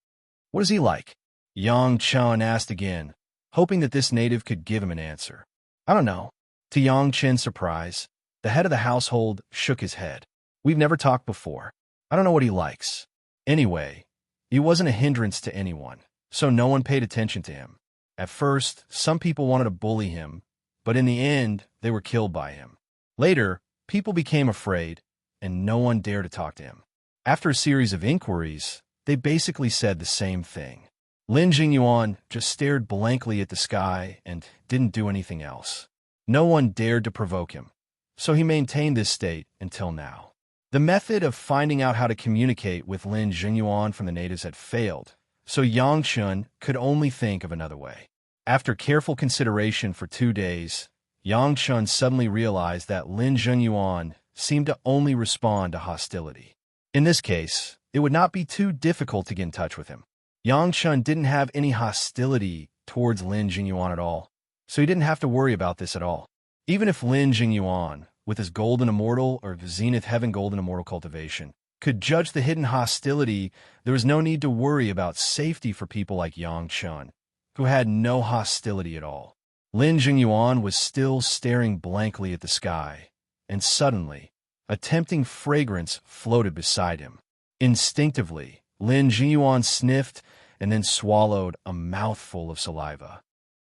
What is he like? Yang Chun asked again, hoping that this native could give him an answer. I don't know. To Yang Chen's surprise, the head of the household shook his head. We've never talked before. I don't know what he likes. Anyway, he wasn't a hindrance to anyone, so no one paid attention to him. At first, some people wanted to bully him, but in the end, they were killed by him. Later, people became afraid, and no one dared to talk to him. After a series of inquiries, they basically said the same thing. Lin Jingyuan just stared blankly at the sky and didn't do anything else. No one dared to provoke him, so he maintained this state until now. The method of finding out how to communicate with Lin Jingyuan from the natives had failed, so Yang Chun could only think of another way. After careful consideration for 2 days, Yang Chun suddenly realized that Lin Jingyuan seemed to only respond to hostility. In this case, it would not be too difficult to get in touch with him. Yang Chun didn't have any hostility towards Lin Jingyuan at all, so he didn't have to worry about this at all. Even if Lin Jingyuan, with his Golden Immortal or Zenith Heaven Golden Immortal cultivation, could judge the hidden hostility, there was no need to worry about safety for people like Yang Chun, who had no hostility at all. Lin Jingyuan was still staring blankly at the sky, and suddenly, a tempting fragrance floated beside him. Instinctively, Lin Jingyuan sniffed and then swallowed a mouthful of saliva.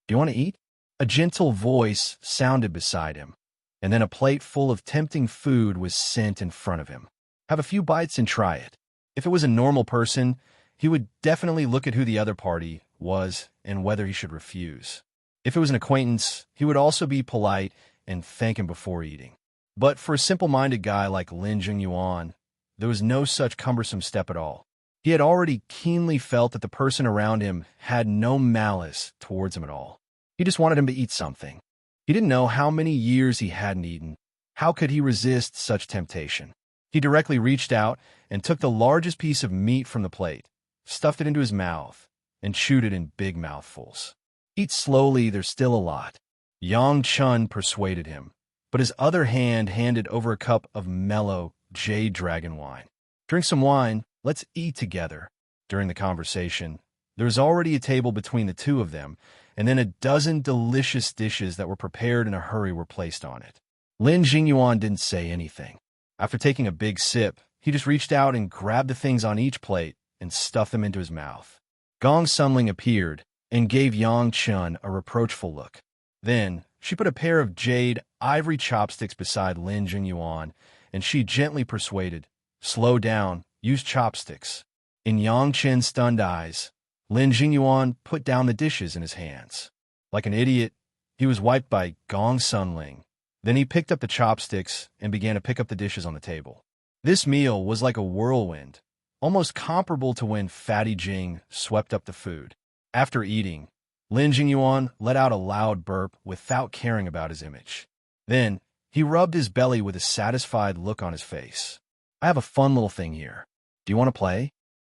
Do you want to eat? A gentle voice sounded beside him, and then a plate full of tempting food was sent in front of him. Have a few bites and try it. If it was a normal person, he would definitely look at who the other party was and whether he should refuse. If it was an acquaintance, he would also be polite and thank him before eating. But for a simple-minded guy like Lin Jingyuan, there was no such cumbersome step at all. He had already keenly felt that the person around him had no malice towards him at all. He just wanted him to eat something. He didn't know how many years he hadn't eaten. How could he resist such temptation? He directly reached out and took the largest piece of meat from the plate, stuffed it into his mouth, and chewed it in big mouthfuls. Eat slowly, there's still a lot. Yang Chun persuaded him, but his other hand handed over a cup of mellow jade dragon wine. Drink some wine, let's eat together. During the conversation, there was already a table between the two of them, and then a dozen delicious dishes that were prepared in a hurry were placed on it. Lin Jingyuan didn't say anything. After taking a big sip, he just reached out and grabbed the things on each plate and stuffed them into his mouth. Gong Sunling appeared and gave Yang Chun a reproachful look. Then, she put a pair of jade ivory chopsticks beside Lin Jingyuan, and she gently persuaded, slow down, use chopsticks. In Yang Chen's stunned eyes, Lin Jingyuan put down the dishes in his hands. Like an idiot, he was wiped by Gong Sunling. Then he picked up the chopsticks and began to pick up the dishes on the table. This meal was like a whirlwind, almost comparable to when Fatty Jing swept up the food. After eating, Lin Jingyuan let out a loud burp without caring about his image. Then, he rubbed his belly with a satisfied look on his face. I have a fun little thing here. Do you want to play?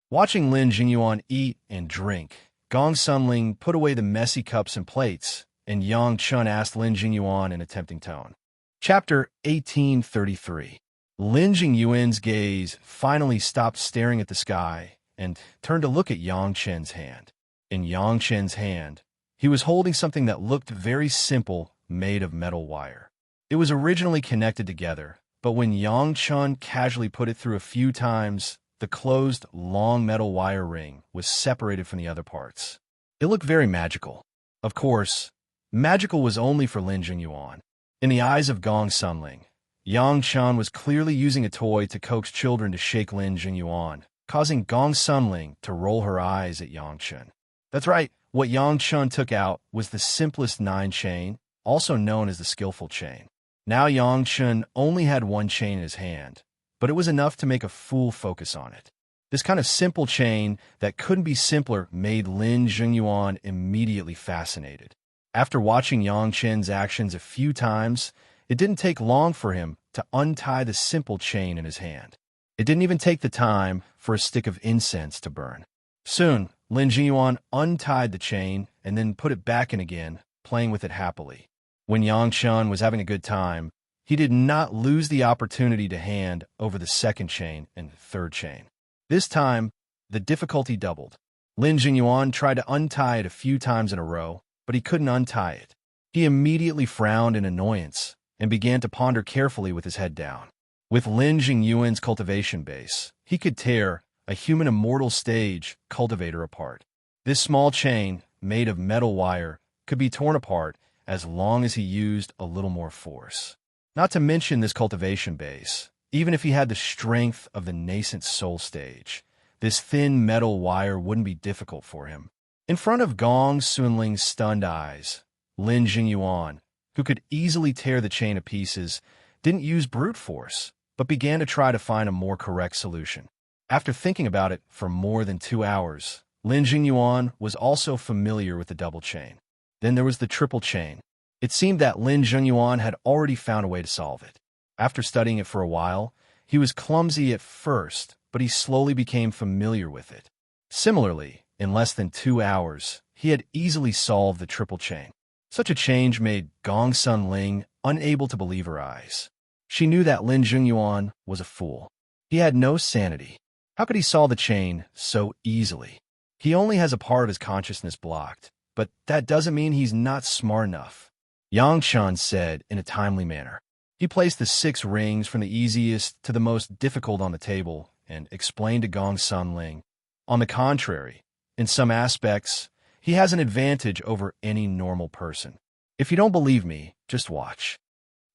Watching Lin Jingyuan eat and drink, Gong Sunling put away the messy cups and plates, and Yang Chun asked Lin Jingyuan in a tempting tone. Chapter 1833. Lin Jingyuan's gaze finally stopped staring at the sky and turned to look at Yang Chen's hand. In Yang Chen's hand, he was holding something that looked very simple, made of metal wire. It was originally connected together, but when Yang Chun casually put it through a few times, the closed, long metal wire ring was separated from the other parts. It looked very magical. Of course, magical was only for Lin Jingyuan. In the eyes of Gong Sunling, Yang Chun was clearly using a toy to coax children to shake Lin Jingyuan, causing Gong Sunling to roll her eyes at Yang Chun. That's right, what Yang Chun took out was the simplest 9 chain, also known as the skillful chain. Now Yang Chun only had 1 chain in his hand, but it was enough to make a full focus on it. This kind of simple chain that couldn't be simpler made Lin Jingyuan immediately fascinated. After watching Yang Chun's actions a few times, it didn't take long for him to untie the simple chain in his hand. It didn't even take the time for a stick of incense to burn. Soon, Lin Jingyuan untied the chain and then put it back in again, playing with it happily. When Yang Chun was having a good time, he did not lose the opportunity to hand over the 2nd chain and 3rd chain. This time, the difficulty doubled. Lin Jingyuan tried to untie it a few times in a row, but he couldn't untie it. He immediately frowned in annoyance and began to ponder carefully with his head down. With Lin Jingyuan's cultivation base, he could tear a human immortal stage cultivator apart. This small chain, made of metal wire, could be torn apart as long as he used a little more force. Not to mention this cultivation base, even if he had the strength of the nascent soul stage, this thin metal wire wouldn't be difficult for him. In front of Gong Sunling's stunned eyes, Lin Jingyuan, who could easily tear the chain to pieces, didn't use brute force, but began to try to find a more correct solution. After thinking about it for more than 2 hours, Lin Jingyuan was also familiar with the double chain. Then there was the triple chain. It seemed that Lin Jingyuan had already found a way to solve it. After studying it for a while, he was clumsy at first, but he slowly became familiar with it. Similarly, in less than 2 hours, he had easily solved the triple chain. Such a change made Gong Sunling unable to believe her eyes. She knew that Lin Jingyuan was a fool. He had no sanity. How could he solve the chain so easily? He only has a part of his consciousness blocked, but that doesn't mean he's not smart enough. Yang Chun said in a timely manner. He placed the 6 rings from the easiest to the most difficult on the table and explained to Gong Sunling. On the contrary, in some aspects, he has an advantage over any normal person. If you don't believe me, just watch.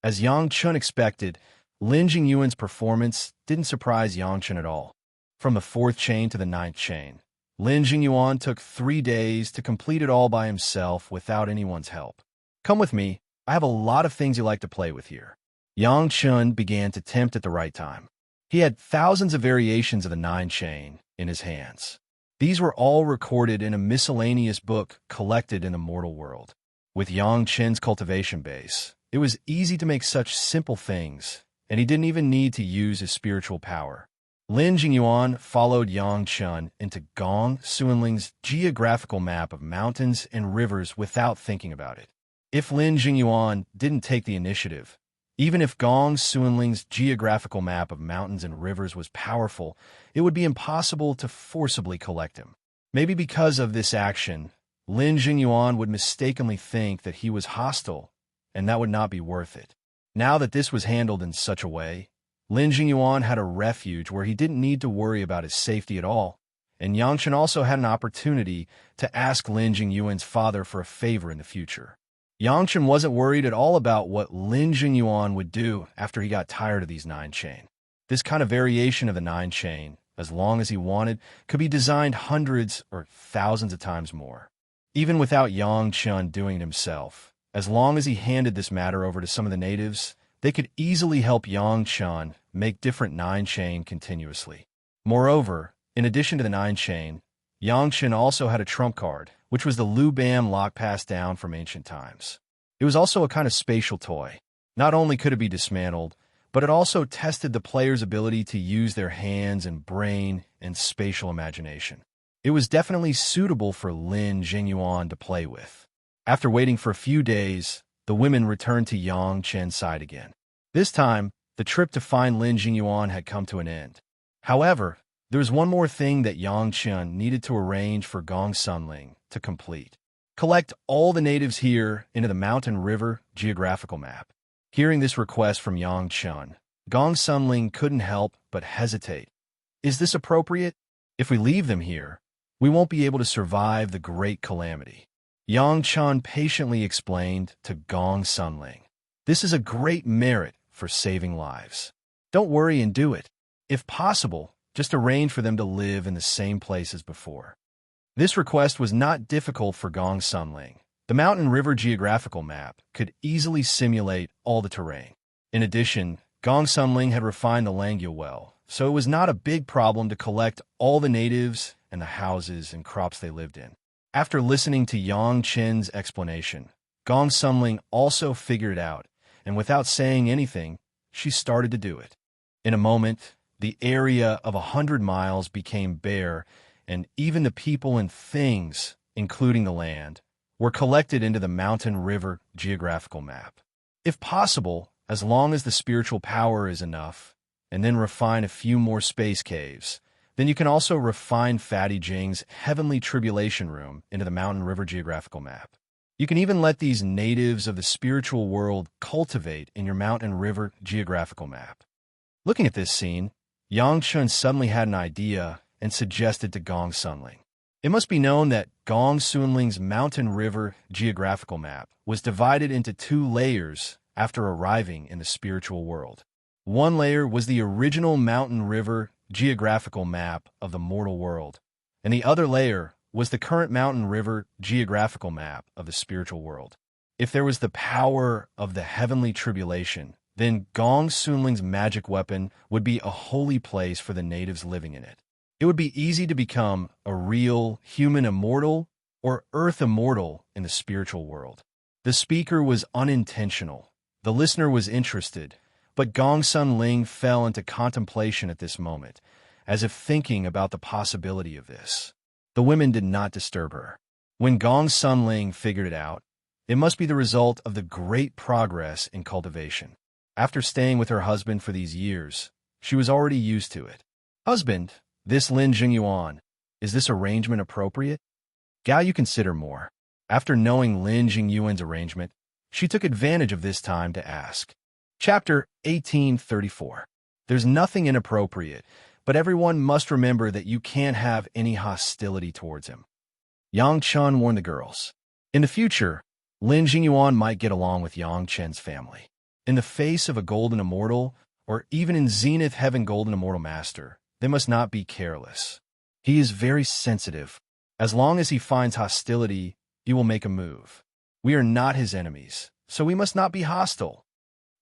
As Yang Chun expected, Lin Jingyuan's performance didn't surprise Yang Chun at all. From the 4th chain to the 9th chain, Lin Jingyuan took 3 days to complete it all by himself without anyone's help. Come with me, I have a lot of things you like to play with here. Yang Chun began to tempt at the right time. He had thousands of variations of the 9 chain in his hands. These were all recorded in a miscellaneous book collected in the mortal world. With Yang Chun's cultivation base, it was easy to make such simple things, and he didn't even need to use his spiritual power. Lin Jingyuan followed Yang Chun into Gong Sunling's geographical map of mountains and rivers without thinking about it. If Lin Jingyuan didn't take the initiative, even if Gong Sunling's geographical map of mountains and rivers was powerful, it would be impossible to forcibly collect him. Maybe because of this action, Lin Jingyuan would mistakenly think that he was hostile, and that would not be worth it. Now that this was handled in such a way, Lin Jingyuan had a refuge where he didn't need to worry about his safety at all, and Yang Chun also had an opportunity to ask Lin Jingyuan's father for a favor in the future. Yang Chun wasn't worried at all about what Lin Jingyuan would do after he got tired of these 9 chain. This kind of variation of the 9 chain, as long as he wanted, could be designed hundreds or thousands of times more. Even without Yang Chun doing it himself, as long as he handed this matter over to some of the natives, they could easily help Yang Chun make different 9 chain continuously. Moreover, in addition to the 9 chain, Yang Chun also had a trump card, which was the Lu Bam lock passed down from ancient times. It was also a kind of spatial toy. Not only could it be dismantled, but it also tested the player's ability to use their hands and brain and spatial imagination. It was definitely suitable for Lin Jingyuan to play with. After waiting for a few days, the women returned to Yang Chun's side again. This time, the trip to find Lin Jingyuan had come to an end. However, there was one more thing that Yang Chun needed to arrange for Gong Sunling to complete. Collect all the natives here into the Mountain River geographical map. Hearing this request from Yang Chun, Gong Sunling couldn't help but hesitate. Is this appropriate? If we leave them here, we won't be able to survive the great calamity. Yang Chun patiently explained to Gong Sunling. This is a great merit for saving lives. Don't worry and do it. If possible, just arrange for them to live in the same place as before. This request was not difficult for Gong Sunling. The mountain river geographical map could easily simulate all the terrain. In addition, Gong Sunling had refined the language well, so it was not a big problem to collect all the natives and the houses and crops they lived in. After listening to Yang Chen's explanation, Gong Sunling also figured it out, and without saying anything, she started to do it. In a moment, the area of 100 miles became bare, and even the people and things, including the land, were collected into the mountain river geographical map. If possible, as long as the spiritual power is enough, and then refine a few more space caves, then you can also refine Fatty Jing's heavenly tribulation room into the mountain river geographical map. You can even let these natives of the spiritual world cultivate in your mountain river geographical map. Looking at this scene, Yang Chun suddenly had an idea and suggested to Gong Sunling. It must be known that Gong Sunling's mountain river geographical map was divided into 2 layers after arriving in the spiritual world. One layer was the original mountain river geographical map of the mortal world, and the other layer was the current mountain river geographical map of the spiritual world. If there was the power of the heavenly tribulation, then Gong Sunling's magic weapon would be a holy place for the natives living in it. It would be easy to become a real human immortal or earth immortal in the spiritual world. The speaker was unintentional. The listener was interested, but Gong Sunling fell into contemplation at this moment, as if thinking about the possibility of this. The women did not disturb her. When Gong Sunling figured it out, it must be the result of the great progress in cultivation. After staying with her husband for these years, she was already used to it. Husband, this Lin Jingyuan, is this arrangement appropriate? Gao Yu consider more. After knowing Lin Jingyuan's arrangement, she took advantage of this time to ask. Chapter 1834. There's nothing inappropriate, but everyone must remember that you can't have any hostility towards him. Yang Chun warned the girls. In the future, Lin Jingyuan might get along with Yang Chen's family. In the face of a golden immortal, or even in Zenith Heaven Golden Immortal Master, they must not be careless. He is very sensitive. As long as he finds hostility, he will make a move. We are not his enemies, so we must not be hostile.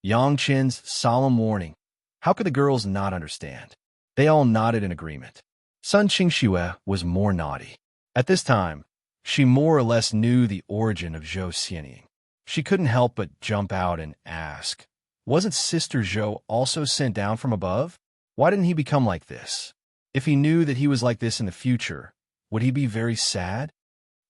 Yang Chen's solemn warning. How could the girls not understand? They all nodded in agreement. Sun Qingxue was more naughty. At this time, she more or less knew the origin of Zhou Xianying. She couldn't help but jump out and ask, wasn't Sister Zhou also sent down from above? Why didn't he become like this? If he knew that he was like this in the future, would he be very sad?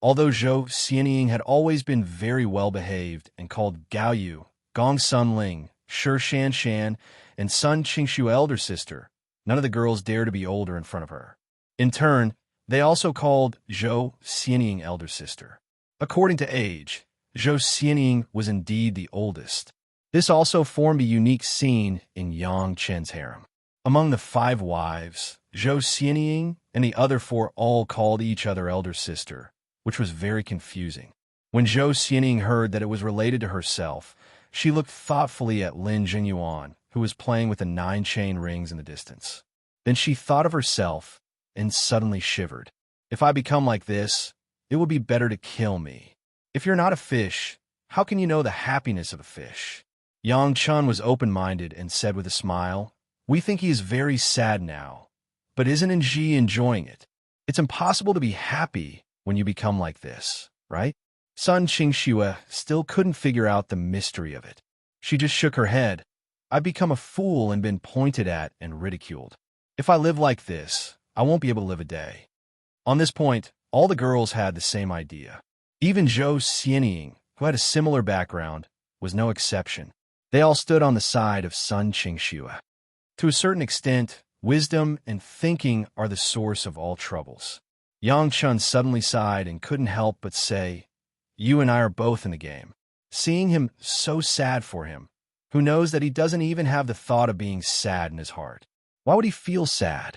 Although Zhou Xianying had always been very well-behaved and called Gao Yu, Gong Sunling, Shi Shan Shan, and Sun Qingxue elder sister, none of the girls dared to be older in front of her. In turn, they also called Zhou Xianying elder sister. According to age, Zhou Xianying was indeed the oldest. This also formed a unique scene in Yang Chen's harem. Among the 5 wives, Zhou Xianying and the other 4 all called each other elder sister, which was very confusing. When Zhou Xianying heard that it was related to herself, she looked thoughtfully at Lin Jingyuan, who was playing with the 9 chain rings in the distance. Then she thought of herself and suddenly shivered. If I become like this, it would be better to kill me. If you're not a fish, how can you know the happiness of a fish? Yang Chun was open-minded and said with a smile, we think he is very sad now, but isn't Nji enjoying it? It's impossible to be happy when you become like this, right? Sun Qingxue still couldn't figure out the mystery of it. She just shook her head. I've become a fool and been pointed at and ridiculed. If I live like this, I won't be able to live a day. On this point, all the girls had the same idea. Even Zhou Xianying, who had a similar background, was no exception. They all stood on the side of Sun Qingxue. To a certain extent, wisdom and thinking are the source of all troubles. Yang Chun suddenly sighed and couldn't help but say, you and I are both in the game. Seeing him so sad for him, who knows that he doesn't even have the thought of being sad in his heart? Why would he feel sad?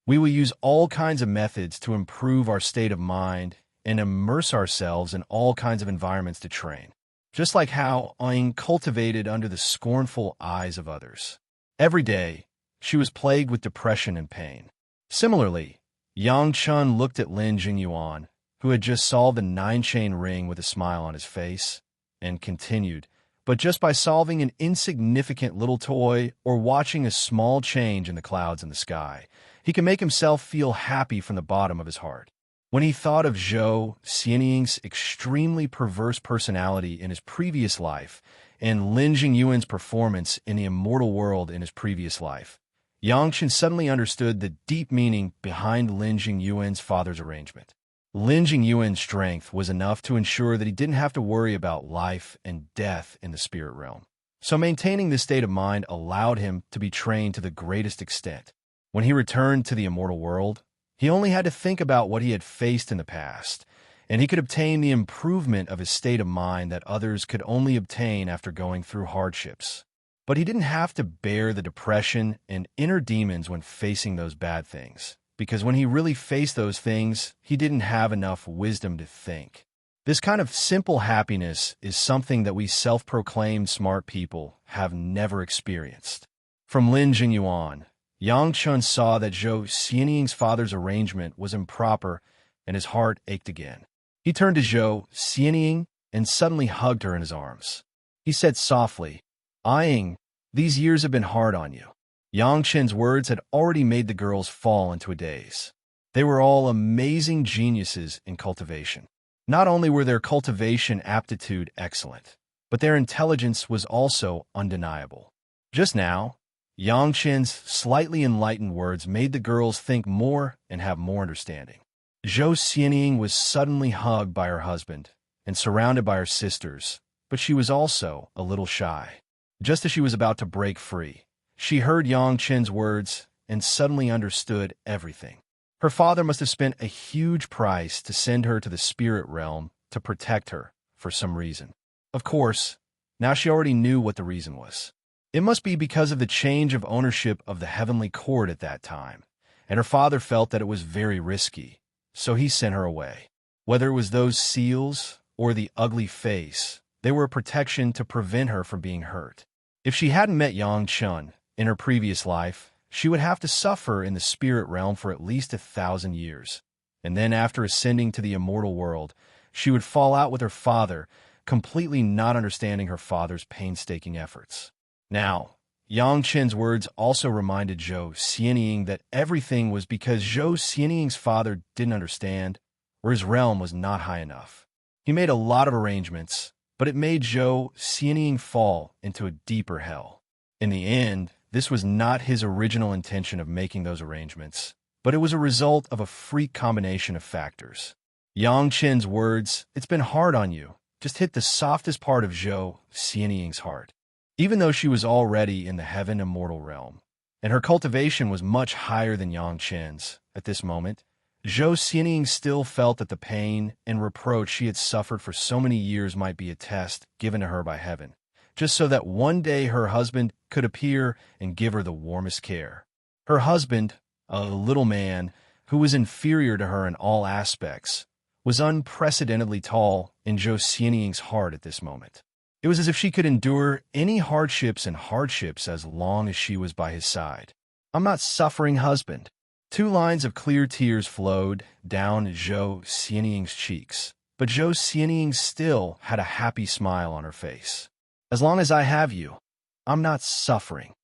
We will use all kinds of methods to improve our state of mind and immerse ourselves in all kinds of environments to train, just like how I'm cultivated under the scornful eyes of others. Every day, she was plagued with depression and pain. Similarly, Yang Chun looked at Lin Jingyuan, who had just solved a 9-chain ring with a smile on his face, and continued, but just by solving an insignificant little toy or watching a small change in the clouds in the sky, he can make himself feel happy from the bottom of his heart. When he thought of Zhou Xianying's extremely perverse personality in his previous life and Lin Jingyuan's performance in the immortal world in his previous life, Yang Chen suddenly understood the deep meaning behind Lin Jingyuan's father's arrangement. Lin Jingyuan's strength was enough to ensure that he didn't have to worry about life and death in the spirit realm. So maintaining this state of mind allowed him to be trained to the greatest extent. When he returned to the immortal world, he only had to think about what he had faced in the past, and he could obtain the improvement of his state of mind that others could only obtain after going through hardships. But he didn't have to bear the depression and inner demons when facing those bad things, because when he really faced those things, he didn't have enough wisdom to think. This kind of simple happiness is something that we self-proclaimed smart people have never experienced. From Lin Jingyuan, Yang Chun saw that Zhou Xianying's father's arrangement was improper, and his heart ached again. He turned to Zhou Xianying and suddenly hugged her in his arms. He said softly, "Ying, these years have been hard on you." Yang Chen's words had already made the girls fall into a daze. They were all amazing geniuses in cultivation. Not only were their cultivation aptitude excellent, but their intelligence was also undeniable. Just now, Yang Chen's slightly enlightened words made the girls think more and have more understanding. Zhou Xianying was suddenly hugged by her husband and surrounded by her sisters, but she was also a little shy. Just as she was about to break free, she heard Yang Chen's words and suddenly understood everything. Her father must have spent a huge price to send her to the spirit realm to protect her for some reason. Of course, now she already knew what the reason was. It must be because of the change of ownership of the heavenly court at that time, and her father felt that it was very risky, so he sent her away. Whether it was those seals or the ugly face, they were a protection to prevent her from being hurt. If she hadn't met Yang Chun in her previous life, she would have to suffer in the spirit realm for at least 1,000 years, and then after ascending to the immortal world, she would fall out with her father, completely not understanding her father's painstaking efforts. Now, Yang Chen's words also reminded Zhou Xianying that everything was because Zhou Xianying's father didn't understand, or his realm was not high enough. He made a lot of arrangements, but it made Zhou Xianying fall into a deeper hell. In the end, this was not his original intention of making those arrangements, but it was a result of a freak combination of factors. Yang Chen's words, "It's been hard on you," just hit the softest part of Zhou Xianying's heart. Even though she was already in the heaven immortal realm, and her cultivation was much higher than Yang Chen's at this moment, Zhou Xianying still felt that the pain and reproach she had suffered for so many years might be a test given to her by heaven, just so that one day her husband could appear and give her the warmest care. Her husband, a little man who was inferior to her in all aspects, was unprecedentedly tall in Zhou Xianying's heart at this moment. It was as if she could endure any hardships as long as she was by his side. "I'm not suffering, husband." 2 lines of clear tears flowed down Zhou Xianying's cheeks, but Zhou Xianying still had a happy smile on her face. "As long as I have you, I'm not suffering."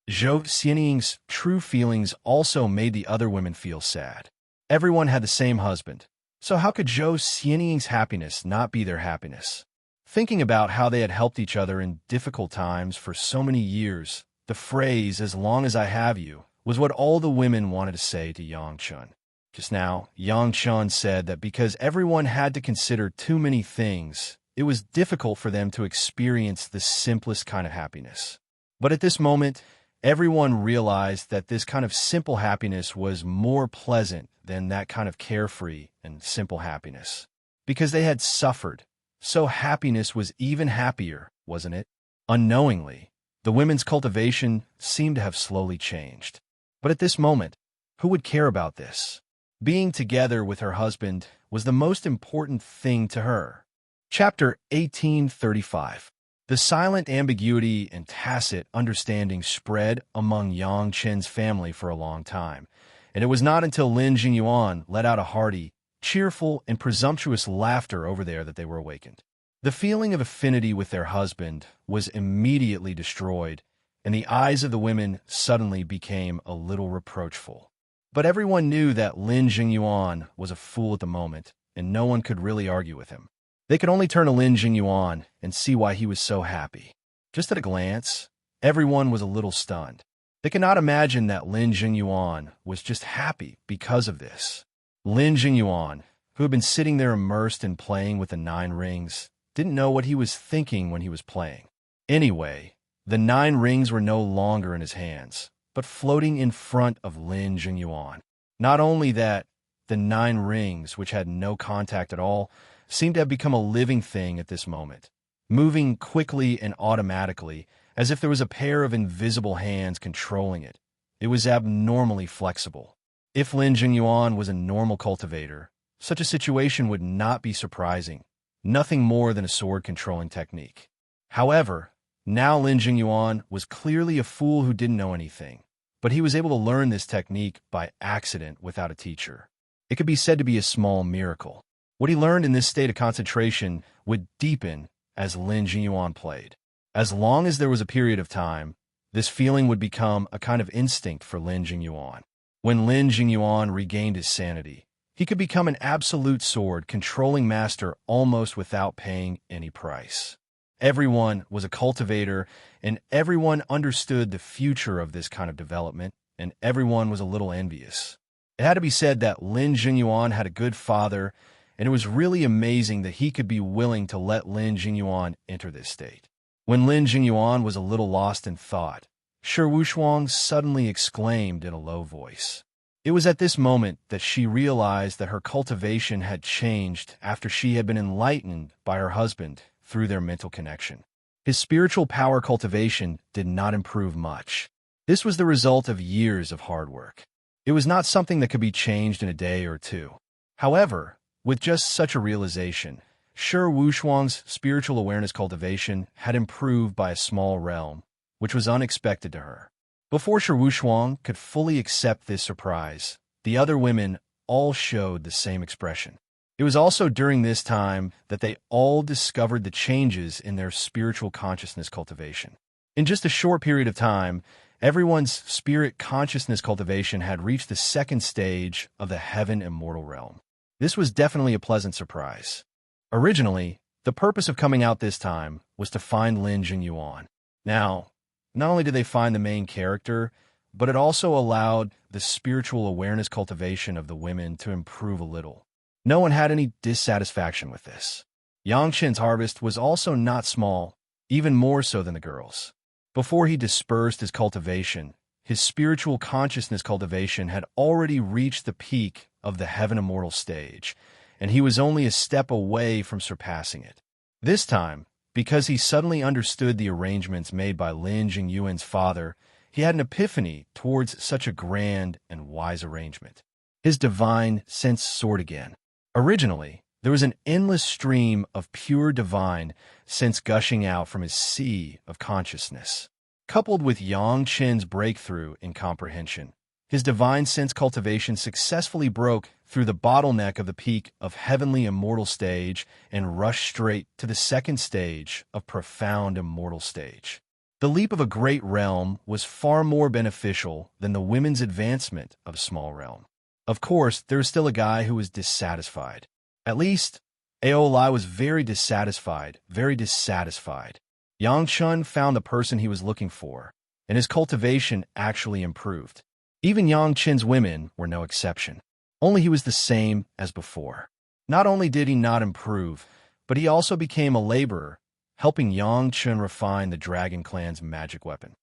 Zhou Xianying's true feelings also made the other women feel sad. Everyone had the same husband, so how could Zhou Xianying's happiness not be their happiness? Thinking about how they had helped each other in difficult times for so many years, the phrase, "as long as I have you," was what all the women wanted to say to Yang Chun. Just now, Yang Chun said that because everyone had to consider too many things, it was difficult for them to experience the simplest kind of happiness. But at this moment, everyone realized that this kind of simple happiness was more pleasant than that kind of carefree and simple happiness. Because they had suffered, so happiness was even happier, wasn't it? Unknowingly, the women's cultivation seemed to have slowly changed. But at this moment, Who would care about this? Being together with her husband was the most important thing to her. Chapter 1835. The silent ambiguity and tacit understanding spread among Yang Chen's family for a long time, and it was not until Lin Jingyuan let out a hearty, cheerful, and presumptuous laughter over there that they were awakened. The feeling of affinity with their husband was immediately destroyed, and the eyes of the women suddenly became a little reproachful. But everyone knew that Lin Jingyuan was a fool at the moment, and no one could really argue with him. They could only turn to Lin Jingyuan and see why he was so happy. Just at a glance, everyone was a little stunned. They could not imagine that Lin Jingyuan was just happy because of this. Lin Jingyuan, who had been sitting there immersed in playing with the 9 rings, didn't know what he was thinking when he was playing. Anyway, the 9 rings were no longer in his hands, but floating in front of Lin Jingyuan. Not only that, the 9 rings, which had no contact at all, seemed to have become a living thing at this moment, moving quickly and automatically, as if there was a pair of invisible hands controlling it. It was abnormally flexible. If Lin Jingyuan was a normal cultivator, such a situation would not be surprising, nothing more than a sword-controlling technique. However, now Lin Jingyuan was clearly a fool who didn't know anything, but he was able to learn this technique by accident without a teacher. It could be said to be a small miracle. What he learned in this state of concentration would deepen as Lin Jingyuan played. As long as there was a period of time, this feeling would become a kind of instinct for Lin Jingyuan. When Lin Jingyuan regained his sanity, he could become an absolute sword-controlling master almost without paying any price. Everyone was a cultivator, and everyone understood the future of this kind of development, and everyone was a little envious. It had to be said that Lin Jingyuan had a good father, and it was really amazing that he could be willing to let Lin Jingyuan enter this state. When Lin Jingyuan was a little lost in thought, Shi Wushuang suddenly exclaimed in a low voice. It was at this moment that she realized that her cultivation had changed after she had been enlightened by her husband through their mental connection. His spiritual power cultivation did not improve much. This was the result of years of hard work. It was not something that could be changed in a day or two. However, with just such a realization, Shi Wushuang's spiritual awareness cultivation had improved by a small realm, which was unexpected to her. Before Shi Wushuang could fully accept this surprise, the other women all showed the same expression. It was also during this time that they all discovered the changes in their spiritual consciousness cultivation. In just a short period of time, everyone's spirit consciousness cultivation had reached the 2nd stage of the heaven immortal realm. This was definitely a pleasant surprise. Originally, the purpose of coming out this time was to find Lin Jingyuan. Now, not only did they find the main character, but it also allowed the spiritual awareness cultivation of the women to improve a little. No one had any dissatisfaction with this. Yang Chen's harvest was also not small, even more so than the girls. Before he dispersed his cultivation, his spiritual consciousness cultivation had already reached the peak of the heaven immortal stage, and he was only a step away from surpassing it. This time, because he suddenly understood the arrangements made by Lin Jingyuan's father, he had an epiphany towards such a grand and wise arrangement. His divine sense soared again. Originally, there was an endless stream of pure divine sense gushing out from his sea of consciousness. Coupled with Yang Chen's breakthrough in comprehension, his divine sense cultivation successfully broke through the bottleneck of the peak of heavenly immortal stage and rushed straight to the 2nd stage of profound immortal stage. The leap of a great realm was far more beneficial than the women's advancement of a small realm. Of course, there was still a guy who was dissatisfied. At least, Aolai was very dissatisfied, very dissatisfied. Yang Chun found the person he was looking for, and his cultivation actually improved. Even Yang Chen's women were no exception. Only he was the same as before. Not only did he not improve, but he also became a laborer, helping Yang Chen refine the Dragon Clan's magic weapon.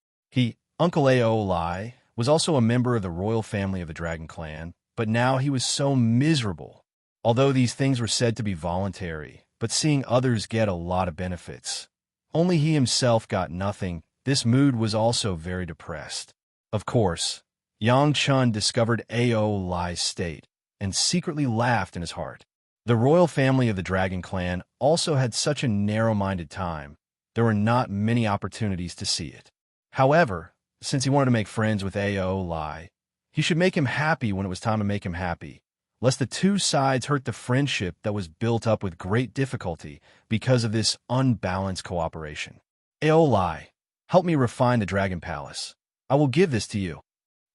Uncle Aolai, was also a member of the royal family of the Dragon Clan, but now he was so miserable. Although these things were said to be voluntary, but seeing others get a lot of benefits, only he himself got nothing, this mood was also very depressed. Of course, Yang Chun discovered Ao Lai's state and secretly laughed in his heart. The royal family of the Dragon Clan also had such a narrow-minded time. There were not many opportunities to see it. However, since he wanted to make friends with Ao Lai, he should make him happy when it was time to make him happy, lest the two sides hurt the friendship that was built up with great difficulty because of this unbalanced cooperation. Ao Lai, help me refine the Dragon Palace. I will give this to you.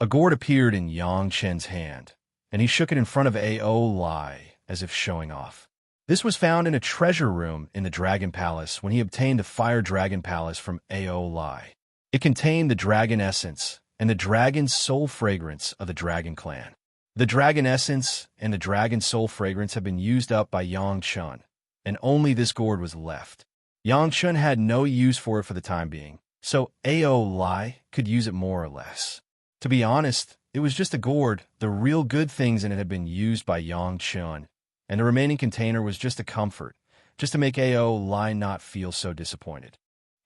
A gourd appeared in Yang Chen's hand, and he shook it in front of Ao Lai as if showing off. This was found in a treasure room in the Dragon Palace when he obtained the Fire Dragon Palace from Ao Lai. It contained the dragon essence and the dragon's soul fragrance of the Dragon Clan. The dragon essence and the dragon soul fragrance had been used up by Yang Chun, and only this gourd was left. Yang Chun had no use for it for the time being, so Ao Lai could use it more or less. To be honest, it was just a gourd. The real good things in it had been used by Yang Chun, and the remaining container was just a comfort, just to make Ao Lai not feel so disappointed.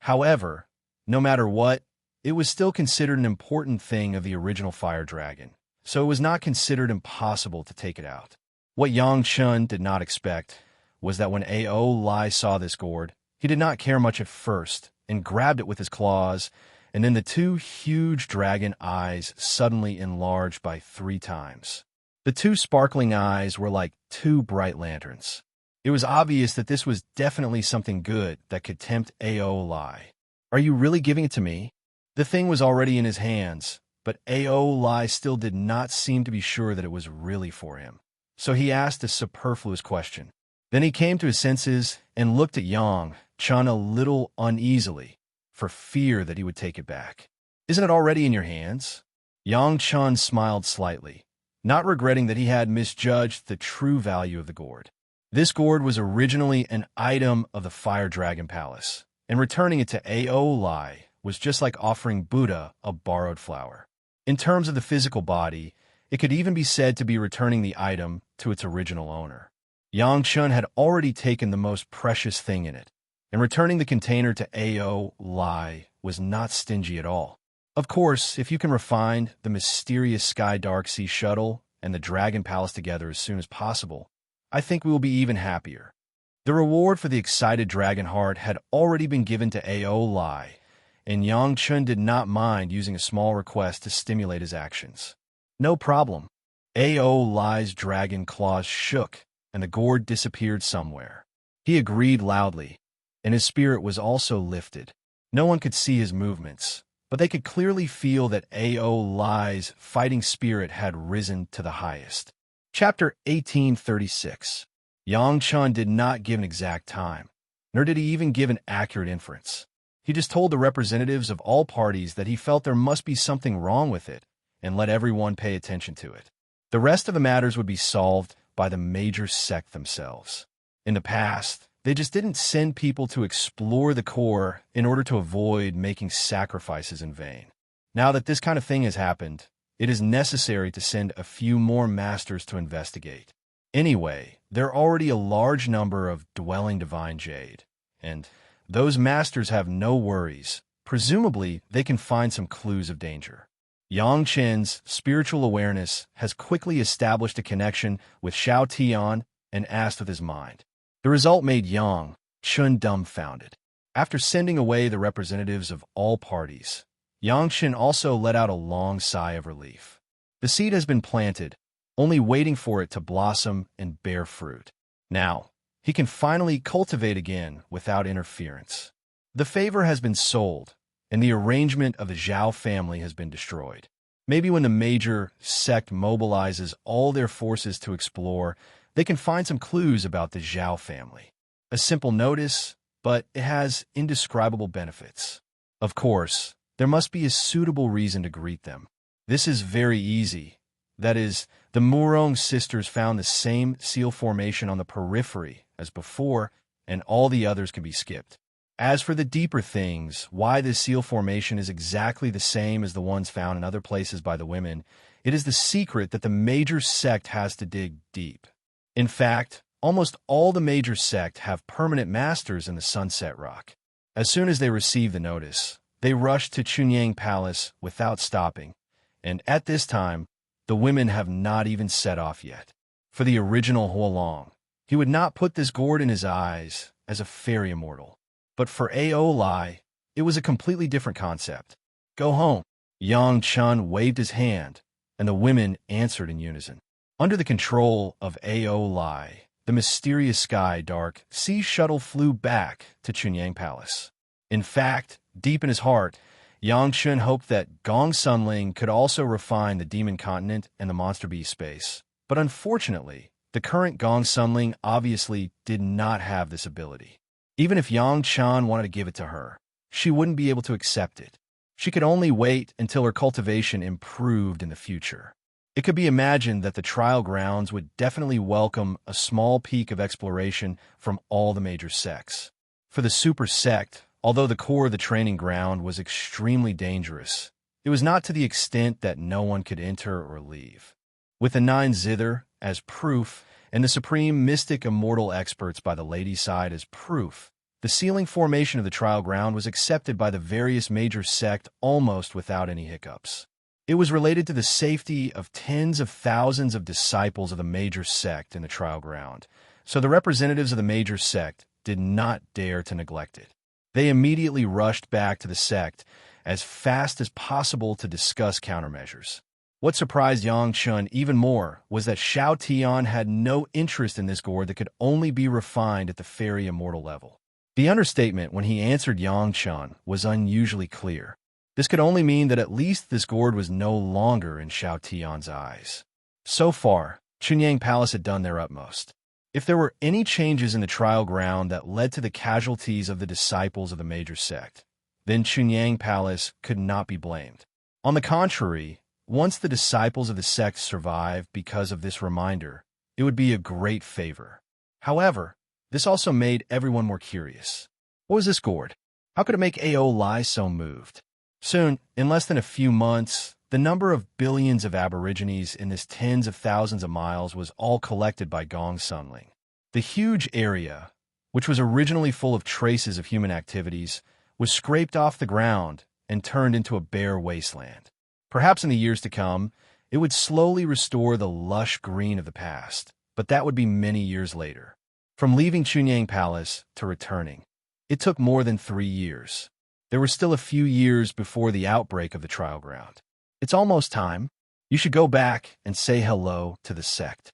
However, no matter what, it was still considered an important thing of the original Fire Dragon, so it was not considered impossible to take it out. What Yang Chun did not expect was that when Ao Lai saw this gourd, he did not care much at first and grabbed it with his claws, and then the two huge dragon eyes suddenly enlarged by 3 times. The two sparkling eyes were like 2 bright lanterns. It was obvious that this was definitely something good that could tempt Ao Lai. Are you really giving it to me? The thing was already in his hands, but Ao Lai still did not seem to be sure that it was really for him. So he asked a superfluous question. Then he came to his senses and looked at Yang Chun a little uneasily, for fear that he would take it back. Isn't it already in your hands? Yang Chun smiled slightly, not regretting that he had misjudged the true value of the gourd. This gourd was originally an item of the Fire Dragon Palace, and returning it to Ao Lai was just like offering Buddha a borrowed flower. In terms of the physical body, it could even be said to be returning the item to its original owner. Yang Chun had already taken the most precious thing in it, and returning the container to Ao Lai was not stingy at all. Of course, if you can refine the mysterious Sky Dark Sea shuttle and the Dragon Palace together as soon as possible, I think we will be even happier. The reward for the excited dragon heart had already been given to Ao Lai, and Yang Chun did not mind using a small request to stimulate his actions. No problem. Ao Lai's dragon claws shook, and the gourd disappeared somewhere. He agreed loudly, and his spirit was also lifted. No one could see his movements, but they could clearly feel that Ao Lai's fighting spirit had risen to the highest. Chapter 1836. Yang Chun did not give an exact time, nor did he even give an accurate inference. He just told the representatives of all parties that he felt there must be something wrong with it, and let everyone pay attention to it. The rest of the matters would be solved by the major sect themselves. In the past, they just didn't send people to explore the core in order to avoid making sacrifices in vain. Now that this kind of thing has happened, it is necessary to send a few more masters to investigate. Anyway, there are already a large number of dwelling divine jade, and those masters have no worries. Presumably, they can find some clues of danger. Yang Chen's spiritual awareness has quickly established a connection with Xiao Tian and asked with his mind. The result made Yang Chun dumbfounded. After sending away the representatives of all parties, Yang Chun also let out a long sigh of relief. The seed has been planted, only waiting for it to blossom and bear fruit. Now, he can finally cultivate again without interference. The favor has been sold, and the arrangement of the Zhao family has been destroyed. Maybe when the major sect mobilizes all their forces to explore, they can find some clues about the Zhao family. A simple notice, but it has indescribable benefits. Of course, there must be a suitable reason to greet them. This is very easy. That is, the Murong sisters found the same seal formation on the periphery as before, and all the others can be skipped. As for the deeper things, why this seal formation is exactly the same as the ones found in other places by the women, it is the secret that the major sect has to dig deep. In fact, almost all the major sect have permanent masters in the Sunset Rock. As soon as they receive the notice, they rush to Chunyang Palace without stopping, And at this time, the women have not even set off yet. For the original Huolong, he would not put this gourd in his eyes as a fairy immortal. But for A.O. Lai, it was a completely different concept. Go home. Yang Chun waved his hand, and the women answered in unison. Under the control of A.O. Lai, the mysterious sky dark sea shuttle flew back to Chunyang Palace. In fact, deep in his heart, Yang Chun hoped that Gong Sunling could also refine the demon continent and the monster beast space. But unfortunately, the current Gong Sunling obviously did not have this ability. Even if Yang Chan wanted to give it to her, she wouldn't be able to accept it. She could only wait until her cultivation improved in the future. It could be imagined that the trial grounds would definitely welcome a small peak of exploration from all the major sects. For the super sect, although the core of the training ground was extremely dangerous, it was not to the extent that no one could enter or leave. With the 9 zither as proof, and the supreme mystic immortal experts by the lady side as proof, the sealing formation of the trial ground was accepted by the various major sect almost without any hiccups. It was related to the safety of tens of thousands of disciples of the major sect in the trial ground, so the representatives of the major sect did not dare to neglect it. They immediately rushed back to the sect as fast as possible to discuss countermeasures. What surprised Yang Chun even more was that Xiao Tian had no interest in this gourd that could only be refined at the fairy immortal level. The understatement when he answered Yang Chun was unusually clear. This could only mean that at least this gourd was no longer in Xiao Tian's eyes. So far, Chunyang Palace had done their utmost. If there were any changes in the trial ground that led to the casualties of the disciples of the major sect, then Chunyang Palace could not be blamed. On the contrary, once the disciples of the sect survive because of this reminder, it would be a great favor. However, this also made everyone more curious. What was this gourd? How could it make A.O. Lai so moved? Soon, in less than a few months, the number of billions of aborigines in this tens of thousands of miles was all collected by Gong Sunling. The huge area, which was originally full of traces of human activities, was scraped off the ground and turned into a bare wasteland. Perhaps in the years to come, it would slowly restore the lush green of the past, but that would be many years later. From leaving Chunyang Palace to returning, it took more than 3 years. There were still a few years before the outbreak of the trial ground. It's almost time. You should go back and say hello to the sect.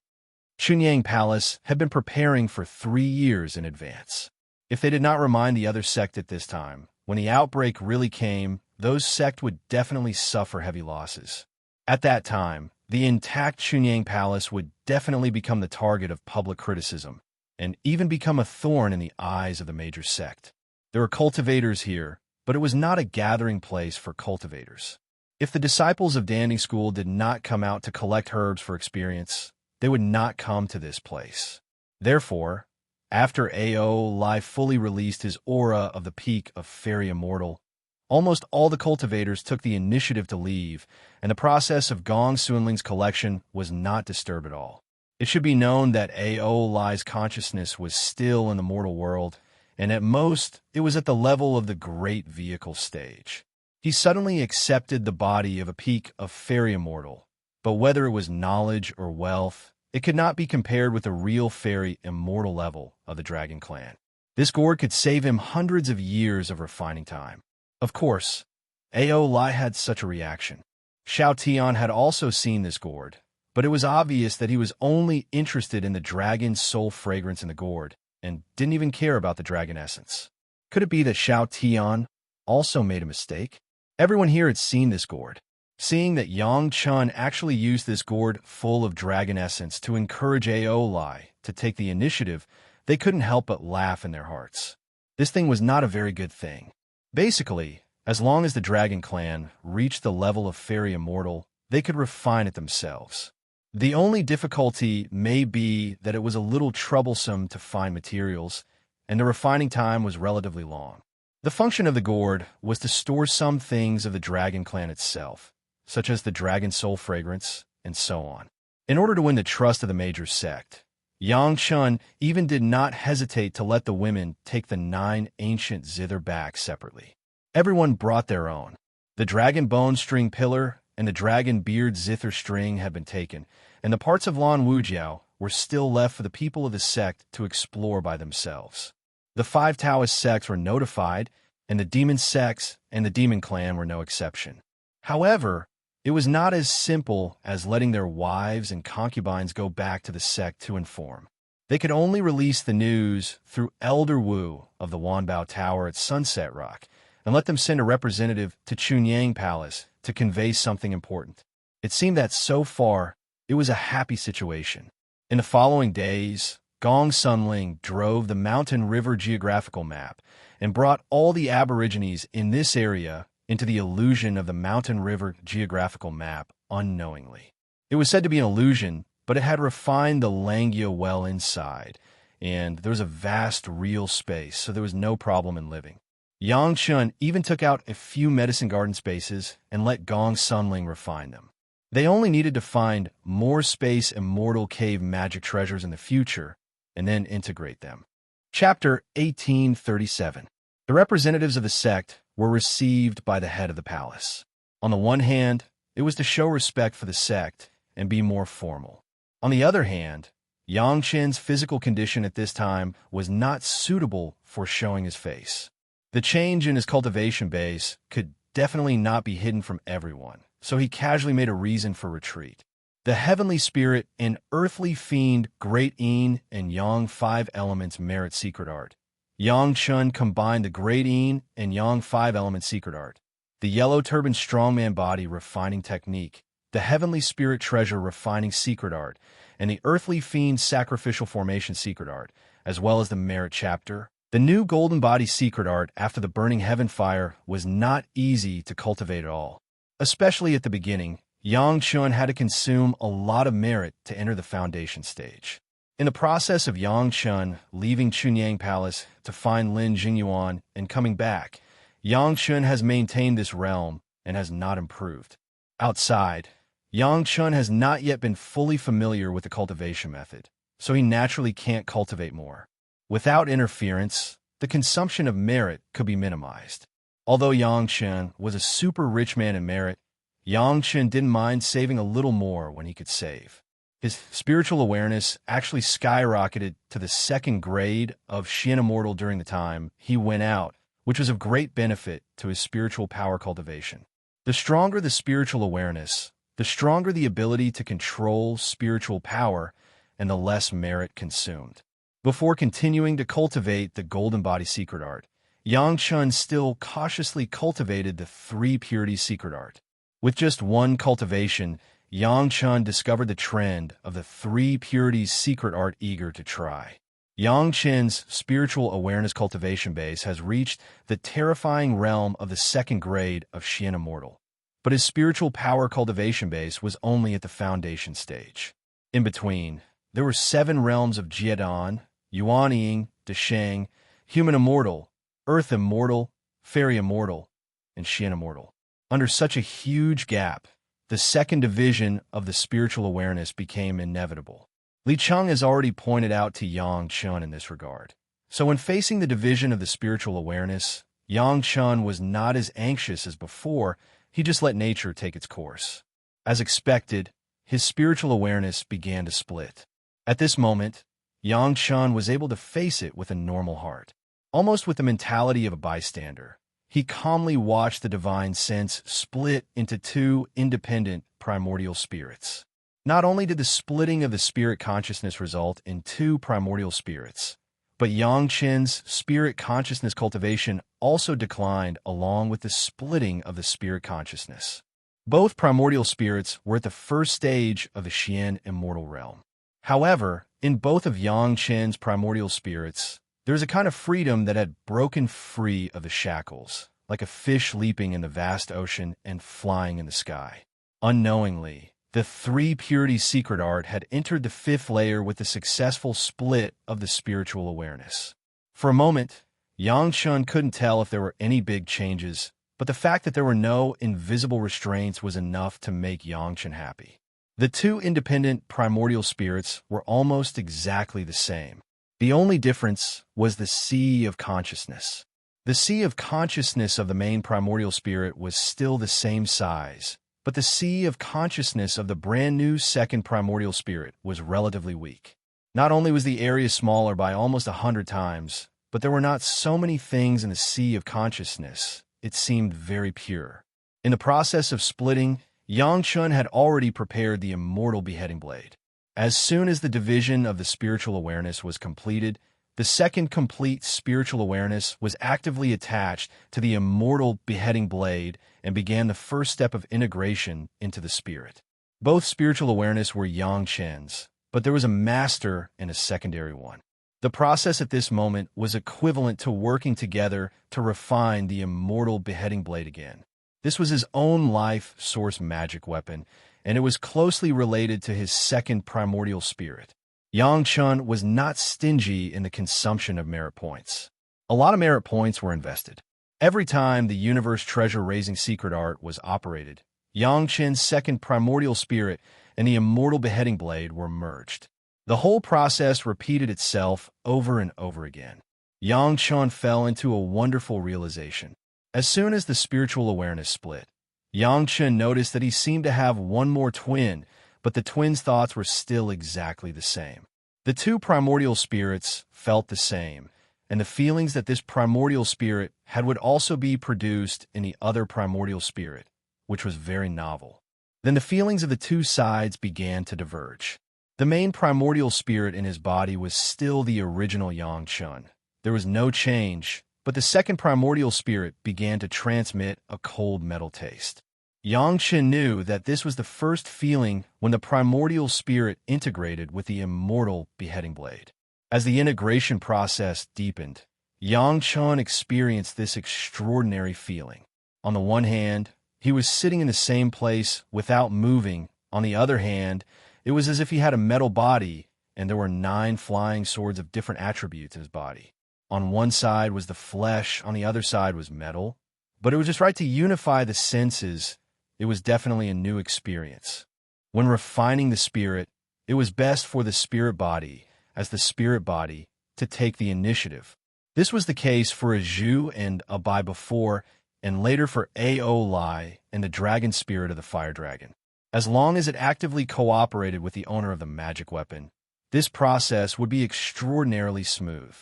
Chunyang Palace had been preparing for 3 years in advance. If they did not remind the other sect at this time, when the outbreak really came, those sect would definitely suffer heavy losses. At that time, the intact Chunyang Palace would definitely become the target of public criticism, and even become a thorn in the eyes of the major sect. There were cultivators here, but it was not a gathering place for cultivators. If the disciples of Danding School did not come out to collect herbs for experience, they would not come to this place. Therefore, after A.O. Lai fully released his aura of the peak of Fairy Immortal, almost all the cultivators took the initiative to leave, and the process of Gong Sunling's collection was not disturbed at all. It should be known that A.O. Lai's consciousness was still in the mortal world, and at most, it was at the level of the great vehicle stage. He suddenly accepted the body of a peak of Fairy Immortal, but whether it was knowledge or wealth, it could not be compared with the real Fairy Immortal level of the Dragon Clan. This gourd could save him hundreds of years of refining time. Of course, A.O. Lai had such a reaction. Xiao Tian had also seen this gourd, but it was obvious that he was only interested in the dragon's soul fragrance in the gourd, and didn't even care about the dragon essence. Could it be that Xiao Tian also made a mistake? Everyone here had seen this gourd. Seeing that Yang Chun actually used this gourd full of dragon essence to encourage A.O. Lai to take the initiative, they couldn't help but laugh in their hearts. This thing was not a very good thing. Basically, as long as the Dragon Clan reached the level of Fairy Immortal, they could refine it themselves. The only difficulty may be that it was a little troublesome to find materials, and the refining time was relatively long. The function of the gourd was to store some things of the Dragon Clan itself, such as the dragon soul fragrance, and so on. In order to win the trust of the major sect, Yang Chun even did not hesitate to let the women take the 9 ancient zither back separately. Everyone brought their own. The dragon bone string pillar and the dragon beard zither string had been taken, and the parts of Lan Wujiao were still left for the people of the sect to explore by themselves. The 5 Taoist sects were notified, and the demon sects and the demon clan were no exception. However, it was not as simple as letting their wives and concubines go back to the sect to inform. They could only release the news through Elder Wu of the Wanbao Tower at Sunset Rock and let them send a representative to Chunyang Palace to convey something important. It seemed that so far, it was a happy situation. In the following days, Gong Sunling drove the Mountain River geographical map and brought all the aborigines in this area into the illusion of the Mountain River geographical map unknowingly. It was said to be an illusion, but it had refined the Langia well inside, and there was a vast real space, so there was no problem in living. Yang Chun even took out a few medicine garden spaces and let Gong Sunling refine them. They only needed to find more space Immortal cave magic treasures in the future, and then integrate them. Chapter 1837. The representatives of the sect were received by the head of the palace. On the one hand, it was to show respect for the sect and be more formal. On the other hand, Yang Chen's physical condition at this time was not suitable for showing his face. The change in his cultivation base could definitely not be hidden from everyone, so he casually made a reason for retreat. The heavenly spirit and earthly fiend Great Een and Yang 5 elements merit secret art. Yang Chun combined the Great Een and Yang 5 element secret art, the yellow turban strongman body refining technique, the heavenly spirit treasure refining secret art, and the earthly fiend sacrificial formation secret art, as well as the merit chapter. The new golden body secret art after the burning heaven fire was not easy to cultivate at all. Especially at the beginning, Yang Chun had to consume a lot of merit to enter the foundation stage. In the process of Yang Chun leaving Chunyang Palace to find Lin Jingyuan and coming back, Yang Chun has maintained this realm and has not improved. Outside, Yang Chun has not yet been fully familiar with the cultivation method, so he naturally can't cultivate more. Without interference, the consumption of merit could be minimized. Although Yang Chun was a super rich man in merit, Yang Chun didn't mind saving a little more when he could save. His spiritual awareness actually skyrocketed to the 2nd grade of Immortal during the time he went out, which was of great benefit to his spiritual power cultivation. The stronger the spiritual awareness, the stronger the ability to control spiritual power and the less merit consumed. Before continuing to cultivate the Golden Body Secret Art, Yang Chun still cautiously cultivated the 3 Purities Secret Art. With just one cultivation, Yang Chun discovered the trend of the 3 Purities Secret Art eager to try. Yang Chen's spiritual awareness cultivation base has reached the terrifying realm of the 2nd grade of Immortal, but his spiritual power cultivation base was only at the foundation stage. In between, there were 7 realms of Jiedan, Yuanying, Desheng, Human Immortal, Earth Immortal, Fairy Immortal, and Immortal. Under such a huge gap, the 2nd division of the spiritual awareness became inevitable. Li Cheng has already pointed out to Yang Chun in this regard. So when facing the division of the spiritual awareness, Yang Chun was not as anxious as before, he just let nature take its course. As expected, his spiritual awareness began to split. At this moment, Yang Chun was able to face it with a normal heart. Almost with the mentality of a bystander, he calmly watched the divine sense split into 2 independent primordial spirits. Not only did the splitting of the spirit consciousness result in 2 primordial spirits, but Yang Chen's spirit consciousness cultivation also declined along with the splitting of the spirit consciousness. Both primordial spirits were at the 1st stage of the Xian Immortal realm. However, in both of Yang Chen's primordial spirits, there is a kind of freedom that had broken free of the shackles, like a fish leaping in the vast ocean and flying in the sky. Unknowingly, the 3 Purities Secret Art had entered the 5th layer with the successful split of the spiritual awareness. For a moment, Yang Chun couldn't tell if there were any big changes, but the fact that there were no invisible restraints was enough to make Yang Chun happy. The 2 independent primordial spirits were almost exactly the same. The only difference was the sea of consciousness. The sea of consciousness of the main primordial spirit was still the same size, but the sea of consciousness of the brand-new second primordial spirit was relatively weak. Not only was the area smaller by almost 100 times, but there were not so many things in the sea of consciousness. It seemed very pure. In the process of splitting, Yang Chun had already prepared the immortal beheading blade. As soon as the division of the spiritual awareness was completed, the second complete spiritual awareness was actively attached to the immortal beheading blade and began the first step of integration into the spirit. Both spiritual awareness were Yang Chen's, but there was a master and a secondary one. The process at this moment was equivalent to working together to refine the immortal beheading blade again. This was his own life source magic weapon, and it was closely related to his second primordial spirit. Yang Chun was not stingy in the consumption of merit points. A lot of merit points were invested. Every time the universe treasure-raising secret art was operated, Yang Chen's second primordial spirit and the immortal beheading blade were merged. The whole process repeated itself over and over again. Yang Chun fell into a wonderful realization. As soon as the spiritual awareness split, Yang Chun noticed that he seemed to have one more twin, but the twin's thoughts were still exactly the same. The two primordial spirits felt the same, and the feelings that this primordial spirit had would also be produced in the other primordial spirit, which was very novel. Then the feelings of the two sides began to diverge. The main primordial spirit in his body was still the original Yang Chun. There was no change, but the second primordial spirit began to transmit a cold metal taste. Yang Chen knew that this was the first feeling when the primordial spirit integrated with the immortal beheading blade. As the integration process deepened, Yang Chun experienced this extraordinary feeling. On the one hand, he was sitting in the same place without moving. On the other hand, it was as if he had a metal body and there were 9 flying swords of different attributes in his body. On one side was the flesh, on the other side was metal. But it was just right to unify the senses. It was definitely a new experience. When refining the spirit, it was best for the spirit body, as the spirit body, to take the initiative. This was the case for a Zhu and a Bai before, and later for A.O. Lai and the dragon spirit of the fire dragon. As long as it actively cooperated with the owner of the magic weapon, this process would be extraordinarily smooth.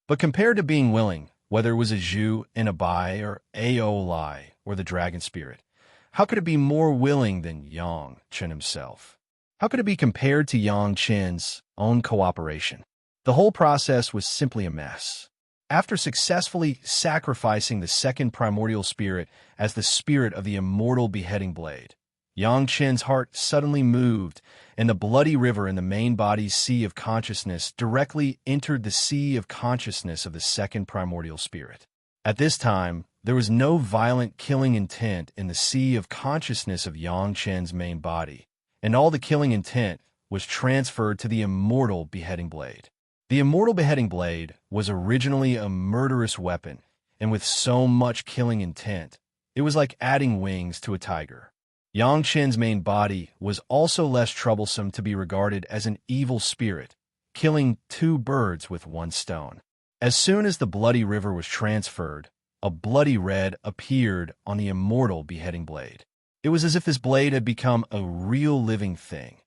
But compared to being willing, whether it was a Zhu and a Bai or A.O. Lai or the dragon spirit, how could it be more willing than Yang Chen himself? How could it be compared to Yang Chen's own cooperation? The whole process was simply a mess. After successfully sacrificing the second primordial spirit as the spirit of the immortal beheading blade, Yang Chen's heart suddenly moved, and the bloody river in the main body's sea of consciousness directly entered the sea of consciousness of the second primordial spirit. At this time, there was no violent killing intent in the sea of consciousness of Yang Chen's main body, and all the killing intent was transferred to the immortal beheading blade. The immortal beheading blade was originally a murderous weapon, and with so much killing intent, it was like adding wings to a tiger. Yang Chen's main body was also less troublesome to be regarded as an evil spirit, killing 2 birds with 1 stone. As soon as the bloody river was transferred, a bloody red appeared on the immortal beheading blade. It was as if this blade had become a real living thing,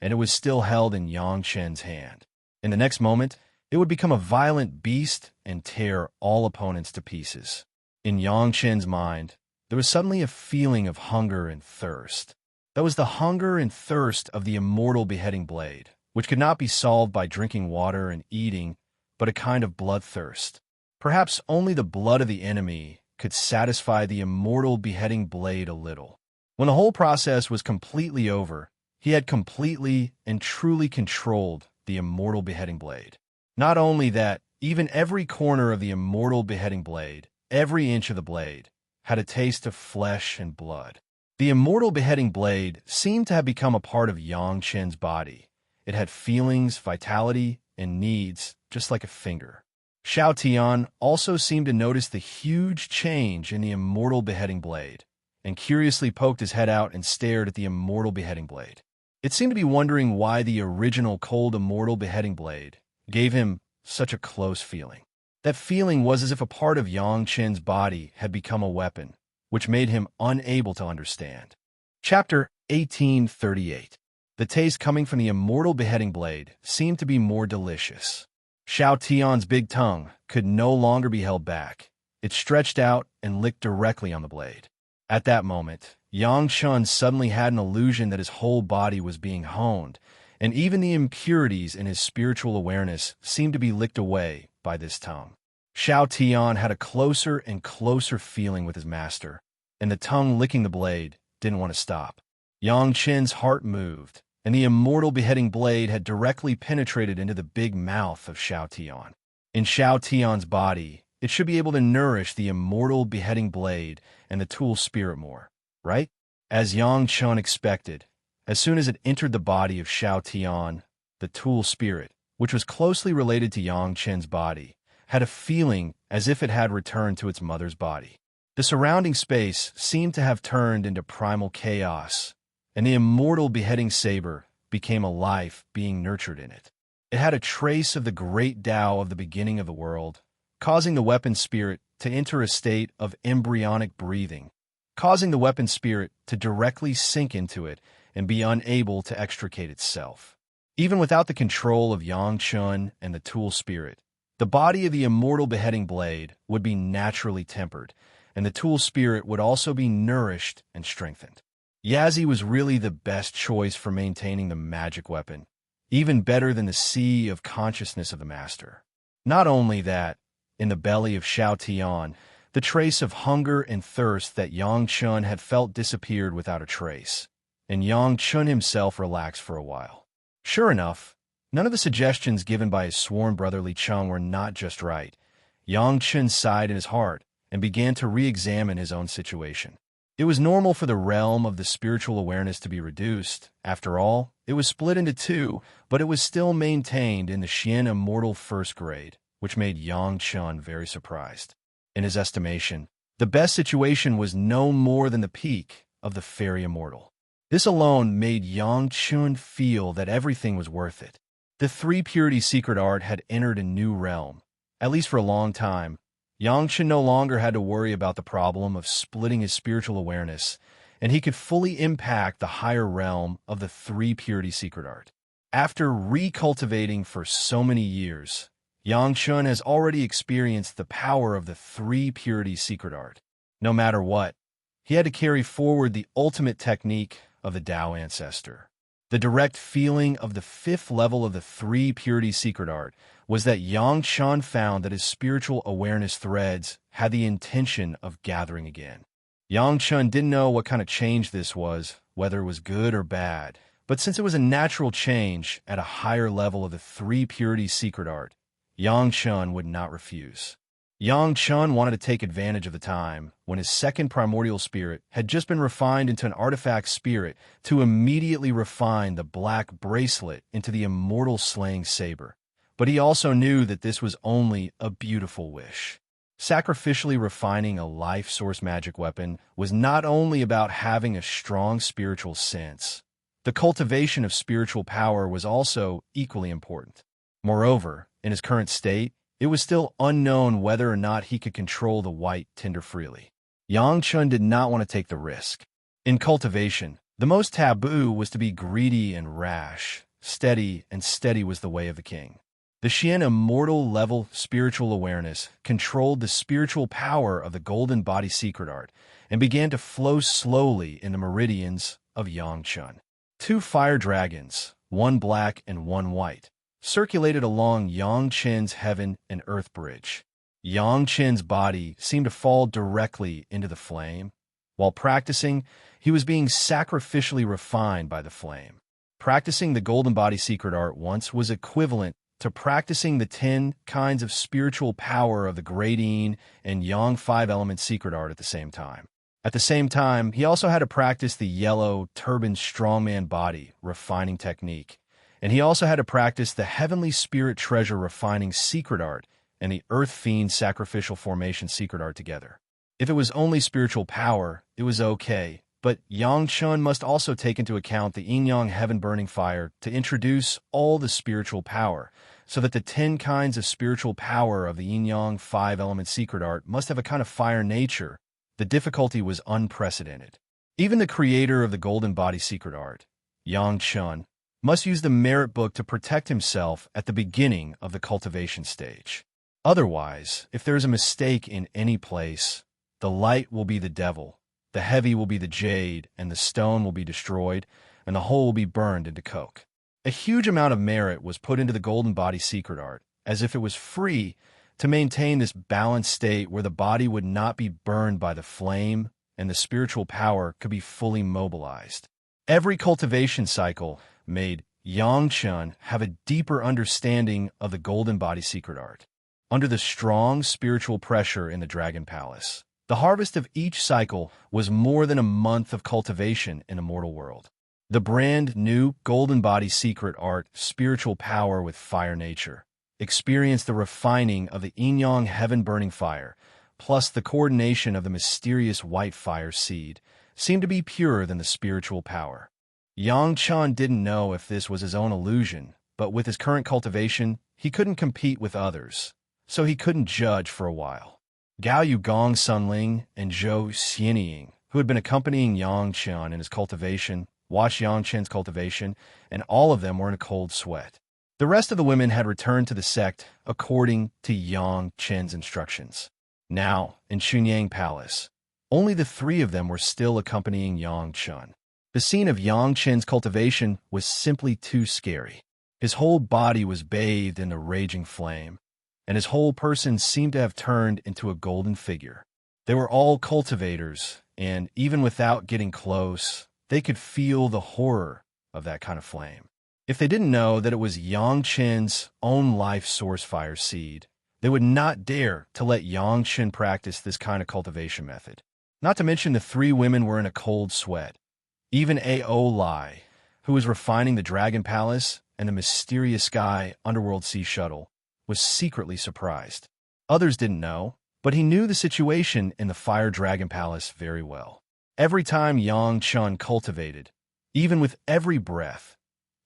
and it was still held in Yang Chen's hand. In the next moment, it would become a violent beast and tear all opponents to pieces. In Yang Chen's mind, there was suddenly a feeling of hunger and thirst. That was the hunger and thirst of the immortal beheading blade, which could not be solved by drinking water and eating, but a kind of bloodthirst. Perhaps only the blood of the enemy could satisfy the immortal beheading blade a little. When the whole process was completely over, he had completely and truly controlled the immortal beheading blade. Not only that, even every corner of the immortal beheading blade, every inch of the blade, had a taste of flesh and blood. The immortal beheading blade seemed to have become a part of Yang Chen's body. It had feelings, vitality, and needs, just like a finger. Xiao Tian also seemed to notice the huge change in the immortal beheading blade, and curiously poked his head out and stared at the immortal beheading blade. It seemed to be wondering why the original cold immortal beheading blade gave him such a close feeling. That feeling was as if a part of Yang Chen's body had become a weapon, which made him unable to understand. Chapter 1838. The taste coming from the immortal beheading blade seemed to be more delicious. Xiao Tian's big tongue could no longer be held back. It stretched out and licked directly on the blade. At that moment, Yang Chun suddenly had an illusion that his whole body was being honed, and even the impurities in his spiritual awareness seemed to be licked away by this tongue. Xiao Tian had a closer and closer feeling with his master, and the tongue licking the blade didn't want to stop. Yang Chen's heart moved, and the immortal beheading blade had directly penetrated into the big mouth of Xiao Tian. In Xiao Tian's body, it should be able to nourish the immortal beheading blade and the tool spirit more, right? As Yang Chun expected, as soon as it entered the body of Xiao Tian, the tool spirit, which was closely related to Yang Chen's body, had a feeling as if it had returned to its mother's body. The surrounding space seemed to have turned into primal chaos, and the immortal beheading saber became a life being nurtured in it. It had a trace of the great Tao of the beginning of the world, causing the weapon spirit to enter a state of embryonic breathing, causing the weapon spirit to directly sink into it and be unable to extricate itself. Even without the control of Yang Chun and the tool spirit, the body of the immortal beheading blade would be naturally tempered, and the tool spirit would also be nourished and strengthened. Yazi was really the best choice for maintaining the magic weapon, even better than the sea of consciousness of the master. Not only that, in the belly of Xiao Tian, the trace of hunger and thirst that Yang Chun had felt disappeared without a trace, and Yang Chun himself relaxed for a while. Sure enough, none of the suggestions given by his sworn brother Li Cheng were not just right. Yang Chun sighed in his heart and began to re-examine his own situation. It was normal for the realm of the spiritual awareness to be reduced. After all, it was split into two, but it was still maintained in the Xian Immortal first grade, which made Yang Chun very surprised. In his estimation, the best situation was no more than the peak of the Fairy Immortal. This alone made Yang Chun feel that everything was worth it. The three purity secret art had entered a new realm. At least for a long time, Yang Chun no longer had to worry about the problem of splitting his spiritual awareness, and he could fully impact the higher realm of the three purity secret art. After recultivating for so many years, Yang Chun has already experienced the power of the three purity secret art. No matter what, he had to carry forward the ultimate technique of the Tao ancestor. The direct feeling of the fifth level of the three purity secret art was that Yang Chun found that his spiritual awareness threads had the intention of gathering again. Yang Chun didn't know what kind of change this was, whether it was good or bad, but since it was a natural change at a higher level of the three purity secret art, Yang Chun would not refuse. Yang Chun wanted to take advantage of the time when his second primordial spirit had just been refined into an artifact spirit to immediately refine the black bracelet into the immortal slaying saber. But he also knew that this was only a beautiful wish. Sacrificially refining a life source magic weapon was not only about having a strong spiritual sense. The cultivation of spiritual power was also equally important. Moreover, in his current state, it was still unknown whether or not he could control the white tinder freely. Yang Chun did not want to take the risk. In cultivation, the most taboo was to be greedy and rash. Steady and steady was the way of the king. The Xian Immortal level spiritual awareness controlled the spiritual power of the golden body secret art and began to flow slowly in the meridians of Yang Chun. Two fire dragons, one black and one white, circulated along Yang Chen's heaven and earth bridge. Yang Chen's body seemed to fall directly into the flame. While practicing, he was being sacrificially refined by the flame. Practicing the golden body secret art once was equivalent to practicing the 10 kinds of spiritual power of the Great Yin and Yang 5-element secret art at the same time. At the same time, he also had to practice the yellow, turban strongman body refining technique. And he also had to practice the Heavenly Spirit Treasure Refining Secret Art and the Earth Fiend Sacrificial Formation Secret Art together. If it was only spiritual power, it was okay, but Yang Chun must also take into account the Yin-Yang Heaven Burning Fire to introduce all the spiritual power, so that the 10 kinds of spiritual power of the Yin-Yang 5-element secret art must have a kind of fire nature. The difficulty was unprecedented. Even the creator of the golden body secret art, Yang Chun, must use the merit book to protect himself at the beginning of the cultivation stage. Otherwise, if there is a mistake in any place, the light will be the devil, the heavy will be the jade, and the stone will be destroyed, and the whole will be burned into coke. A huge amount of merit was put into the golden body secret art, as if it was free to maintain this balanced state where the body would not be burned by the flame and the spiritual power could be fully mobilized. Every cultivation cycle made Yang Chun have a deeper understanding of the golden body secret art. Under the strong spiritual pressure in the Dragon Palace, the harvest of each cycle was more than a month of cultivation in Immortal World. The brand new golden body secret art, spiritual power with fire nature, experienced the refining of the yin-yang heaven-burning fire, plus the coordination of the mysterious white fire seed, seemed to be purer than the spiritual power. Yang Chun didn't know if this was his own illusion, but with his current cultivation, he couldn't compete with others, so he couldn't judge for a while. Gao Yugong Sunling and Zhou Xianying, who had been accompanying Yang Chun in his cultivation, watched Yang Chun's cultivation, and all of them were in a cold sweat. The rest of the women had returned to the sect according to Yang Chun's instructions. Now, in Chunyang Palace, only the three of them were still accompanying Yang Chun. The scene of Yang Chun's cultivation was simply too scary. His whole body was bathed in the raging flame, and his whole person seemed to have turned into a golden figure. They were all cultivators, and even without getting close, they could feel the horror of that kind of flame. If they didn't know that it was Yang Chun's own life source fire seed, they would not dare to let Yang Chun practice this kind of cultivation method. Not to mention the three women were in a cold sweat. Even A.O. Lai, who was refining the Dragon Palace and the mysterious sky underworld sea shuttle, was secretly surprised. Others didn't know, but he knew the situation in the Fire Dragon Palace very well. Every time Yang Chun cultivated, even with every breath,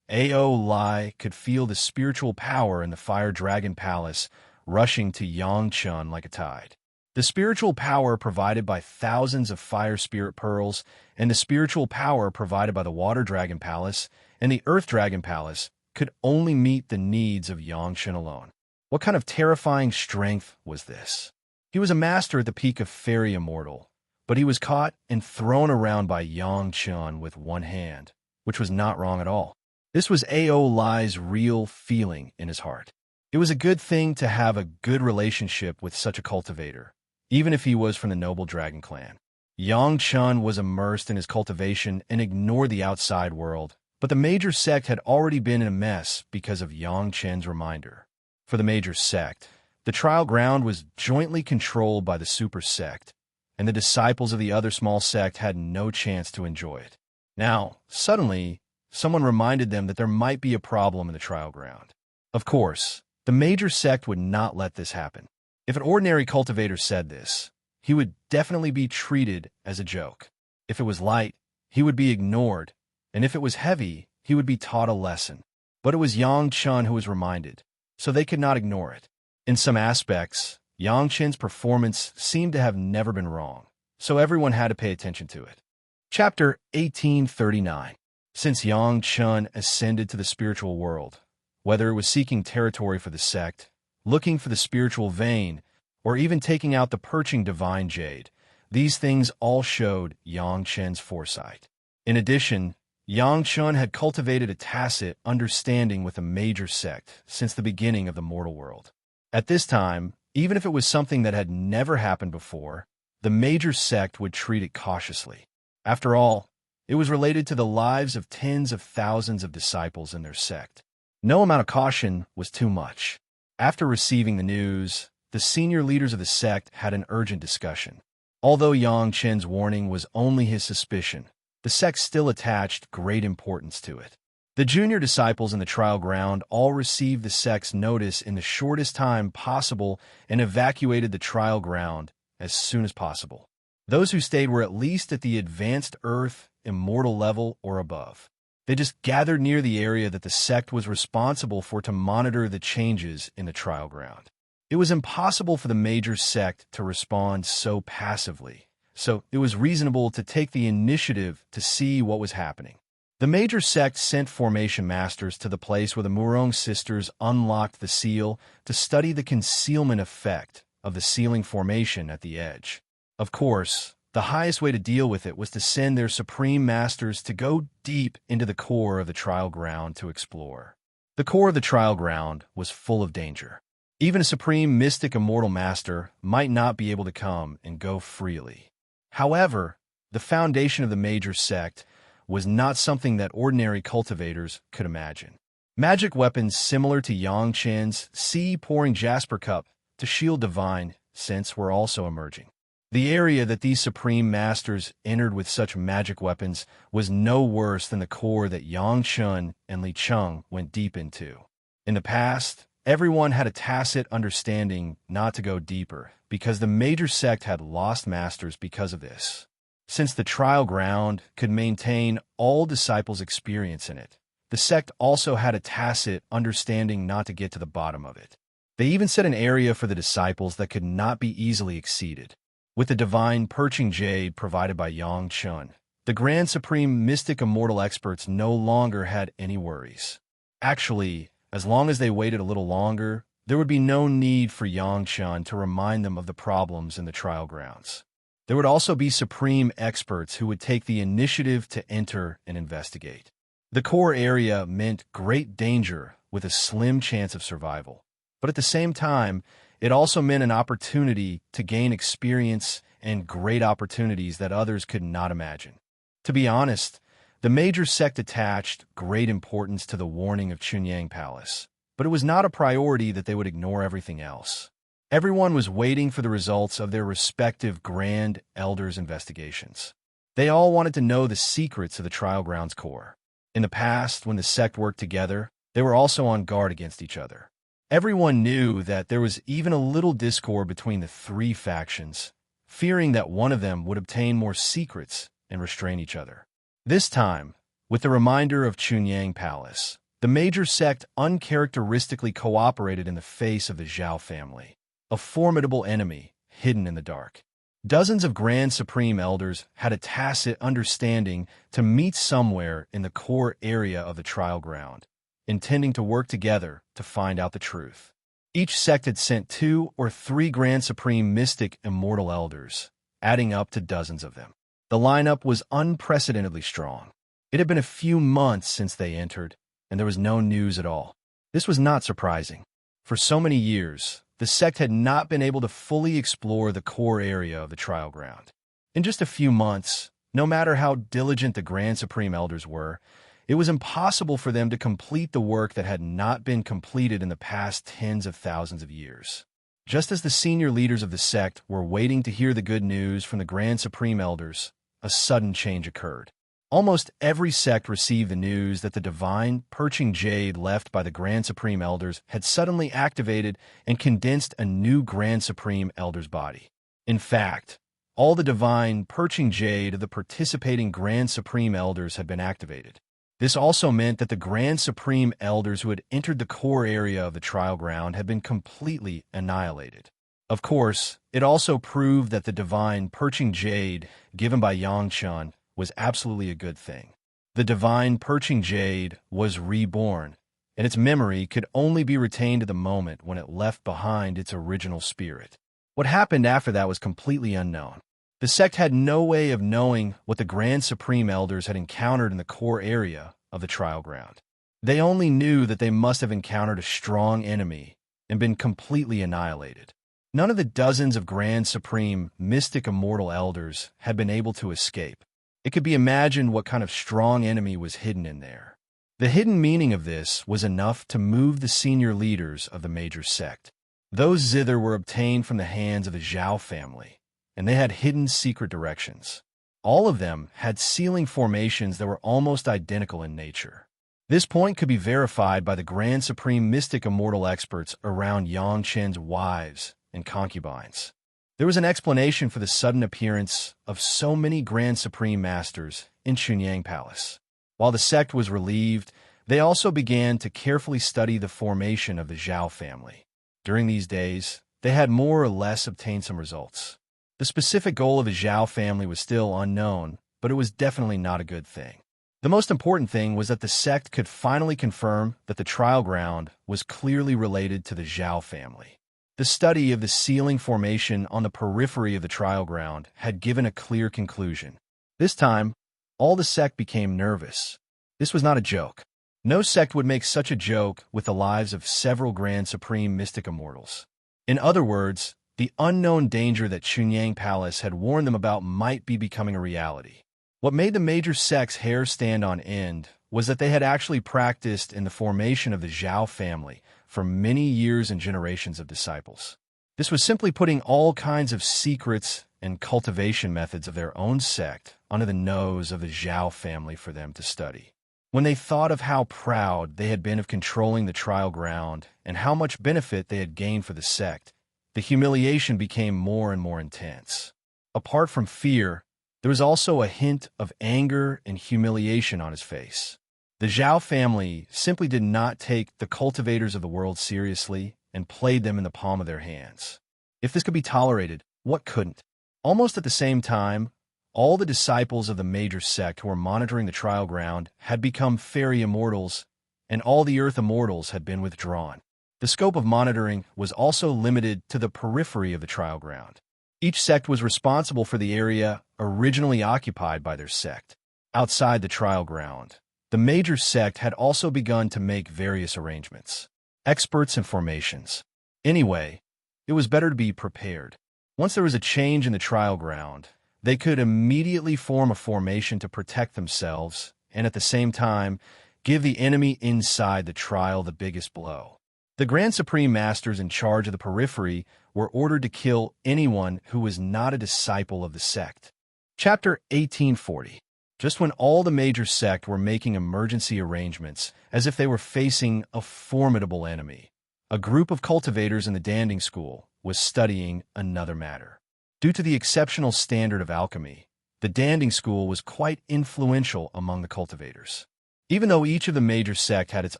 A.O. Lai could feel the spiritual power in the Fire Dragon Palace rushing to Yang Chun like a tide. The spiritual power provided by thousands of fire spirit pearls and the spiritual power provided by the Water Dragon Palace and the Earth Dragon Palace could only meet the needs of Yang Chun alone. What kind of terrifying strength was this? He was a master at the peak of Fairy Immortal, but he was caught and thrown around by Yang Chun with one hand, which was not wrong at all. This was A.O. Lai's real feeling in his heart. It was a good thing to have a good relationship with such a cultivator, even if he was from the noble dragon clan. Yang Chun was immersed in his cultivation and ignored the outside world, but the major sect had already been in a mess because of Yang Chun's reminder. For the major sect, the trial ground was jointly controlled by the super sect, and the disciples of the other small sect had no chance to enjoy it. Now, suddenly, someone reminded them that there might be a problem in the trial ground. Of course, the major sect would not let this happen. If an ordinary cultivator said this, he would definitely be treated as a joke. If it was light, he would be ignored, and if it was heavy, he would be taught a lesson. But it was Yang Chun who was reminded, so they could not ignore it. In some aspects, Yang Chun's performance seemed to have never been wrong, so everyone had to pay attention to it. Chapter 1839. Since Yang Chun ascended to the spiritual world, whether it was seeking territory for the sect, looking for the spiritual vein, or even taking out the perching divine jade, these things all showed Yang Chun's foresight. In addition, Yang Chun had cultivated a tacit understanding with a major sect since the beginning of the mortal world. At this time, even if it was something that had never happened before, the major sect would treat it cautiously. After all, it was related to the lives of tens of thousands of disciples in their sect. No amount of caution was too much. After receiving the news, the senior leaders of the sect had an urgent discussion. Although Yang Chun's warning was only his suspicion, the sect still attached great importance to it. The junior disciples in the trial ground all received the sect's notice in the shortest time possible and evacuated the trial ground as soon as possible. Those who stayed were at least at the advanced Earth, Immortal level or above. They just gathered near the area that the sect was responsible for to monitor the changes in the trial ground. It was impossible for the major sect to respond so passively, so it was reasonable to take the initiative to see what was happening. The major sect sent formation masters to the place where the Murong sisters unlocked the seal to study the concealment effect of the sealing formation at the edge. Of course, the highest way to deal with it was to send their supreme masters to go deep into the core of the trial ground to explore. The core of the trial ground was full of danger. Even a supreme mystic immortal master might not be able to come and go freely. However, the foundation of the major sect was not something that ordinary cultivators could imagine. Magic weapons similar to Yang Chen's sea-pouring jasper cup to shield divine sense were also emerging. The area that these supreme masters entered with such magic weapons was no worse than the core that Yang Chun and Li Cheng went deep into. In the past, everyone had a tacit understanding not to go deeper because the major sect had lost masters because of this. Since the trial ground could maintain all disciples' experience in it, the sect also had a tacit understanding not to get to the bottom of it. They even set an area for the disciples that could not be easily exceeded. With the divine perching jade provided by Yang Chun, the Grand Supreme Mystic Immortal experts no longer had any worries. Actually, as long as they waited a little longer, there would be no need for Yang Chun to remind them of the problems in the trial grounds. There would also be supreme experts who would take the initiative to enter and investigate. The core area meant great danger with a slim chance of survival, but at the same time, it also meant an opportunity to gain experience and great opportunities that others could not imagine. To be honest, the major sect attached great importance to the warning of Chunyang Palace, but it was not a priority that they would ignore everything else. Everyone was waiting for the results of their respective Grand Elders' investigations. They all wanted to know the secrets of the trial grounds core. In the past, when the sect worked together, they were also on guard against each other. Everyone knew that there was even a little discord between the three factions, fearing that one of them would obtain more secrets and restrain each other. This time, with the reminder of Chunyang Palace, the major sect uncharacteristically cooperated in the face of the Zhao family, a formidable enemy hidden in the dark. Dozens of Grand Supreme Elders had a tacit understanding to meet somewhere in the core area of the trial ground, intending to work together to find out the truth. Each sect had sent 2 or 3 Grand Supreme Mystic Immortal Elders, adding up to dozens of them. The lineup was unprecedentedly strong. It had been a few months since they entered, and there was no news at all. This was not surprising. For so many years, the sect had not been able to fully explore the core area of the trial ground. In just a few months, no matter how diligent the Grand Supreme Elders were, it was impossible for them to complete the work that had not been completed in the past tens of thousands of years. Just as the senior leaders of the sect were waiting to hear the good news from the Grand Supreme Elders, a sudden change occurred. Almost every sect received the news that the divine perching jade left by the Grand Supreme Elders had suddenly activated and condensed a new Grand Supreme Elder's body. In fact, all the divine perching jade of the participating Grand Supreme Elders had been activated. This also meant that the Grand Supreme Elders who had entered the core area of the trial ground had been completely annihilated. Of course, it also proved that the divine perching jade given by Yang Chun was absolutely a good thing. The divine perching jade was reborn, and its memory could only be retained at the moment when it left behind its original spirit. What happened after that was completely unknown. The sect had no way of knowing what the Grand Supreme Elders had encountered in the core area of the trial ground. They only knew that they must have encountered a strong enemy and been completely annihilated. None of the dozens of Grand Supreme Mystic Immortal Elders had been able to escape. It could be imagined what kind of strong enemy was hidden in there. The hidden meaning of this was enough to move the senior leaders of the major sect. Those zither were obtained from the hands of the Zhao family, and they had hidden secret directions. All of them had sealing formations that were almost identical in nature. This point could be verified by the Grand Supreme Mystic Immortal experts around Yang Chen's wives and concubines. There was an explanation for the sudden appearance of so many Grand Supreme Masters in Chunyang Palace. While the sect was relieved, they also began to carefully study the formation of the Zhao family. During these days, they had more or less obtained some results. The specific goal of the Zhao family was still unknown, but it was definitely not a good thing. The most important thing was that the sect could finally confirm that the trial ground was clearly related to the Zhao family. The study of the ceiling formation on the periphery of the trial ground had given a clear conclusion. This time, all the sect became nervous. This was not a joke. No sect would make such a joke with the lives of several Grand Supreme Mystic Immortals. In other words, the unknown danger that Chunyang Palace had warned them about might be becoming a reality. What made the major sect's hair stand on end was that they had actually practiced in the formation of the Zhao family for many years and generations of disciples. This was simply putting all kinds of secrets and cultivation methods of their own sect under the nose of the Zhao family for them to study. When they thought of how proud they had been of controlling the trial ground and how much benefit they had gained for the sect, the humiliation became more and more intense. Apart from fear, there was also a hint of anger and humiliation on his face. The Zhao family simply did not take the cultivators of the world seriously and played them in the palm of their hands. If this could be tolerated, what couldn't? Almost at the same time, all the disciples of the major sect who were monitoring the trial ground had become fairy immortals, and all the earth immortals had been withdrawn. The scope of monitoring was also limited to the periphery of the trial ground. Each sect was responsible for the area originally occupied by their sect. Outside the trial ground, the major sect had also begun to make various arrangements. Experts in formations. Anyway, it was better to be prepared. Once there was a change in the trial ground, they could immediately form a formation to protect themselves and at the same time give the enemy inside the trial the biggest blow. The Grand Supreme Masters in charge of the periphery were ordered to kill anyone who was not a disciple of the sect. Chapter 1840. Just when all the major sect were making emergency arrangements, as if they were facing a formidable enemy, a group of cultivators in the Danding School was studying another matter. Due to the exceptional standard of alchemy, the Danding School was quite influential among the cultivators. Even though each of the major sect had its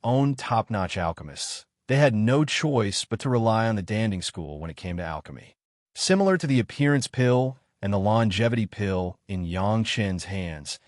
own top-notch alchemists, they had no choice but to rely on the Danding School when it came to alchemy. Similar to the appearance pill and the longevity pill in Yang Chen's hands,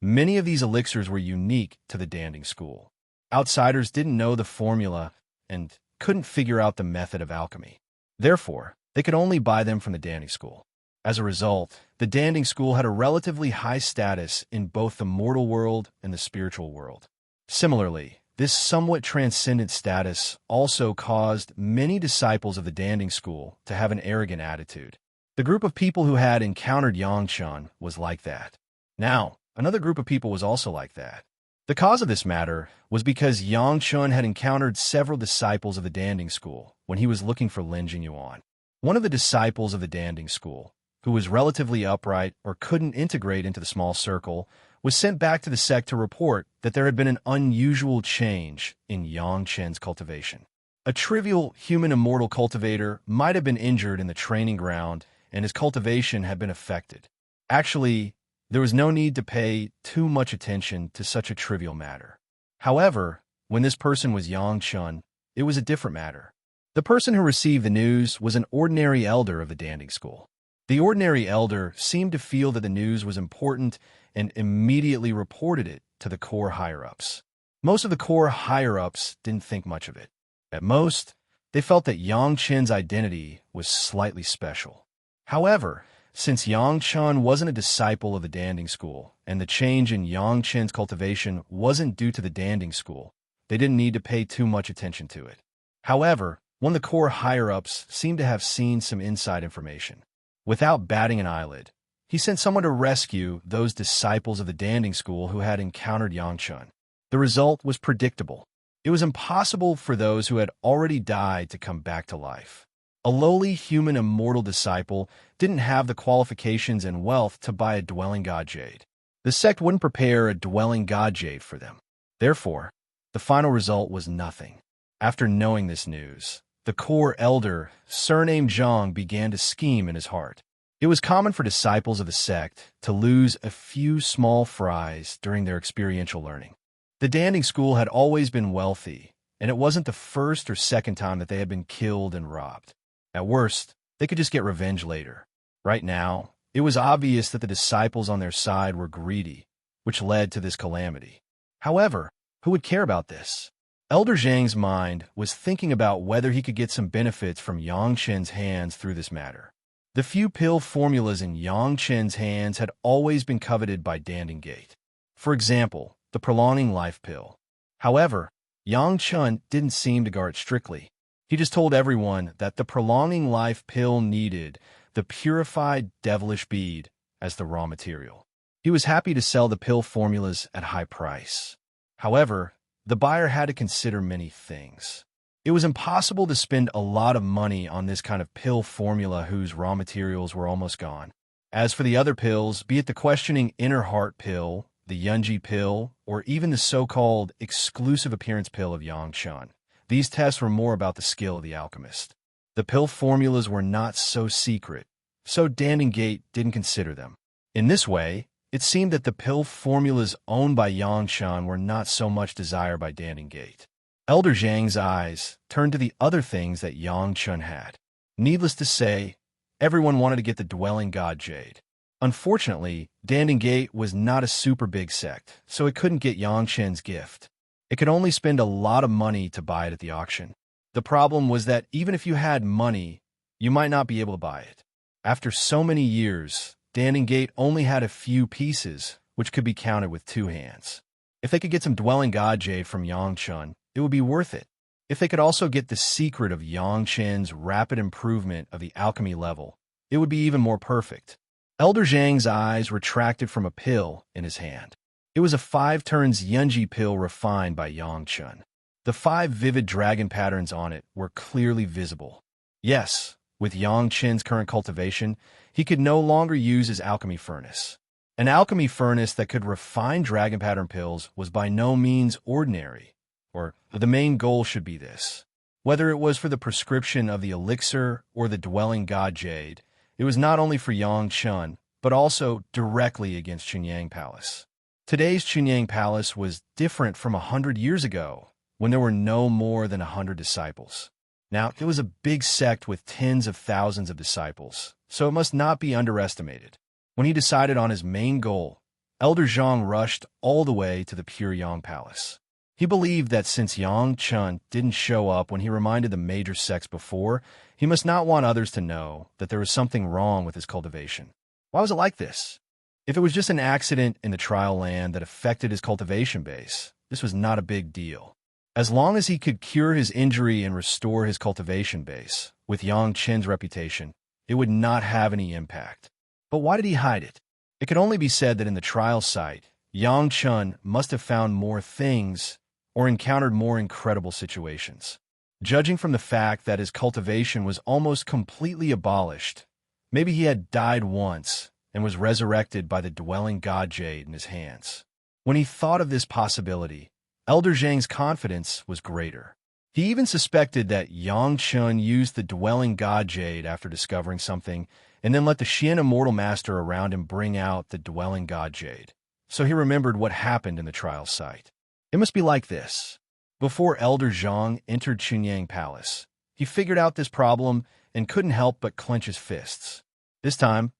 many of these elixirs were unique to the Danding School. Outsiders didn't know the formula and couldn't figure out the method of alchemy. Therefore, they could only buy them from the Danding School. As a result, the Danding School had a relatively high status in both the mortal world and the spiritual world. Similarly, this somewhat transcendent status also caused many disciples of the Danding School to have an arrogant attitude. The group of people who had encountered Yangchun was like that. Now, another group of people was also like that. The cause of this matter was because Yangchun had encountered several disciples of the Danding School when he was looking for Lin Jingyuan. One of the disciples of the Danding School, who was relatively upright or couldn't integrate into the small circle, was sent back to the sect to report that there had been an unusual change in Yang Chen's cultivation. A trivial human immortal cultivator might have been injured in the training ground and his cultivation had been affected. Actually, there was no need to pay too much attention to such a trivial matter. However, when this person was Yang Chun, it was a different matter. The person who received the news was an ordinary elder of the Danding School. The ordinary elder seemed to feel that the news was important and immediately reported it to the core higher-ups. Most of the core higher-ups didn't think much of it. At most, they felt that Yang Chen's identity was slightly special. However, since Yang Chen wasn't a disciple of the Danding School, and the change in Yang Chen's cultivation wasn't due to the Danding School, they didn't need to pay too much attention to it. However, one of the core higher-ups seemed to have seen some inside information. Without batting an eyelid, he sent someone to rescue those disciples of the Danding School who had encountered Yang Chen. The result was predictable. It was impossible for those who had already died to come back to life. A lowly human immortal disciple didn't have the qualifications and wealth to buy a dwelling god jade. The sect wouldn't prepare a dwelling god jade for them. Therefore, the final result was nothing. After knowing this news, the core elder, surnamed Zhang, began to scheme in his heart. It was common for disciples of the sect to lose a few small fries during their experiential learning. The Danding School had always been wealthy, and it wasn't the first or second time that they had been killed and robbed. At worst, they could just get revenge later. Right now, it was obvious that the disciples on their side were greedy, which led to this calamity. However, who would care about this? Elder Zhang's mind was thinking about whether he could get some benefits from Yang Chen's hands through this matter. The few pill formulas in Yang Chen's hands had always been coveted by Danding Gate. For example, the prolonging life pill. However, Yang Chen didn't seem to guard it strictly. He just told everyone that the prolonging life pill needed the purified devilish bead as the raw material. He was happy to sell the pill formulas at a high price. However, the buyer had to consider many things. It was impossible to spend a lot of money on this kind of pill formula whose raw materials were almost gone. As for the other pills, be it the questioning inner heart pill, the Yunji pill, or even the so-called exclusive appearance pill of Yang Chen, these tests were more about the skill of the alchemist. The pill formulas were not so secret, so Danding Gate didn't consider them. In this way, it seemed that the pill formulas owned by Yang Chen were not so much desired by Danding Gate. Elder Zhang's eyes turned to the other things that Yang Chen had. Needless to say, everyone wanted to get the dwelling god jade. Unfortunately, Danding Gate was not a super big sect, so it couldn't get Yang Chen's gift. It could only spend a lot of money to buy it at the auction. The problem was that even if you had money, you might not be able to buy it. After so many years, Danding Gate only had a few pieces, which could be counted with 2 hands. If they could get some dwelling god jade from Yang Chen, it would be worth it. If they could also get the secret of Yang Chen's rapid improvement of the alchemy level, it would be even more perfect. Elder Zhang's eyes retracted from a pill in his hand. It was a 5 turns Yunji pill refined by Yang Chen. The 5 vivid dragon patterns on it were clearly visible. Yes, with Yang Chen's current cultivation, he could no longer use his alchemy furnace. An alchemy furnace that could refine dragon pattern pills was by no means ordinary, or the main goal should be this. Whether it was for the prescription of the elixir or the dwelling god jade, it was not only for Yang Chen, but also directly against Chunyang Palace. Today's Chunyang Palace was different from 100 years ago, when there were no more than 100 disciples. Now, it was a big sect with tens of thousands of disciples, so it must not be underestimated. When he decided on his main goal, Elder Zhang rushed all the way to the Pure Yang Palace. He believed that since Yang Chen didn't show up when he reminded the major sects before, he must not want others to know that there was something wrong with his cultivation. Why was it like this? If it was just an accident in the trial land that affected his cultivation base, this was not a big deal. As long as he could cure his injury and restore his cultivation base, with Yang Chen's reputation, it would not have any impact. But why did he hide it? It could only be said that in the trial site, Yang Chen must have found more things or encountered more incredible situations. Judging from the fact that his cultivation was almost completely abolished, maybe he had died once and was resurrected by the dwelling god jade in his hands. When he thought of this possibility, Elder Zhang's confidence was greater. He even suspected that Yang Chen used the dwelling god jade after discovering something, and then let the Xian Immortal Master around him bring out the dwelling god jade. So he remembered what happened in the trial site. It must be like this. Before Elder Zhang entered Chunyang Palace, he figured out this problem and couldn't help but clench his fists. This time,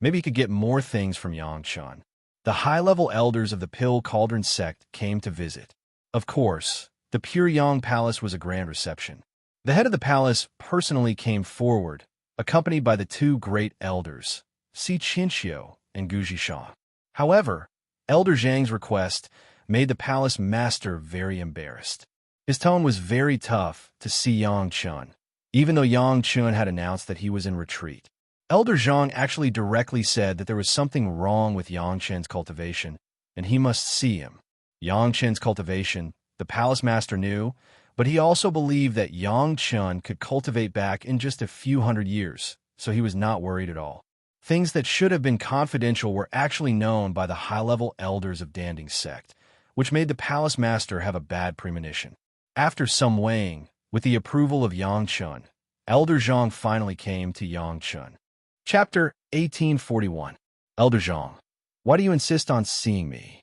maybe he could get more things from Yang Chen. The high-level elders of the Pill Cauldron sect came to visit. Of course, the Pure Yang Palace was a grand reception. The head of the palace personally came forward, accompanied by the 2 great elders, Si Qinxiu and Gu Zhishan. However, Elder Zhang's request made the palace master very embarrassed. His tone was very tough to see Yang Chen, even though Yang Chen had announced that he was in retreat. Elder Zhang actually directly said that there was something wrong with Yang Chen's cultivation, and he must see him. Yang Chen's cultivation, the palace master knew, but he also believed that Yang Chen could cultivate back in just a few hundred years, so he was not worried at all. Things that should have been confidential were actually known by the high-level elders of Danding's sect, which made the palace master have a bad premonition. After some weighing, with the approval of Yang Chen, Elder Zhang finally came to Yang Chen. Chapter 1841. Elder Zhang, why do you insist on seeing me?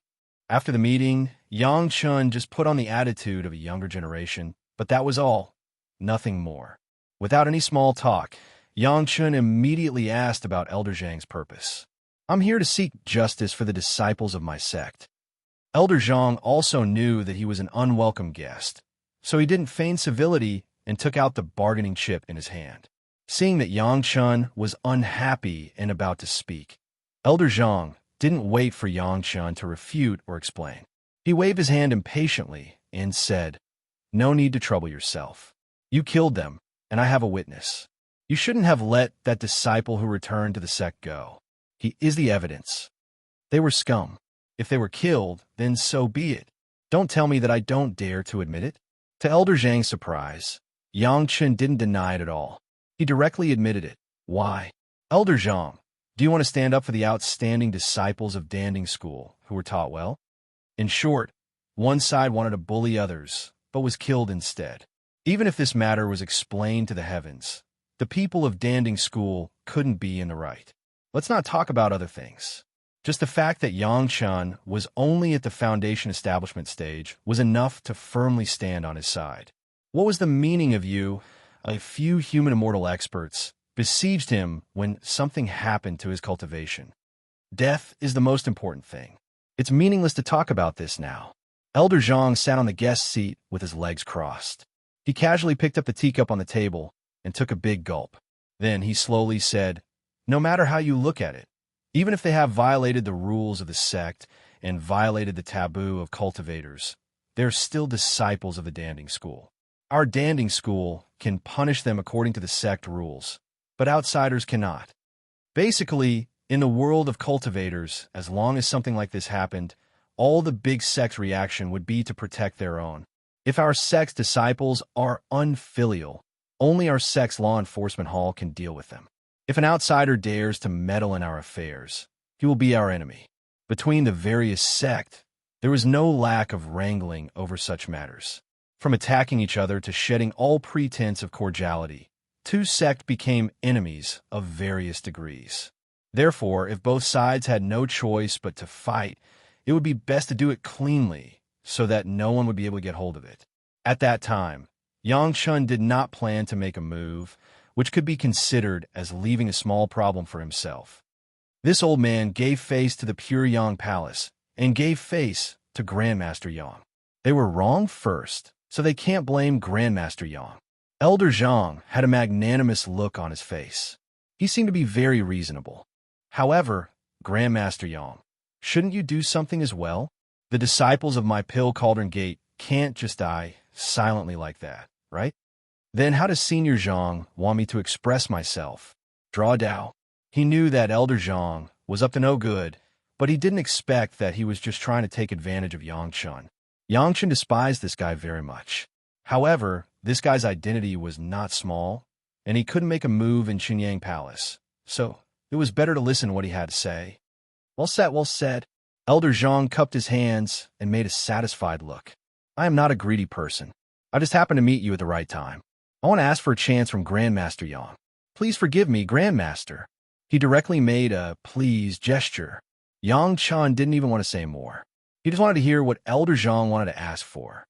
After the meeting, Yang Chen just put on the attitude of a younger generation, but that was all, nothing more. Without any small talk, Yang Chun immediately asked about Elder Zhang's purpose. I'm here to seek justice for the disciples of my sect. Elder Zhang also knew that he was an unwelcome guest, so he didn't feign civility and took out the bargaining chip in his hand. Seeing that Yang Chun was unhappy and about to speak, Elder Zhang didn't wait for Yang Chun to refute or explain. He waved his hand impatiently and said, "No need to trouble yourself. You killed them, and I have a witness. You shouldn't have let that disciple who returned to the sect go. He is the evidence. They were scum. If they were killed, then so be it. Don't tell me that I don't dare to admit it." To Elder Zhang's surprise, Yang Chun didn't deny it at all. He directly admitted it. Why? Elder Zhang, do you want to stand up for the outstanding disciples of Danding School who were taught well? In short, one side wanted to bully others, but was killed instead. Even if this matter was explained to the heavens, the people of Danding School couldn't be in the right. Let's not talk about other things. Just the fact that Yang Chun was only at the foundation establishment stage was enough to firmly stand on his side. What was the meaning of you? A few human immortal experts besieged him when something happened to his cultivation. Death is the most important thing. It's meaningless to talk about this now. Elder Zhang sat on the guest seat with his legs crossed. He casually picked up the teacup on the table and took a big gulp. Then he slowly said, "No matter how you look at it, even if they have violated the rules of the sect and violated the taboo of cultivators, they're still disciples of the Danding School. Our Danding School can punish them according to the sect rules, but outsiders cannot. Basically, in the world of cultivators, as long as something like this happened, all the big sect's reaction would be to protect their own. If our sect's disciples are unfilial, only our sect's law enforcement hall can deal with them. If an outsider dares to meddle in our affairs, he will be our enemy. Between the various sects, there was no lack of wrangling over such matters. From attacking each other to shedding all pretense of cordiality, two sects became enemies of various degrees. Therefore, if both sides had no choice but to fight, it would be best to do it cleanly so that no one would be able to get hold of it. At that time, Yang Chun did not plan to make a move, which could be considered as leaving a small problem for himself. This old man gave face to the pure Yang Palace and gave face to Grandmaster Yang. They were wrong first, so they can't blame Grandmaster Yang. Elder Zhang had a magnanimous look on his face. He seemed to be very reasonable. However, Grandmaster Yang, shouldn't you do something as well? The disciples of my Pill Cauldron Gate can't just die silently like that, right? Then how does Senior Zhang want me to express myself? Draw Dao. He knew that Elder Zhang was up to no good, but he didn't expect that he was just trying to take advantage of Yang Chun. Yang Chun despised this guy very much. However, this guy's identity was not small, and he couldn't make a move in Qinyang Palace, so it was better to listen to what he had to say. Well said, well said. Elder Zhang cupped his hands and made a satisfied look. I am not a greedy person. I just happened to meet you at the right time. I want to ask for a chance from Grandmaster Yang. Please forgive me, Grandmaster. He directly made a please gesture. Yang Chun didn't even want to say more. He just wanted to hear what Elder Zhang wanted to ask for.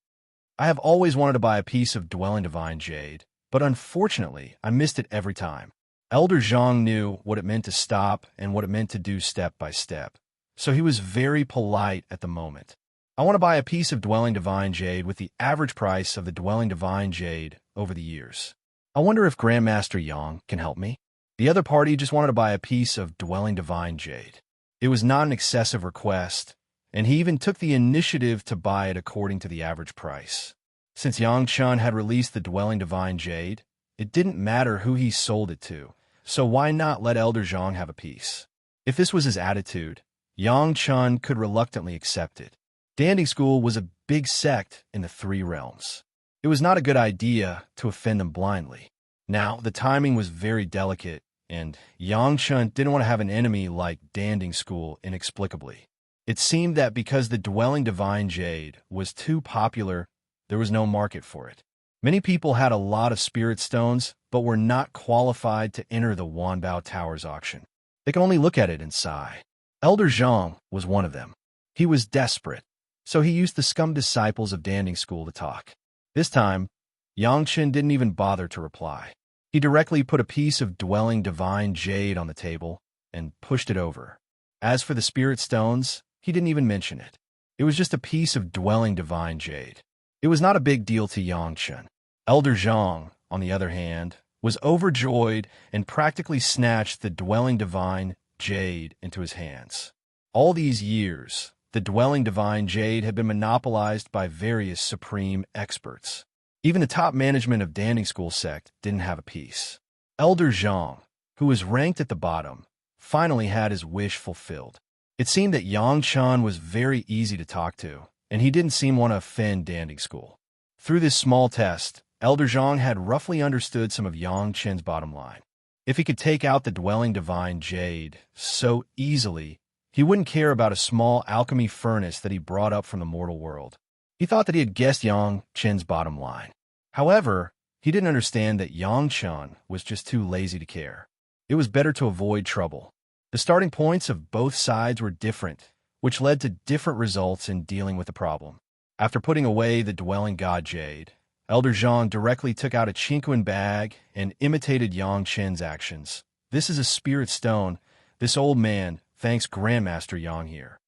I have always wanted to buy a piece of Dwelling Divine Jade, but unfortunately, I missed it every time. Elder Zhang knew what it meant to stop and what it meant to do step by step, so he was very polite at the moment. I want to buy a piece of Dwelling Divine Jade with the average price of the Dwelling Divine Jade over the years. I wonder if Grandmaster Yang can help me? The other party just wanted to buy a piece of Dwelling Divine Jade. It was not an excessive request, and he even took the initiative to buy it according to the average price. Since Yang Chun had released the Dwelling Divine Jade, it didn't matter who he sold it to, so why not let Elder Zhang have a piece? If this was his attitude, Yang Chun could reluctantly accept it. Danding School was a big sect in the Three Realms. It was not a good idea to offend them blindly. Now, the timing was very delicate, and Yang Chun didn't want to have an enemy like Danding School inexplicably. It seemed that because the Dwelling Divine Jade was too popular, there was no market for it. Many people had a lot of spirit stones, but were not qualified to enter the Wanbao Tower's auction. They could only look at it and sigh. Elder Zhang was one of them. He was desperate, so he used the scum disciples of Danding School to talk. This time, Yang Chun didn't even bother to reply. He directly put a piece of dwelling divine jade on the table and pushed it over. As for the spirit stones, he didn't even mention it. It was just a piece of dwelling divine jade. It was not a big deal to Yangchen. Elder Zhang, on the other hand, was overjoyed and practically snatched the dwelling divine jade into his hands. All these years, the dwelling divine jade had been monopolized by various supreme experts. Even the top management of Danding School sect didn't have a piece. Elder Zhang, who was ranked at the bottom, finally had his wish fulfilled. It seemed that Yang Chan was very easy to talk to, and he didn't seem to want to offend Danding School. Through this small test, Elder Zhang had roughly understood some of Yang Chen's bottom line. If he could take out the dwelling divine jade so easily, he wouldn't care about a small alchemy furnace that he brought up from the mortal world. He thought that he had guessed Yang Chen's bottom line. However, he didn't understand that Yang Chen was just too lazy to care. It was better to avoid trouble. The starting points of both sides were different, which led to different results in dealing with the problem. After putting away the dwelling god jade, Elder Zhang directly took out a Chinquan bag and imitated Yang Chen's actions. This is a spirit stone. This old man thanks Grandmaster Yang here.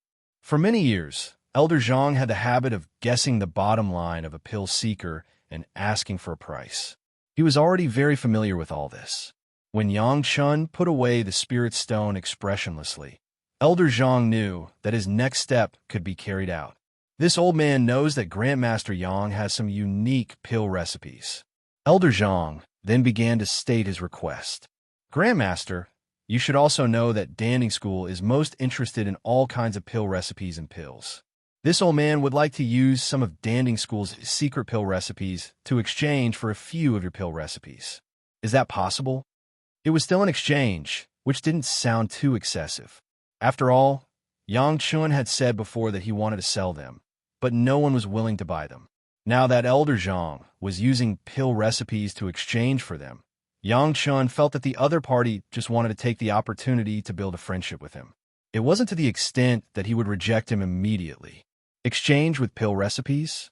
For many years, Elder Zhang had the habit of guessing the bottom line of a pill seeker and asking for a price. He was already very familiar with all this. When Yang Chen put away the spirit stone expressionlessly, Elder Zhang knew that his next step could be carried out. This old man knows that Grandmaster Yang has some unique pill recipes. Elder Zhang then began to state his request. Grandmaster, you should also know that Danding School is most interested in all kinds of pill recipes and pills. This old man would like to use some of Danding School's secret pill recipes to exchange for a few of your pill recipes. Is that possible? It was still an exchange, which didn't sound too excessive. After all, Yang Chun had said before that he wanted to sell them, but no one was willing to buy them. Now that Elder Zhang was using pill recipes to exchange for them, Yang Chun felt that the other party just wanted to take the opportunity to build a friendship with him. It wasn't to the extent that he would reject him immediately. Exchange with pill recipes?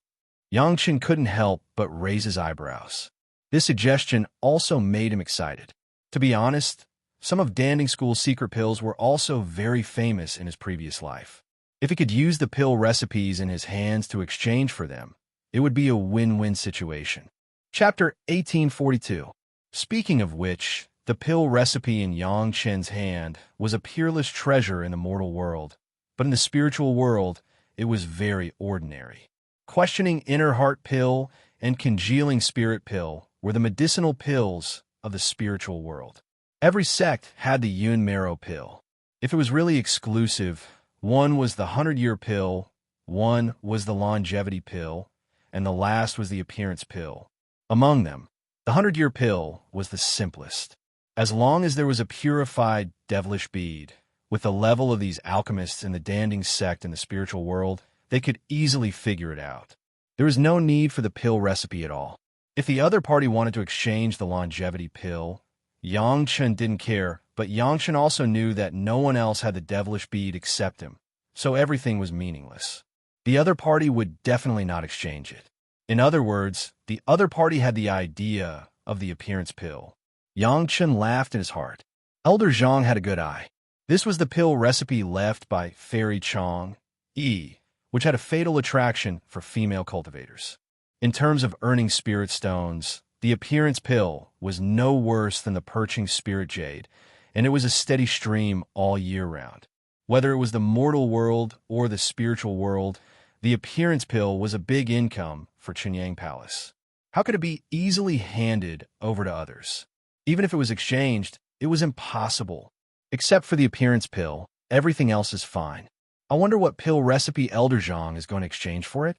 Yang Chen couldn't help but raise his eyebrows. This suggestion also made him excited. To be honest, some of Danding School's secret pills were also very famous in his previous life. If he could use the pill recipes in his hands to exchange for them, it would be a win-win situation. Chapter 1842. Speaking of which, the pill recipe in Yang Chen's hand was a peerless treasure in the mortal world, but in the spiritual world, it was very ordinary. Questioning inner heart pill and congealing spirit pill were the medicinal pills of the spiritual world. Every sect had the Yun Marrow pill. If it was really exclusive, one was the 100-year pill, one was the longevity pill, and the last was the appearance pill. Among them, the 100-year pill was the simplest. As long as there was a purified devilish bead, with the level of these alchemists in the Danding sect in the spiritual world, they could easily figure it out. There was no need for the pill recipe at all. If the other party wanted to exchange the longevity pill, Yang Chen didn't care, but Yang Chen also knew that no one else had the devilish bead except him, so everything was meaningless. The other party would definitely not exchange it. In other words, the other party had the idea of the appearance pill. Yang Chen laughed in his heart. Elder Zhang had a good eye. This was the pill recipe left by Fairy Chong, which had a fatal attraction for female cultivators. In terms of earning spirit stones, the appearance pill was no worse than the perching spirit jade, and it was a steady stream all year round. Whether it was the mortal world or the spiritual world, the appearance pill was a big income for Chinyang Palace. How could it be easily handed over to others? Even if it was exchanged, it was impossible. Except for the appearance pill, everything else is fine. I wonder what pill recipe Elder Zhang is going to exchange for it?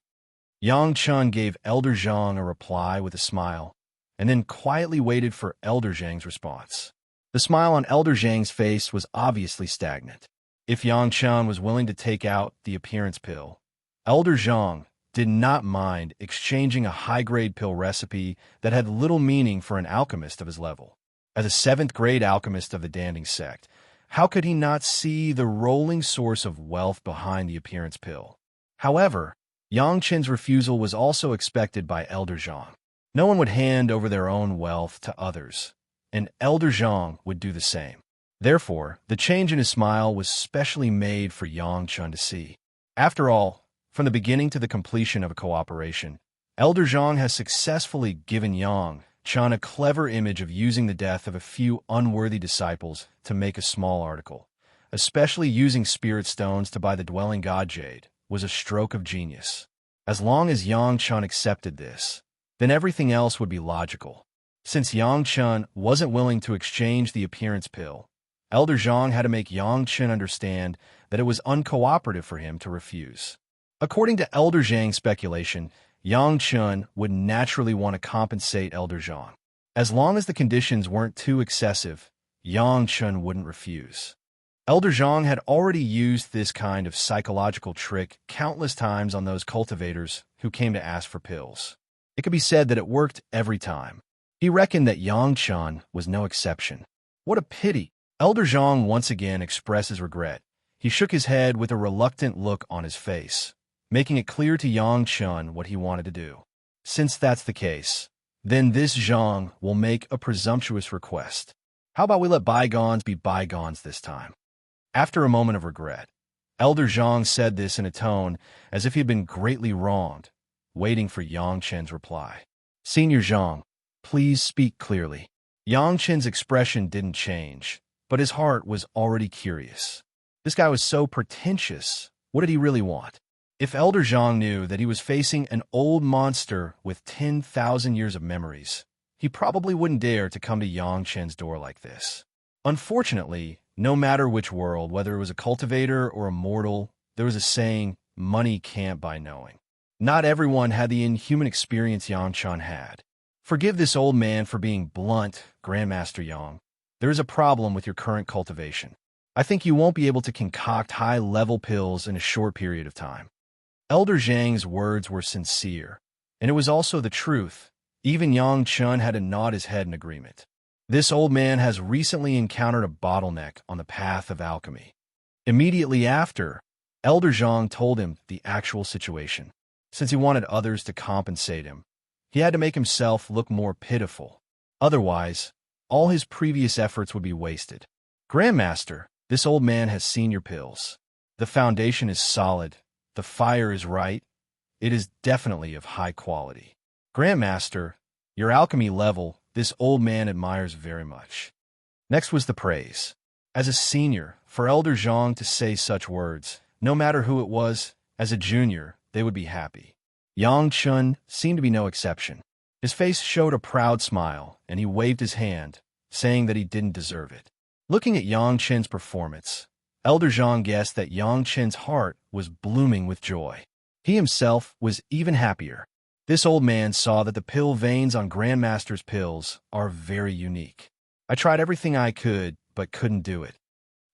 Yang Chun gave Elder Zhang a reply with a smile, and then quietly waited for Elder Zhang's response. The smile on Elder Zhang's face was obviously stagnant. If Yang Chun was willing to take out the appearance pill, Elder Zhang did not mind exchanging a high-grade pill recipe that had little meaning for an alchemist of his level. As a 7th-grade alchemist of the Danding sect, how could he not see the rolling source of wealth behind the appearance pill? However, Yang Chen's refusal was also expected by Elder Zhang. No one would hand over their own wealth to others, and Elder Zhang would do the same. Therefore, the change in his smile was specially made for Yang Chun to see. After all, from the beginning to the completion of a cooperation, Elder Zhang has successfully given Yang Chun a clever image of using the death of a few unworthy disciples to make a small article. Especially using spirit stones to buy the dwelling god jade was a stroke of genius. As long as Yang Chun accepted this, then everything else would be logical. Since Yang Chun wasn't willing to exchange the appearance pill, Elder Zhang had to make Yang Chun understand that it was uncooperative for him to refuse. According to Elder Zhang's speculation, Yang Chun would naturally want to compensate Elder Zhang. As long as the conditions weren't too excessive, Yang Chun wouldn't refuse. Elder Zhang had already used this kind of psychological trick countless times on those cultivators who came to ask for pills. It could be said that it worked every time. He reckoned that Yang Chun was no exception. What a pity! Elder Zhang once again expressed his regret. He shook his head with a reluctant look on his face, making it clear to Yang Chun what he wanted to do. Since that's the case, then this Zhang will make a presumptuous request. How about we let bygones be bygones this time? After a moment of regret, Elder Zhang said this in a tone as if he had been greatly wronged, waiting for Yang Chen's reply. Senior Zhang, please speak clearly. Yang Chen's expression didn't change, but his heart was already curious. This guy was so pretentious. What did he really want? If Elder Zhang knew that he was facing an old monster with 10,000 years of memories, he probably wouldn't dare to come to Yang Chen's door like this. Unfortunately, no matter which world, whether it was a cultivator or a mortal, there was a saying, money can't buy knowing. Not everyone had the inhuman experience Yang Chun had. Forgive this old man for being blunt, Grandmaster Yang. There is a problem with your current cultivation. I think you won't be able to concoct high-level pills in a short period of time. Elder Zhang's words were sincere, and it was also the truth. Even Yang Chun had to nod his head in agreement. This old man has recently encountered a bottleneck on the path of alchemy. Immediately after, Elder Zhang told him the actual situation. Since he wanted others to compensate him, he had to make himself look more pitiful. Otherwise, all his previous efforts would be wasted. Grandmaster, this old man has seen your pills. The foundation is solid. The fire is right. It is definitely of high quality. Grandmaster, your alchemy level, this old man admires very much. Next was the praise. As a senior, for Elder Zhang to say such words, no matter who it was, as a junior, they would be happy. Yang Chun seemed to be no exception. His face showed a proud smile, and he waved his hand, saying that he didn't deserve it. Looking at Yang Chen's performance, Elder Zhang guessed that Yang Chen's heart was blooming with joy. He himself was even happier. This old man saw that the pill veins on Grandmaster's pills are very unique. I tried everything I could, but couldn't do it.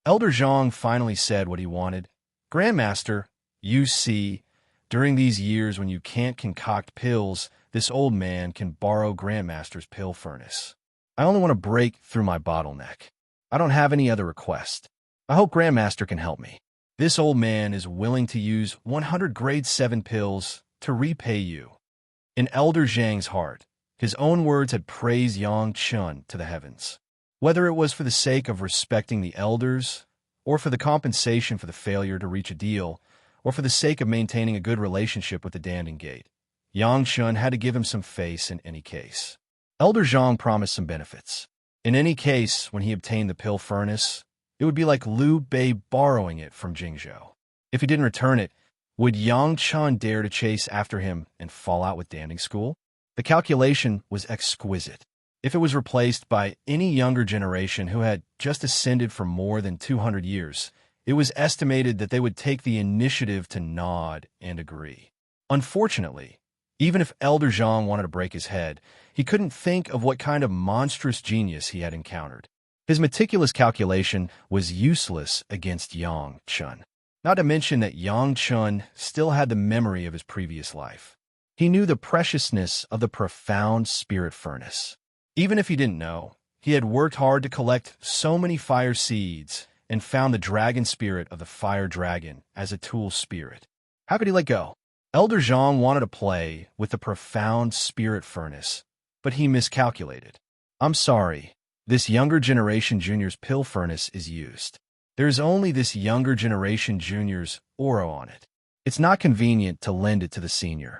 Elder Zhang finally said what he wanted. Grandmaster, you see, during these years when you can't concoct pills, this old man can borrow Grandmaster's pill furnace. I only want to break through my bottleneck. I don't have any other request. I hope Grandmaster can help me. This old man is willing to use 100 grade 7 pills to repay you. In Elder Zhang's heart, his own words had praised Yang Chun to the heavens. Whether it was for the sake of respecting the elders, or for the compensation for the failure to reach a deal, or for the sake of maintaining a good relationship with the Danding Gate, Yang Chun had to give him some face in any case. Elder Zhang promised some benefits. In any case, when he obtained the pill furnace, it would be like Liu Bei borrowing it from Jingzhou. If he didn't return it, would Yang Chun dare to chase after him and fall out with Danding School? The calculation was exquisite. If it was replaced by any younger generation who had just ascended for more than 200 years, it was estimated that they would take the initiative to nod and agree. Unfortunately, even if Elder Zhang wanted to break his head, he couldn't think of what kind of monstrous genius he had encountered. His meticulous calculation was useless against Yang Chun. Not to mention that Yang Chun still had the memory of his previous life. He knew the preciousness of the profound spirit furnace. Even if he didn't know, he had worked hard to collect so many fire seeds and found the dragon spirit of the fire dragon as a tool spirit. How could he let go? Elder Zhang wanted to play with the profound spirit furnace, but he miscalculated. I'm sorry, This younger generation junior's pill furnace is used. There's only this younger generation junior's aura on it. It's not convenient to lend it to the senior.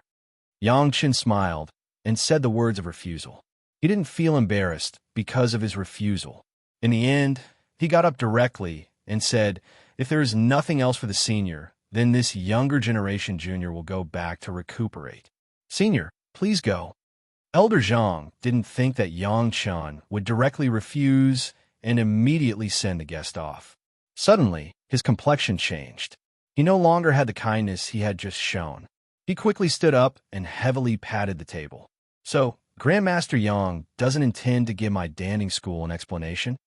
Yang Chen smiled and said the words of refusal. He didn't feel embarrassed because of his refusal. In the end, he got up directly and said, if there is nothing else for the senior, then this younger generation junior will go back to recuperate. Senior, please go. Elder Zhang didn't think that Yang Chen would directly refuse and immediately send the guest off. Suddenly, his complexion changed. He no longer had the kindness he had just shown. He quickly stood up and heavily patted the table. So, Grandmaster Yang doesn't intend to give my danding school an explanation?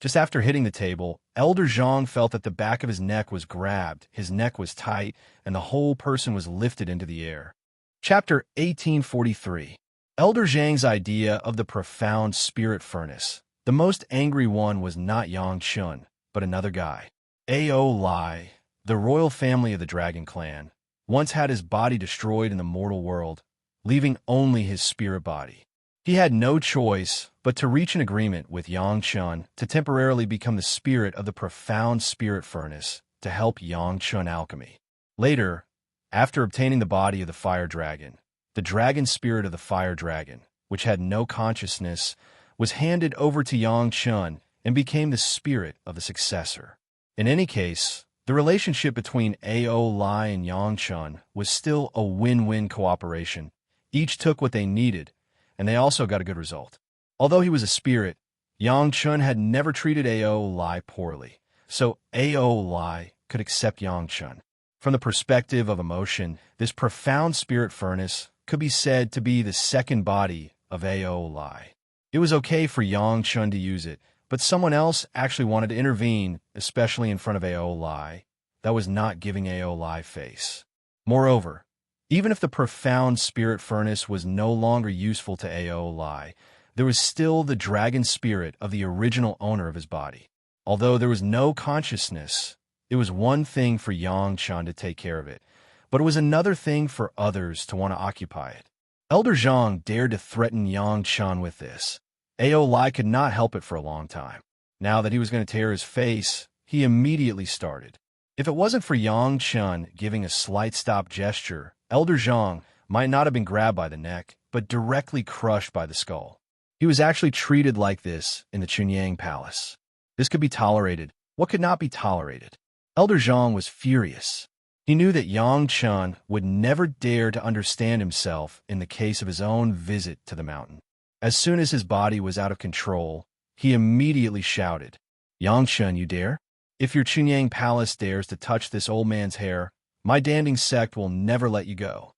Just after hitting the table, Elder Zhang felt that the back of his neck was grabbed, his neck was tight, and the whole person was lifted into the air. Chapter 1843. Elder Zhang's idea of the profound spirit furnace. The most angry one was not Yang Chen, but another guy. A.O. Lai, the royal family of the Dragon Clan, once had his body destroyed in the mortal world, leaving only his spirit body. He had no choice but to reach an agreement with Yang Chen to temporarily become the spirit of the profound spirit furnace to help Yang Chen alchemy. Later, after obtaining the body of the fire dragon, the dragon spirit of the fire dragon, which had no consciousness, was handed over to Yang Chen and became the spirit of the successor. In any case, the relationship between A.O. Lai and Yang Chen was still a win-win cooperation. Each took what they needed, and they also got a good result. Although he was a spirit, Yang Chen had never treated A.O. Lai poorly, so A.O. Lai could accept Yang Chen. From the perspective of emotion, this profound spirit furnace could be said to be the second body of A.O. Lai. It was okay for Yang Chen to use it, but someone else actually wanted to intervene, especially in front of A.O. Lai. That was not giving A.O. Lai face. Moreover, even if the profound spirit furnace was no longer useful to A.O. Lai, there was still the dragon spirit of the original owner of his body. Although there was no consciousness, it was one thing for Yang Chen to take care of it, but it was another thing for others to want to occupy it. Elder Zhang dared to threaten Yang Chen with this. A.O. Lai could not help it for a long time. Now that he was going to tear his face, he immediately started. If it wasn't for Yang Chen giving a slight stop gesture, Elder Zhang might not have been grabbed by the neck, but directly crushed by the skull. He was actually treated like this in the Chunyang Palace. This could be tolerated. What could not be tolerated? Elder Zhang was furious. He knew that Yang Chen would never dare to understand himself in the case of his own visit to the mountain. As soon as his body was out of control, he immediately shouted, Yang Chen, you dare? If your Chunyang Palace dares to touch this old man's hair, my danding sect will never let you go.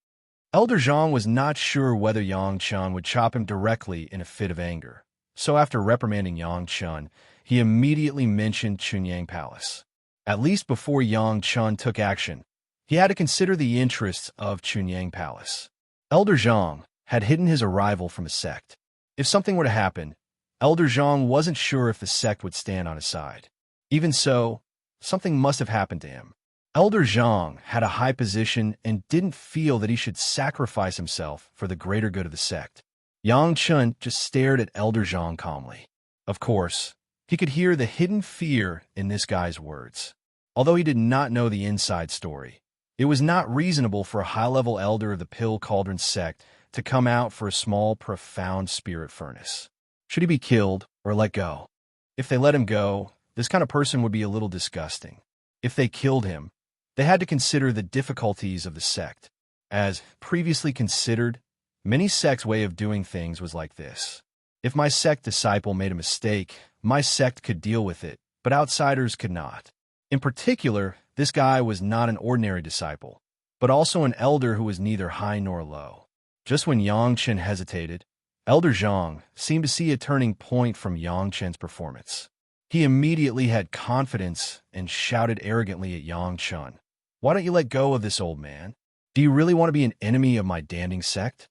Elder Zhang was not sure whether Yang Chen would chop him directly in a fit of anger. So after reprimanding Yang Chen, he immediately mentioned Chunyang Palace. At least before Yang Chen took action, he had to consider the interests of Chunyang Palace. Elder Zhang had hidden his arrival from the sect. If something were to happen, Elder Zhang wasn't sure if the sect would stand on his side. Even so, something must have happened to him. Elder Zhang had a high position and didn't feel that he should sacrifice himself for the greater good of the sect. Yang Chen just stared at Elder Zhang calmly. Of course, he could hear the hidden fear in this guy's words. Although he did not know the inside story, it was not reasonable for a high-level elder of the Pill Cauldron sect to come out for a small, profound spirit furnace. Should he be killed or let go? If they let him go, this kind of person would be a little disgusting. If they killed him, they had to consider the difficulties of the sect. As previously considered, many sects' way of doing things was like this. If my sect disciple made a mistake, my sect could deal with it, but outsiders could not. In particular, this guy was not an ordinary disciple, but also an elder who was neither high nor low. Just when Yang Chen hesitated, Elder Zhang seemed to see a turning point from Yang Chen's performance. He immediately had confidence and shouted arrogantly at Yang Chen, "Why don't you let go of this old man? Do you really want to be an enemy of my danding sect?"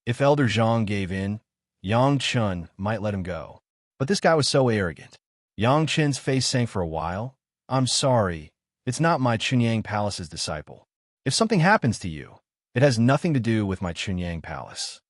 If Elder Zhang gave in, Yang Chen might let him go. But this guy was so arrogant. Yang Chen's face sank for a while. "I'm sorry, it's not my Chunyang Palace's disciple. If something happens to you, it has nothing to do with my Chunyang Palace."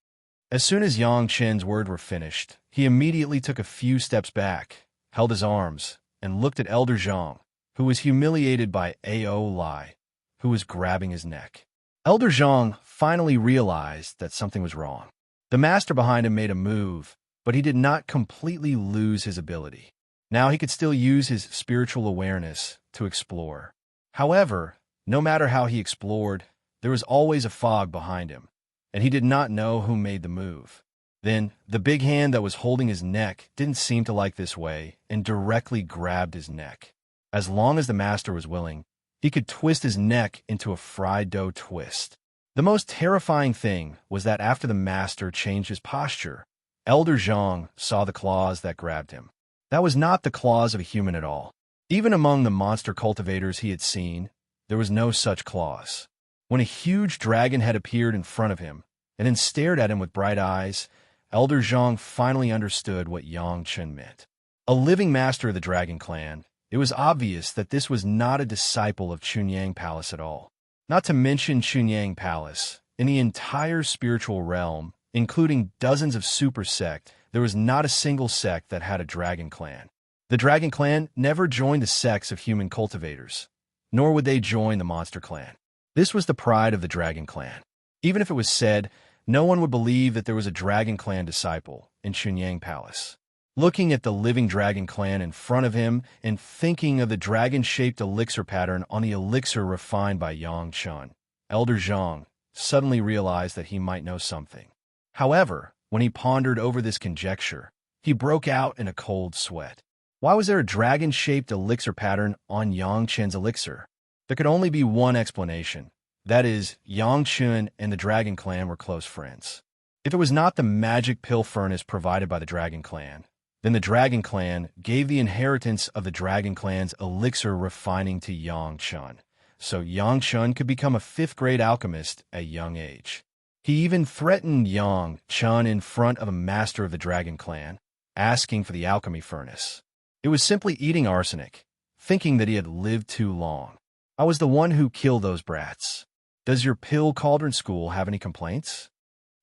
As soon as Yang Chen's words were finished, he immediately took a few steps back, held his arms, and looked at Elder Zhang, who was humiliated by Ao Lai, who was grabbing his neck. Elder Zhang finally realized that something was wrong. The master behind him made a move, but he did not completely lose his ability. Now he could still use his spiritual awareness to explore. However, no matter how he explored, there was always a fog behind him, and he did not know who made the move. Then, the big hand that was holding his neck didn't seem to like this way and directly grabbed his neck. As long as the master was willing, he could twist his neck into a fried dough twist. The most terrifying thing was that after the master changed his posture, Elder Zhang saw the claws that grabbed him. That was not the claws of a human at all. Even among the monster cultivators he had seen, there was no such claws. When a huge dragon had appeared in front of him and then stared at him with bright eyes, Elder Zhang finally understood what Yang Chen meant. A living master of the Dragon Clan, it was obvious that this was not a disciple of Chunyang Palace at all. Not to mention Chunyang Palace, in the entire spiritual realm, including dozens of super sects, there was not a single sect that had a Dragon Clan. The Dragon Clan never joined the sects of human cultivators, nor would they join the Monster Clan. This was the pride of the Dragon Clan. Even if it was said, no one would believe that there was a Dragon Clan disciple in Chunyang Palace. Looking at the living Dragon Clan in front of him and thinking of the dragon-shaped elixir pattern on the elixir refined by Yang Chen, Elder Zhang suddenly realized that he might know something. However, when he pondered over this conjecture, he broke out in a cold sweat. Why was there a dragon-shaped elixir pattern on Yang Chen's elixir? There could only be one explanation. That is, Yang Chen and the Dragon Clan were close friends. If it was not the magic pill furnace provided by the Dragon Clan, then the Dragon Clan gave the inheritance of the Dragon Clan's elixir refining to Yang Chen, so Yang Chen could become a 5th-grade alchemist at a young age. He even threatened Yang Chen in front of a master of the Dragon Clan, asking for the alchemy furnace. It was simply eating arsenic, thinking that he had lived too long. I was the one who killed those brats. Does your pill cauldron school have any complaints?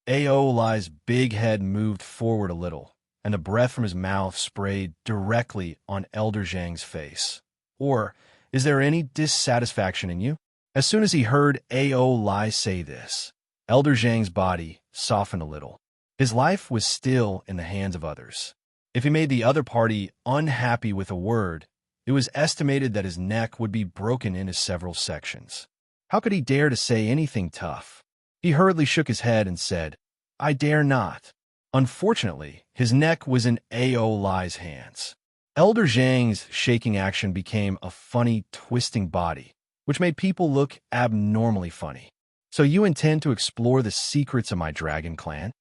Ao Lai's big head moved forward a little, and the breath from his mouth sprayed directly on Elder Zhang's face. Or, is there any dissatisfaction in you? As soon as he heard Ao Lai say this, Elder Zhang's body softened a little. His life was still in the hands of others. If he made the other party unhappy with a word, it was estimated that his neck would be broken into several sections. How could he dare to say anything tough? He hurriedly shook his head and said, "I dare not." Unfortunately, his neck was in Ao Lai's hands. Elder Zhang's shaking action became a funny, twisting body, which made people look abnormally funny. So you intend to explore the secrets of my Dragon Clan?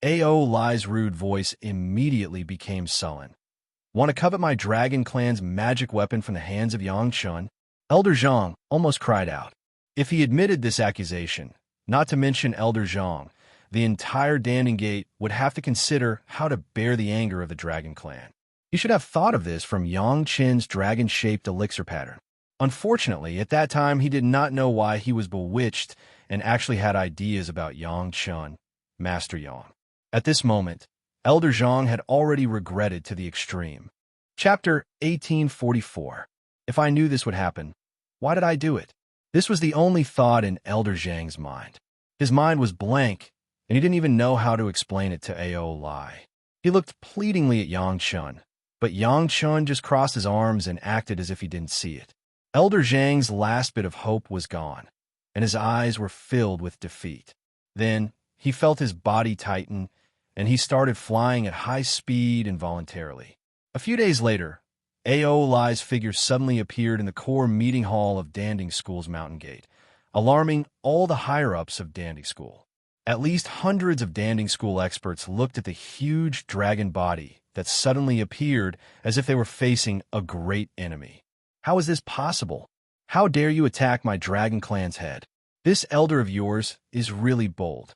Ao Lai's rude voice immediately became sullen. Want to covet my Dragon Clan's magic weapon from the hands of Yang Chen? Elder Zhang almost cried out. If he admitted this accusation, not to mention Elder Zhang, the entire Danding Gate would have to consider how to bear the anger of the Dragon Clan. He should have thought of this from Yang Chen's dragon-shaped elixir pattern. Unfortunately, at that time, he did not know why he was bewitched and actually had ideas about Yang Chen, Master Yang. At this moment, Elder Zhang had already regretted to the extreme. Chapter 1844. If I knew this would happen, why did I do it? This was the only thought in Elder Zhang's mind. His mind was blank, and he didn't even know how to explain it to Ao Lai. He looked pleadingly at Yang Chen, but Yang Chen just crossed his arms and acted as if he didn't see it. Elder Zhang's last bit of hope was gone, and his eyes were filled with defeat. Then he felt his body tighten, and he started flying at high speed involuntarily. A few days later, Ao Lai's figure suddenly appeared in the core meeting hall of Danding School's Mountain Gate, alarming all the higher-ups of Danding School. At least hundreds of Danding School experts looked at the huge dragon body that suddenly appeared as if they were facing a great enemy. How is this possible? How dare you attack my Dragon Clan's head? This elder of yours is really bold.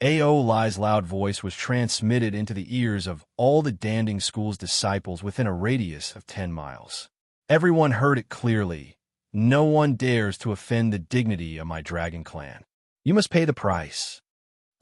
Ao Lai's loud voice was transmitted into the ears of all the Danding School's disciples within a radius of 10 miles. Everyone heard it clearly. No one dares to offend the dignity of my Dragon Clan. You must pay the price.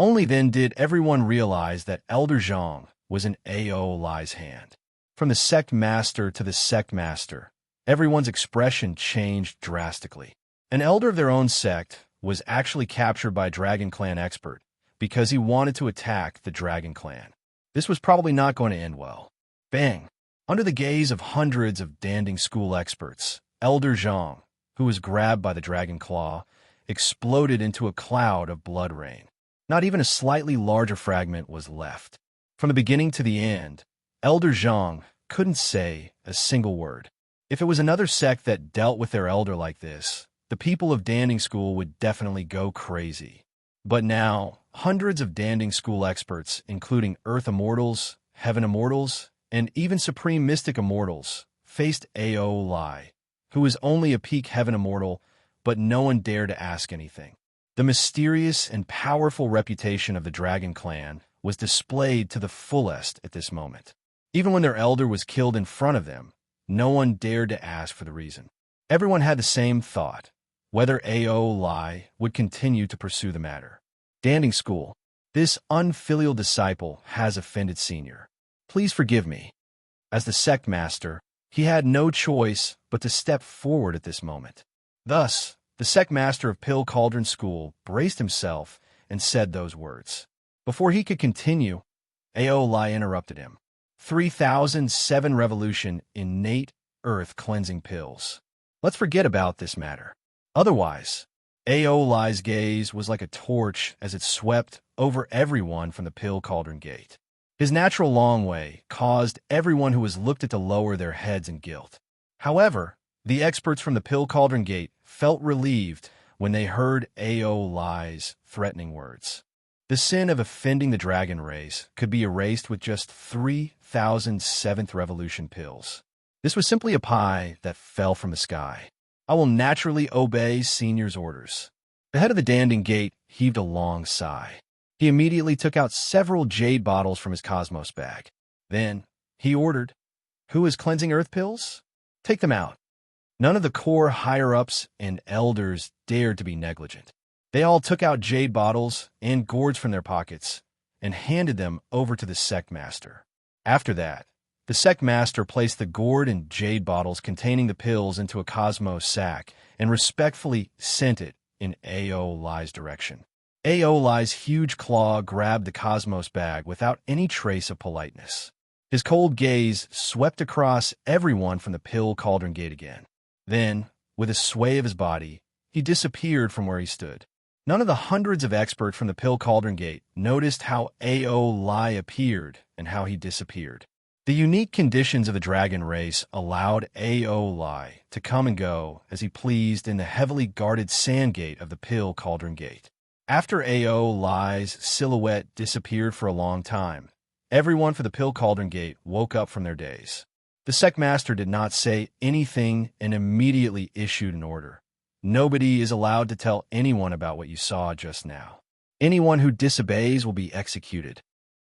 Only then did everyone realize that Elder Zhang was in Ao Lai's hand. From the sect master to the sect master, everyone's expression changed drastically. An elder of their own sect was actually captured by a Dragon Clan expert because he wanted to attack the Dragon Clan. This was probably not going to end well. Bang! Under the gaze of hundreds of Danding School experts, Elder Zhang, who was grabbed by the Dragon Claw, exploded into a cloud of blood rain. Not even a slightly larger fragment was left. From the beginning to the end, Elder Zhang couldn't say a single word. If it was another sect that dealt with their elder like this, the people of Danding School would definitely go crazy. But now, hundreds of Danding School experts, including Earth Immortals, Heaven Immortals, and even Supreme Mystic Immortals, faced Ao Lai, who was only a peak Heaven Immortal, but no one dared to ask anything. The mysterious and powerful reputation of the Dragon Clan was displayed to the fullest at this moment. Even when their elder was killed in front of them, no one dared to ask for the reason. Everyone had the same thought, whether Ao Lai would continue to pursue the matter. Danding School, this unfilial disciple has offended Senior. Please forgive me. As the sect master, he had no choice but to step forward at this moment. Thus, the sect master of Pill Cauldron School braced himself and said those words. Before he could continue, Ao Lai interrupted him. 3007 Revolution innate earth cleansing pills. Let's forget about this matter. Otherwise, Ao Lai's gaze was like a torch as it swept over everyone from the Pill Cauldron Gate. His natural long way caused everyone who was looked at to lower their heads in guilt. However, the experts from the Pill Cauldron Gate felt relieved when they heard Ao Lai's threatening words. The sin of offending the dragon race could be erased with just 3007th Revolution pills. This was simply a pie that fell from the sky. I will naturally obey Senior's orders. The head of the Danding Gate heaved a long sigh. He immediately took out several jade bottles from his Cosmos bag. Then, he ordered, "Who is cleansing earth pills? Take them out." None of the core higher-ups and elders dared to be negligent. They all took out jade bottles and gourds from their pockets and handed them over to the sect master. After that, the sect master placed the gourd and jade bottles containing the pills into a Cosmos sack and respectfully sent it in Ao Lai's direction. Ao Lai's huge claw grabbed the Cosmos bag without any trace of politeness. His cold gaze swept across everyone from the Pill Cauldron Gate again. Then, with a sway of his body, he disappeared from where he stood. None of the hundreds of experts from the Pill Cauldron Gate noticed how Ao Lai appeared and how he disappeared. The unique conditions of the dragon race allowed Ao Lai to come and go as he pleased in the heavily guarded sand gate of the Pill Cauldron Gate. After Ao Lai's silhouette disappeared for a long time, everyone for the Pill Cauldron Gate woke up from their daze. The sect master did not say anything and immediately issued an order. Nobody is allowed to tell anyone about what you saw just now. Anyone who disobeys will be executed.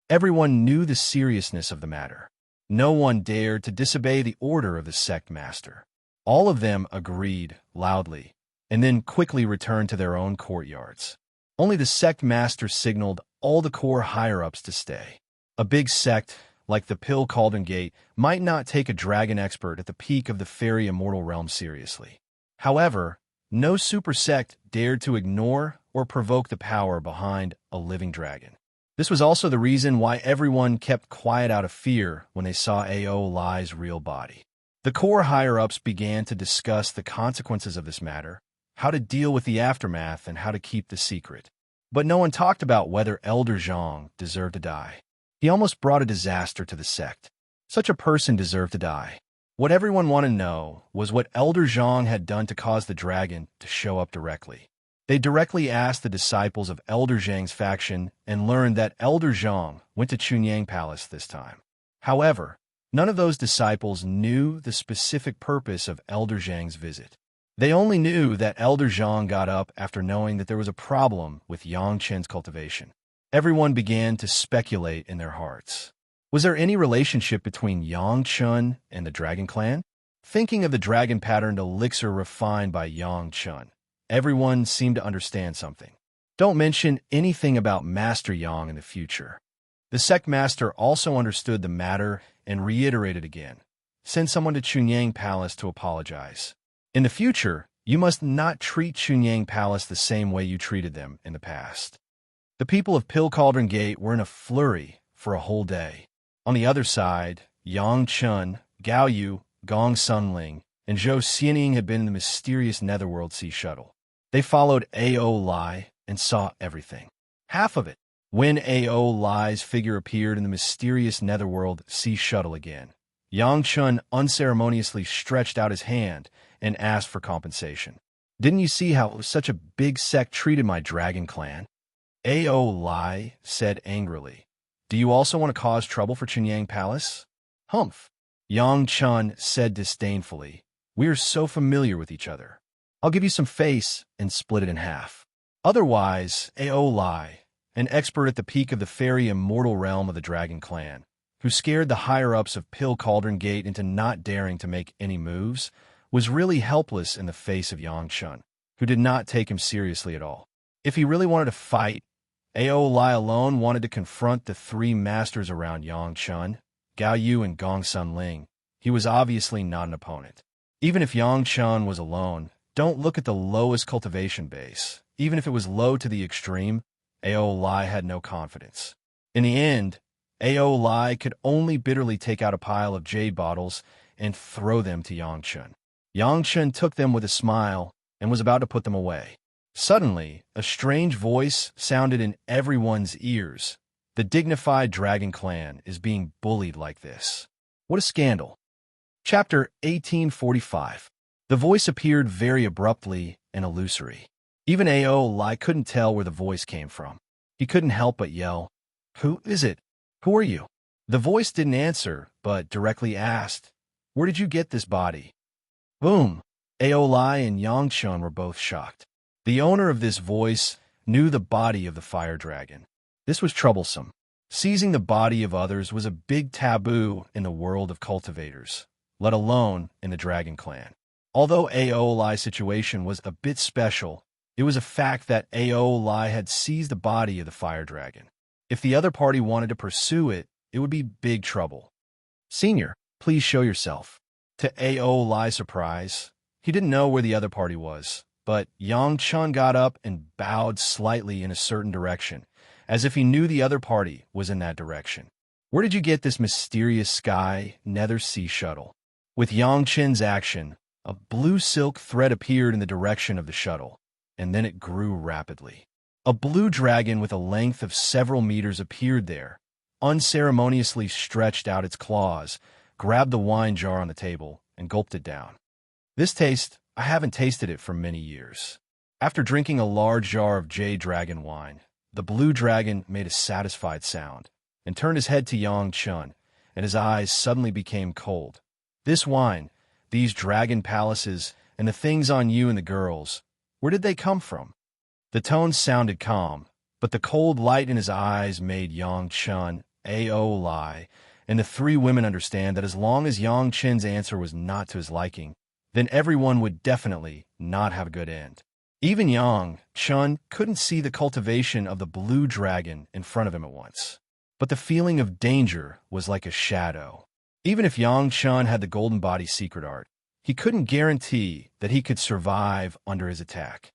Everyone knew the seriousness of the matter. No one dared to disobey the order of the sect master. All of them agreed loudly, and then quickly returned to their own courtyards. Only the sect master signaled all the core higher-ups to stay. A big sect, like the Pill Cauldron Gate, might not take a dragon expert at the peak of the fairy immortal realm seriously. However, no super sect dared to ignore or provoke the power behind a living dragon. This was also the reason why everyone kept quiet out of fear when they saw Ao Lai's real body. The core higher-ups began to discuss the consequences of this matter, how to deal with the aftermath, and how to keep the secret. But no one talked about whether Elder Zhang deserved to die. He almost brought a disaster to the sect. Such a person deserved to die. What everyone wanted to know was what Elder Zhang had done to cause the dragon to show up directly. They directly asked the disciples of Elder Zhang's faction and learned that Elder Zhang went to Chunyang Palace this time. However, none of those disciples knew the specific purpose of Elder Zhang's visit. They only knew that Elder Zhang got up after knowing that there was a problem with Yang Chen's cultivation. Everyone began to speculate in their hearts. Was there any relationship between Yang Chen and the Dragon Clan? Thinking of the dragon-patterned elixir refined by Yang Chen, everyone seemed to understand something. Don't mention anything about Master Yang in the future. The sect master also understood the matter and reiterated again. Send someone to Chunyang Palace to apologize. In the future, you must not treat Chunyang Palace the same way you treated them in the past. The people of Pill Cauldron Gate were in a flurry for a whole day. On the other side, Yang Chun, Gao Yu, Gong Sunling, and Zhou Xianing had been in the mysterious Netherworld Sea Shuttle. They followed A.O. Lai and saw everything. Half of it. When A.O. Lai's figure appeared in the mysterious Netherworld Sea Shuttle again, Yang Chun unceremoniously stretched out his hand and asked for compensation. Didn't you see how such a big sect treated my dragon clan? A.O. Lai said angrily. Do you also want to cause trouble for Chunyang Palace? Humph. Yang Chun said disdainfully. We are so familiar with each other. I'll give you some face and split it in half. Otherwise, A.O. Lai, an expert at the peak of the fairy immortal realm of the Dragon Clan, who scared the higher-ups of Pill Cauldron Gate into not daring to make any moves, was really helpless in the face of Yang Chun, who did not take him seriously at all. If he really wanted to fight, A.O. Lai alone wanted to confront the three masters around Yang Chun, Gao Yu and Gong Sunling. He was obviously not an opponent. Even if Yang Chun was alone, don't look at the lowest cultivation base. Even if it was low to the extreme, A.O. Lai had no confidence. In the end, A.O. Lai could only bitterly take out a pile of jade bottles and throw them to Yang Chun. Yang Chun took them with a smile and was about to put them away. Suddenly, a strange voice sounded in everyone's ears. The dignified Dragon Clan is being bullied like this. What a scandal. Chapter 1845. The voice appeared very abruptly and illusory. Even A.O. Lai couldn't tell where the voice came from. He couldn't help but yell, Who is it? Who are you? The voice didn't answer, but directly asked, Where did you get this body? Boom! A.O. Lai and Yang Chun were both shocked. The owner of this voice knew the body of the fire dragon. This was troublesome. Seizing the body of others was a big taboo in the world of cultivators, let alone in the Dragon Clan. Although A.O. Lai's situation was a bit special, it was a fact that A.O. Lai had seized the body of the fire dragon. If the other party wanted to pursue it, it would be big trouble. Senior, please show yourself. To A.O. Lai's surprise, he didn't know where the other party was, but Yang Chun got up and bowed slightly in a certain direction, as if he knew the other party was in that direction. Where did you get this mysterious sky nether sea shuttle? With Yang Chun's action, a blue silk thread appeared in the direction of the shuttle, and then it grew rapidly. A blue dragon with a length of several meters appeared there, unceremoniously stretched out its claws, grabbed the wine jar on the table, and gulped it down. This taste, I haven't tasted it for many years. After drinking a large jar of jade dragon wine, the blue dragon made a satisfied sound, and turned his head to Yang Chun, and his eyes suddenly became cold. This wine, these dragon palaces, and the things on you and the girls, where did they come from? The tones sounded calm, but the cold light in his eyes made Yang Chun, A.O. Lai, and the three women understand that as long as Yang Chun's answer was not to his liking, then everyone would definitely not have a good end. Even Yang Chun couldn't see the cultivation of the blue dragon in front of him at once. But the feeling of danger was like a shadow. Even if Yang Chun had the golden body secret art, he couldn't guarantee that he could survive under his attack.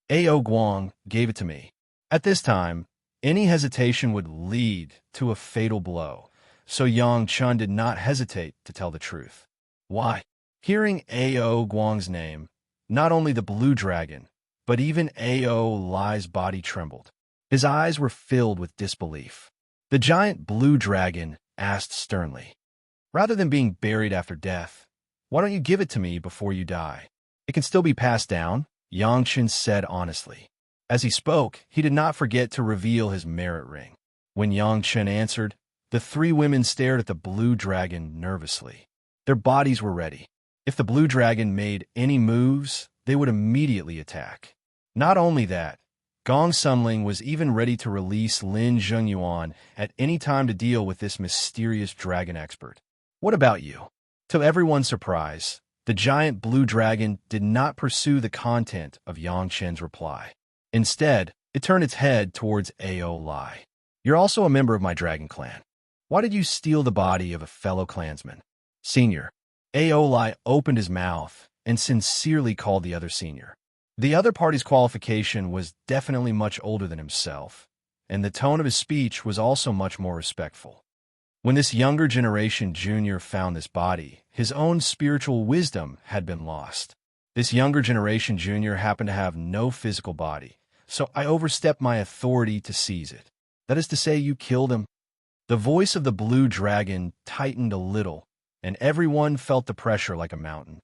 A.O. Guang gave it to me. At this time, any hesitation would lead to a fatal blow, so Yang Chun did not hesitate to tell the truth. Why? Hearing A.O. Guang's name, not only the blue dragon, but even A.O. Lai's body trembled. His eyes were filled with disbelief. The giant blue dragon asked sternly, Rather than being buried after death, why don't you give it to me before you die? It can still be passed down, Yang Chun said honestly. As he spoke, he did not forget to reveal his merit ring. When Yang Chun answered, the three women stared at the blue dragon nervously. Their bodies were ready. If the blue dragon made any moves, they would immediately attack. Not only that, Gong Sunling was even ready to release Lin Zhengyuan at any time to deal with this mysterious dragon expert. What about you? To everyone's surprise, the giant blue dragon did not pursue the content of Yang Chun's reply. Instead, It turned its head towards Ao Lai. You're also a member of my dragon clan. Why did you steal the body of a fellow clansman? Senior. Ao Lai opened his mouth and sincerely called the other senior. The other party's qualification was definitely much older than himself, and the tone of his speech was also much more respectful. When this younger generation junior found this body, his own spiritual wisdom had been lost. This younger generation junior happened to have no physical body, so I overstepped my authority to seize it. That is to say, you killed him. The voice of the blue dragon tightened a little, and everyone felt the pressure like a mountain.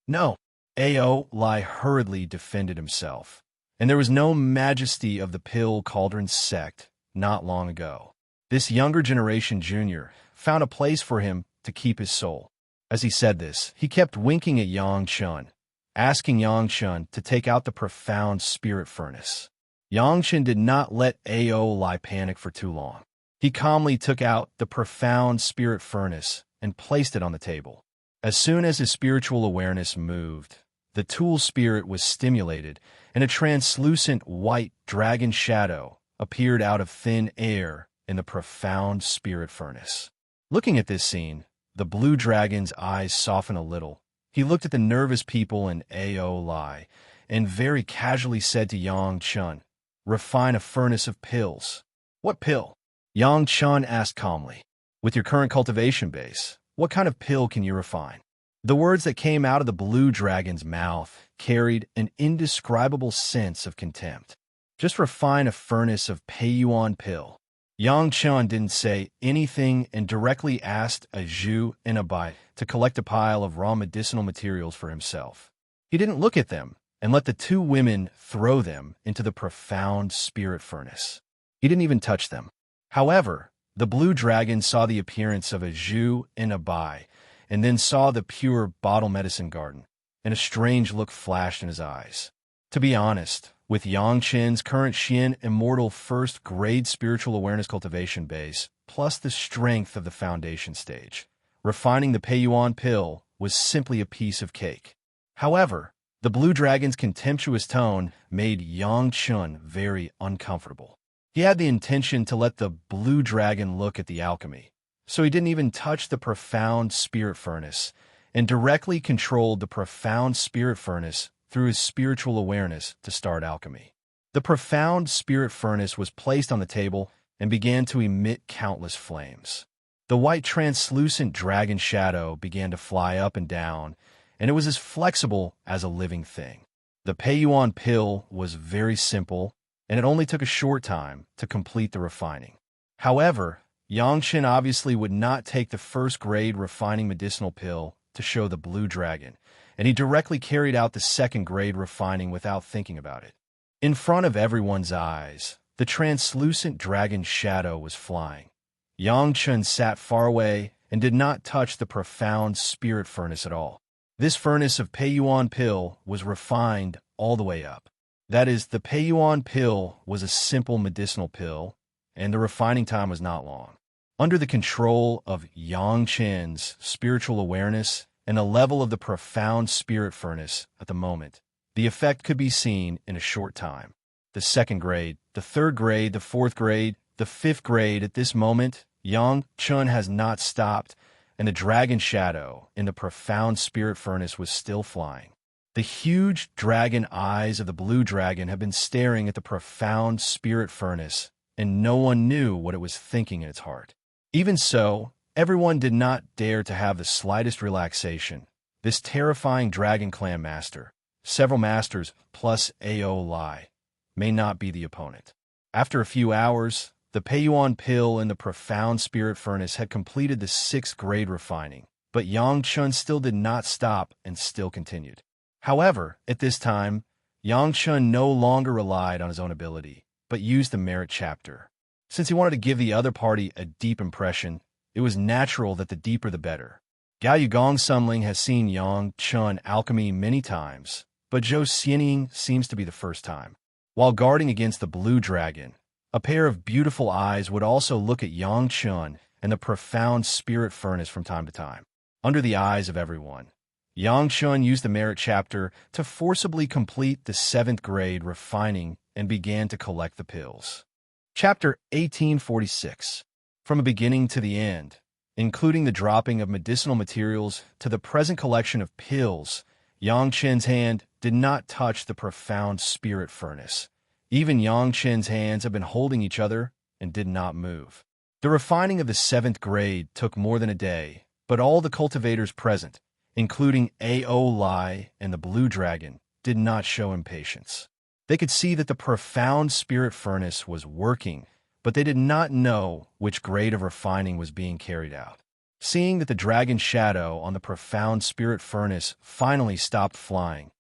No, Ao Lai hurriedly defended himself, and there was no majesty of the Pill Cauldron sect not long ago. This younger generation junior found a place for him to keep his soul. As he said this, he kept winking at Yang Chun, asking Yang Chun to take out the profound spirit furnace. Yang Chun did not let Ao Lai panic for too long. He calmly took out the profound spirit furnace and placed it on the table. As soon as his spiritual awareness moved, the tool spirit was stimulated, and a translucent white dragon shadow appeared out of thin air in the profound spirit furnace. Looking at this scene, the blue dragon's eyes softened a little. He looked at the nervous people in Ao Lai and very casually said to Yang Chun, "Refine a furnace of pills." "What pill?" Yang Chun asked calmly. "With your current cultivation base, what kind of pill can you refine?" The words that came out of the blue dragon's mouth carried an indescribable sense of contempt. "Just refine a furnace of Peiyuan pill." Yang Chun didn't say anything and directly asked a Zhu and a Bai to collect a pile of raw medicinal materials for himself. He didn't look at them and let the two women throw them into the profound spirit furnace. He didn't even touch them. However, the blue dragon saw the appearance of a Zhu and a Bai, and then saw the pure bottle medicine garden, and a strange look flashed in his eyes. To be honest, with Yang Chen's current Xian Immortal first-grade spiritual awareness cultivation base, plus the strength of the foundation stage, refining the Peiyuan pill was simply a piece of cake. However, the blue dragon's contemptuous tone made Yang Chun very uncomfortable. He had the intention to let the blue dragon look at the alchemy, so he didn't even touch the profound spirit furnace and directly controlled the profound spirit furnace through his spiritual awareness to start alchemy. The profound spirit furnace was placed on the table and began to emit countless flames. The white translucent dragon shadow began to fly up and down, and it was as flexible as a living thing. The Peiyuan pill was very simple, and it only took a short time to complete the refining. However, Yang Chen obviously would not take the first-grade refining medicinal pill to show the blue dragon, and he directly carried out the second-grade refining without thinking about it. In front of everyone's eyes, the translucent dragon shadow was flying. Yang Chen sat far away and did not touch the profound spirit furnace at all. This furnace of Peiyuan pill was refined all the way up. That is, the Peiyuan pill was a simple medicinal pill, and the refining time was not long. Under the control of Yang Chen's spiritual awareness and a level of the profound spirit furnace at the moment, the effect could be seen in a short time. The second grade, the third grade, the fourth grade, the fifth grade, at this moment, Yang Chun has not stopped, and the dragon shadow in the profound spirit furnace was still flying. The huge dragon eyes of the blue dragon have been staring at the profound spirit furnace, and no one knew what it was thinking in its heart. Even so, everyone did not dare to have the slightest relaxation. This terrifying dragon clan master, several masters plus Ao Lai, may not be the opponent. After a few hours, the Peiyuan pill in the profound spirit furnace had completed the sixth grade refining, but Yang Chun still did not stop and still continued. However, at this time, Yang Chun no longer relied on his own ability, but used the merit chapter. Since he wanted to give the other party a deep impression, it was natural that the deeper the better. Gao Yugong Sunling has seen Yang Chun alchemy many times, but Zhou Xianying seems to be the first time. While guarding against the blue dragon, a pair of beautiful eyes would also look at Yang Chun and the profound spirit furnace from time to time. Under the eyes of everyone, Yang Chun used the merit chapter to forcibly complete the seventh grade refining and began to collect the pills. Chapter 1846. From the beginning to the end, including the dropping of medicinal materials to the present collection of pills, Yang Chen's hand did not touch the profound spirit furnace. Even Yang Chen's hands had been holding each other and did not move. The refining of the 7th grade took more than a day, but all the cultivators present, including A.O. Lai and the Blue Dragon, did not show impatience. They could see that the profound spirit furnace was working, but they did not know which grade of refining was being carried out. Seeing that the dragon shadow on the profound spirit furnace finally stopped flying,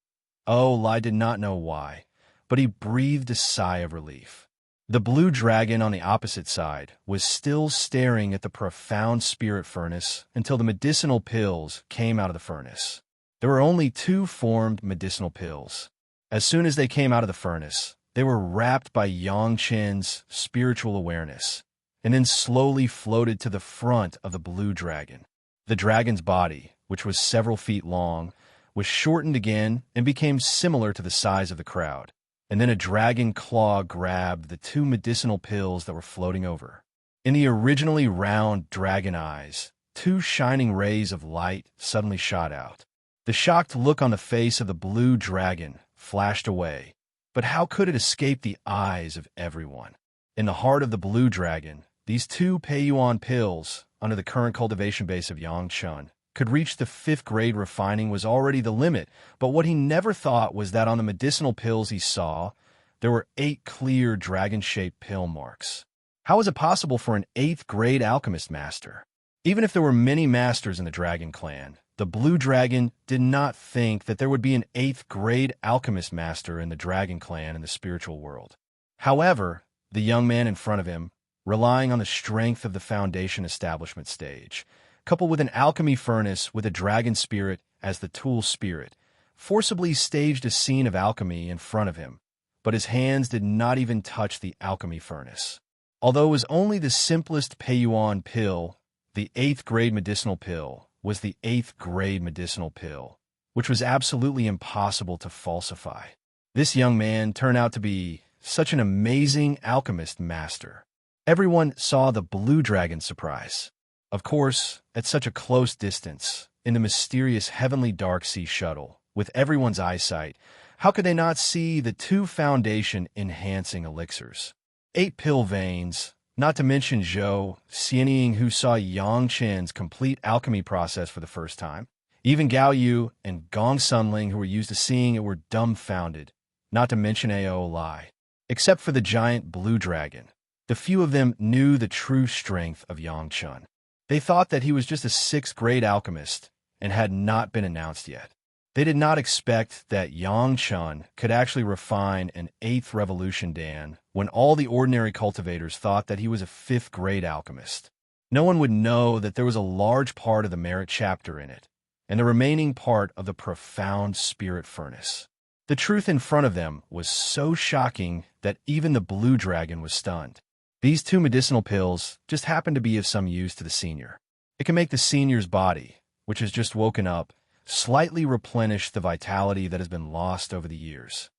Oh Lai did not know why, but he breathed a sigh of relief. The blue dragon on the opposite side was still staring at the profound spirit furnace until the medicinal pills came out of the furnace. There were only 2 formed medicinal pills. As soon as they came out of the furnace, they were wrapped by Yang Chen's spiritual awareness, and then slowly floated to the front of the blue dragon. The dragon's body, which was several feet long, was shortened again and became similar to the size of the crowd. And then a dragon claw grabbed the 2 medicinal pills that were floating over. In the originally round dragon eyes, 2 shining rays of light suddenly shot out. The shocked look on the face of the blue dragon flashed away, but how could it escape the eyes of everyone? In the heart of the blue dragon, these 2 Peiyuan pills, under the current cultivation base of Yangchun, could reach the 5th grade. Refining was already the limit, but what he never thought was that on the medicinal pills he saw, there were 8 clear dragon-shaped pill marks. How was it possible for an 8th grade alchemist master? Even if there were many masters in the dragon clan, the blue dragon did not think that there would be an 8th grade alchemist master in the dragon clan in the spiritual world. However, the young man in front of him, relying on the strength of the foundation establishment stage, coupled with an alchemy furnace with a dragon spirit as the tool spirit, forcibly staged a scene of alchemy in front of him, but his hands did not even touch the alchemy furnace. Although it was only the simplest Peiyuan pill, the 8th grade medicinal pill was the 8th grade medicinal pill, which was absolutely impossible to falsify. This young man turned out to be such an amazing alchemist master. Everyone saw the blue dragon's surprise. Of course, at such a close distance, in the mysterious heavenly dark sea shuttle, with everyone's eyesight, how could they not see the 2 foundation-enhancing elixirs? 8 pill veins, not to mention Zhou Xianying, who saw Yang Chen's complete alchemy process for the first time. Even Gao Yu and Gong Sunling, who were used to seeing it, were dumbfounded, not to mention A.O. Lai. Except for the giant blue dragon, the few of them knew the true strength of Yang Chen. They thought that he was just a 6th grade alchemist and had not been announced yet. They did not expect that Yang Chen could actually refine an 8th revolution Dan when all the ordinary cultivators thought that he was a 5th grade alchemist. No one would know that there was a large part of the merit chapter in it, and the remaining part of the profound spirit furnace. The truth in front of them was so shocking that even the blue dragon was stunned. These 2 medicinal pills just happened to be of some use to the senior. It can make the senior's body, which has just woken up, slightly replenish the vitality that has been lost over the years.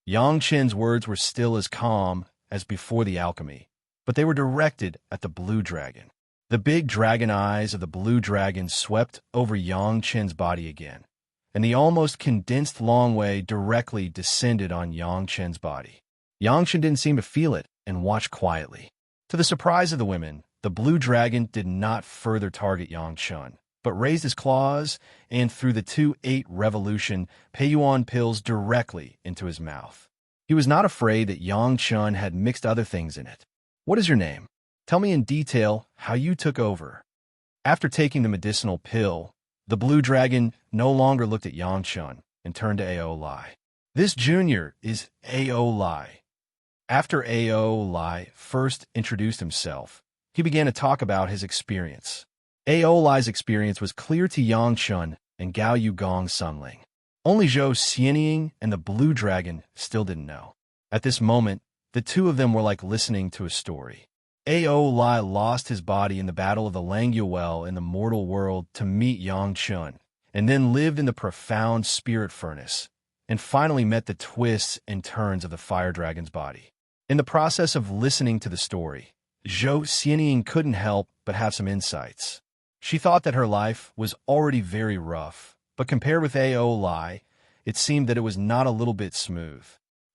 Yang Chen's words were still as calm as before the alchemy, but they were directed at the blue dragon. The big dragon eyes of the blue dragon swept over Yang Chen's body again, and the almost condensed long way directly descended on Yang Chen's body. Yang Chen didn't seem to feel it and watched quietly. To the surprise of the women, the blue dragon did not further target Yang Chen, but raised his claws and threw the 2 8 revolution Peiyuan pills directly into his mouth. He was not afraid that Yang Chen had mixed other things in it. "What is your name? Tell me in detail how you took over." After taking the medicinal pill, the blue dragon no longer looked at Yang Chen and turned to A.O. Lai. "This junior is A.O. Lai." After A.O. Lai first introduced himself, he began to talk about his experience. A.O. Lai's experience was clear to Yang Chen and Gao Yu Gong Sunling. Only Zhou Xianying and the Blue Dragon still didn't know. At this moment, the 2 of them were like listening to a story. A.O. Lai lost his body in the Battle of the Languel in the mortal world to meet Yang Chen, and then lived in the profound spirit furnace, and finally met the twists and turns of the fire dragon's body. In the process of listening to the story, Zhou Xianying couldn't help but have some insights. She thought that her life was already very rough, but compared with Ao Lai, it seemed that it was not a little bit smooth.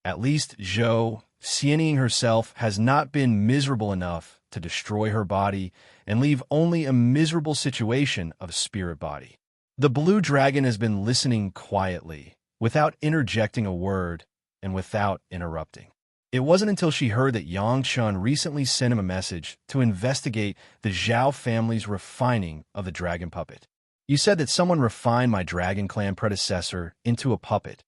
At least Zhou Xianying herself has not been miserable enough to destroy her body and leave only a miserable situation of spirit body. The blue dragon has been listening quietly, without interjecting a word and without interrupting. It wasn't until she heard that Yang Chun recently sent him a message to investigate the Zhao family's refining of the dragon puppet. You said that someone refined my dragon clan predecessor into a puppet.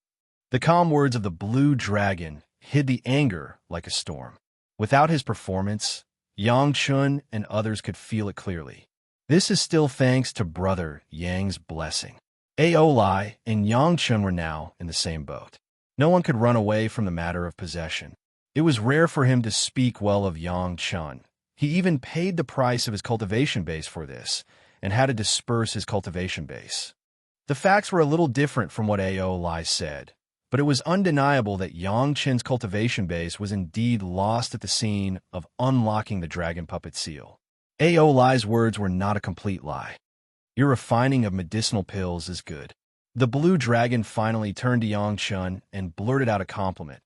The calm words of the blue dragon hid the anger like a storm. Without his performance, Yang Chun and others could feel it clearly. This is still thanks to brother Yang's blessing. Ao Lai and Yang Chun were now in the same boat. No one could run away from the matter of possession. It was rare for him to speak well of Yang Chun. He even paid the price of his cultivation base for this, and had to disperse his cultivation base. The facts were a little different from what Ao Lai said, but it was undeniable that Yang Chun's cultivation base was indeed lost at the scene of unlocking the dragon puppet seal. Ao Lai's words were not a complete lie. Your refining of medicinal pills is good. The blue dragon finally turned to Yang Chun and blurted out a compliment.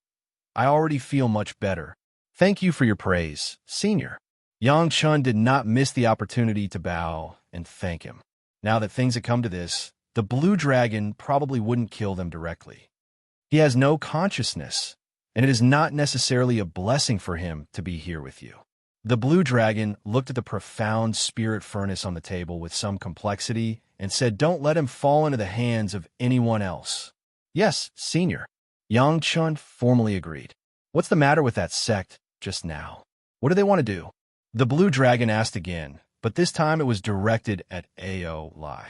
I already feel much better. Thank you for your praise, Senior. Yang Chun did not miss the opportunity to bow and thank him. Now that things had come to this, the blue dragon probably wouldn't kill them directly. He has no consciousness, and it is not necessarily a blessing for him to be here with you. The blue dragon looked at the profound spirit furnace on the table with some complexity and said, don't let him fall into the hands of anyone else. Yes, Senior. Yang Chun formally agreed. What's the matter with that sect just now? What do they want to do? The blue dragon asked again, but this time it was directed at Ao Lai.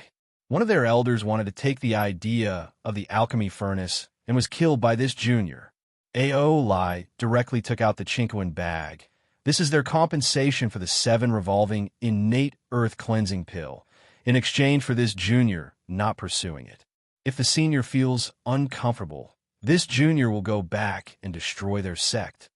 One of their elders wanted to take the idea of the alchemy furnace and was killed by this junior. Ao Lai directly took out the Chinquin bag. This is their compensation for the 7 revolving innate earth cleansing pill, in exchange for this junior not pursuing it. If the senior feels uncomfortable, this junior will go back and destroy their sect.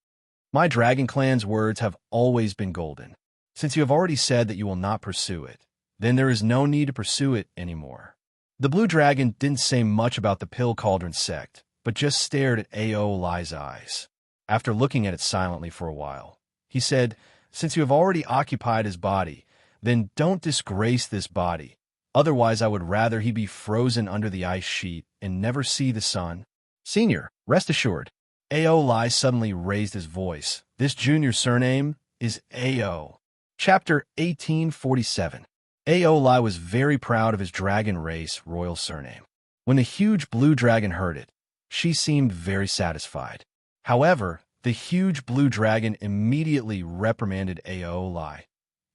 My dragon clan's words have always been golden. Since you have already said that you will not pursue it, then there is no need to pursue it anymore. The blue dragon didn't say much about the pill cauldron sect, but just stared at Ao Lai's eyes. After looking at it silently for a while, he said, since you have already occupied his body, then don't disgrace this body. Otherwise, I would rather he be frozen under the ice sheet and never see the sun. Senior, rest assured. Ao Lai suddenly raised his voice. This junior's surname is Ao. Chapter 1847. Ao Lai was very proud of his dragon race royal surname. When the huge blue dragon heard it, she seemed very satisfied. However, the huge blue dragon immediately reprimanded Ao Lai.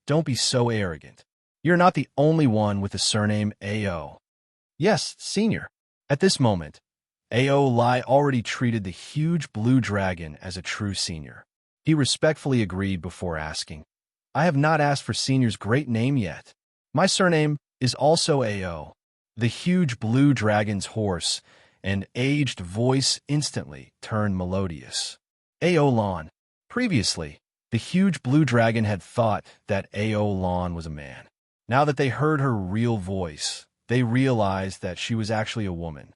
Don't be so arrogant. You're not the only one with the surname Ao. Yes, Senior. At this moment, Ao Lai already treated the huge blue dragon as a true senior. He respectfully agreed before asking, I have not asked for Senior's great name yet. My surname is also Ao. The huge blue dragon's hoarse and aged voice instantly turned melodious. Ao Lan. Previously, the huge blue dragon had thought that Ao Lan was a man. Now that they heard her real voice, they realized that she was actually a woman.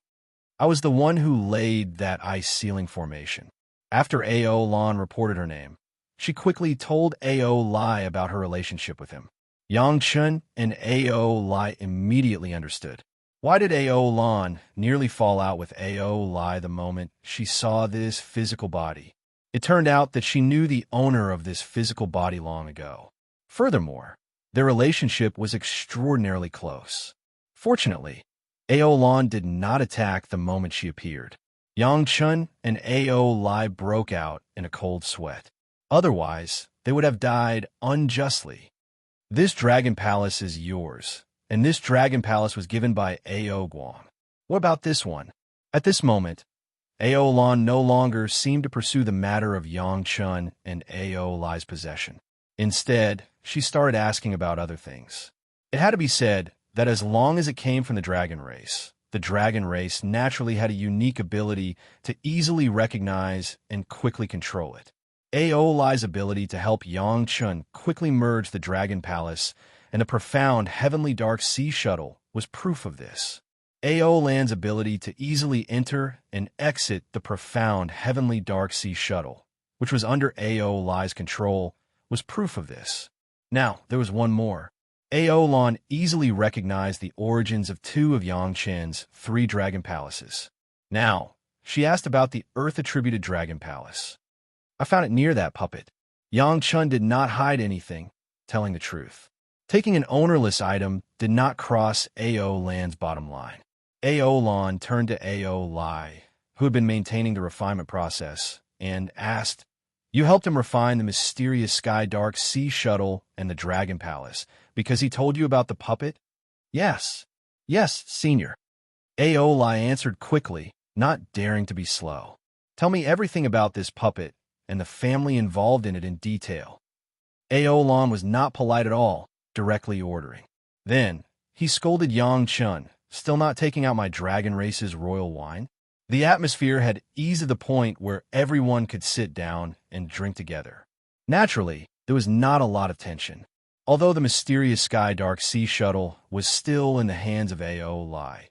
I was the one who laid that ice ceiling formation. After Ao Lan reported her name, she quickly told Ao Lai about her relationship with him. Yang Chun and Ao Lai immediately understood. Why did Ao Lan nearly fall out with Ao Lai the moment she saw this physical body? It turned out that she knew the owner of this physical body long ago. Furthermore, their relationship was extraordinarily close. Fortunately, Ao Lan did not attack the moment she appeared. Yang Chun and Ao Lai broke out in a cold sweat. Otherwise, they would have died unjustly. This dragon palace is yours, and this dragon palace was given by Ao Guang. What about this one? At this moment, Ao Lan no longer seemed to pursue the matter of Yang Chun and Ao Lai's possession. Instead, she started asking about other things. It had to be said that as long as it came from the dragon race, the dragon race naturally had a unique ability to easily recognize and quickly control it. Ao Lai's ability to help Yang Chun quickly merge the Dragon Palace and the profound Heavenly Dark Sea Shuttle was proof of this. Ao Lan's ability to easily enter and exit the profound Heavenly Dark Sea Shuttle, which was under Ao Lai's control, was proof of this. Now, there was one more. Ao Lan easily recognized the origins of two of Yang Chen's 3 dragon palaces. Now, she asked about the Earth-attributed dragon palace. I found it near that puppet. Yang Chun did not hide anything, telling the truth. Taking an ownerless item did not cross Ao Lan's bottom line. Ao Lan turned to Ao Lai, who had been maintaining the refinement process, and asked, "You helped him refine the mysterious Sky Dark Sea Shuttle and the Dragon Palace because he told you about the puppet?" "Yes. Yes, Senior." Ao Lai answered quickly, not daring to be slow. "Tell me everything about this puppet and the family involved in it in detail." Ao Lan was not polite at all, directly ordering. Then, he scolded Yang Chun, "Still not taking out my dragon race's royal wine?" The atmosphere had eased to the point where everyone could sit down and drink together. Naturally, there was not a lot of tension. Although the mysterious Sky Dark Sea Shuttle was still in the hands of Ao Lai.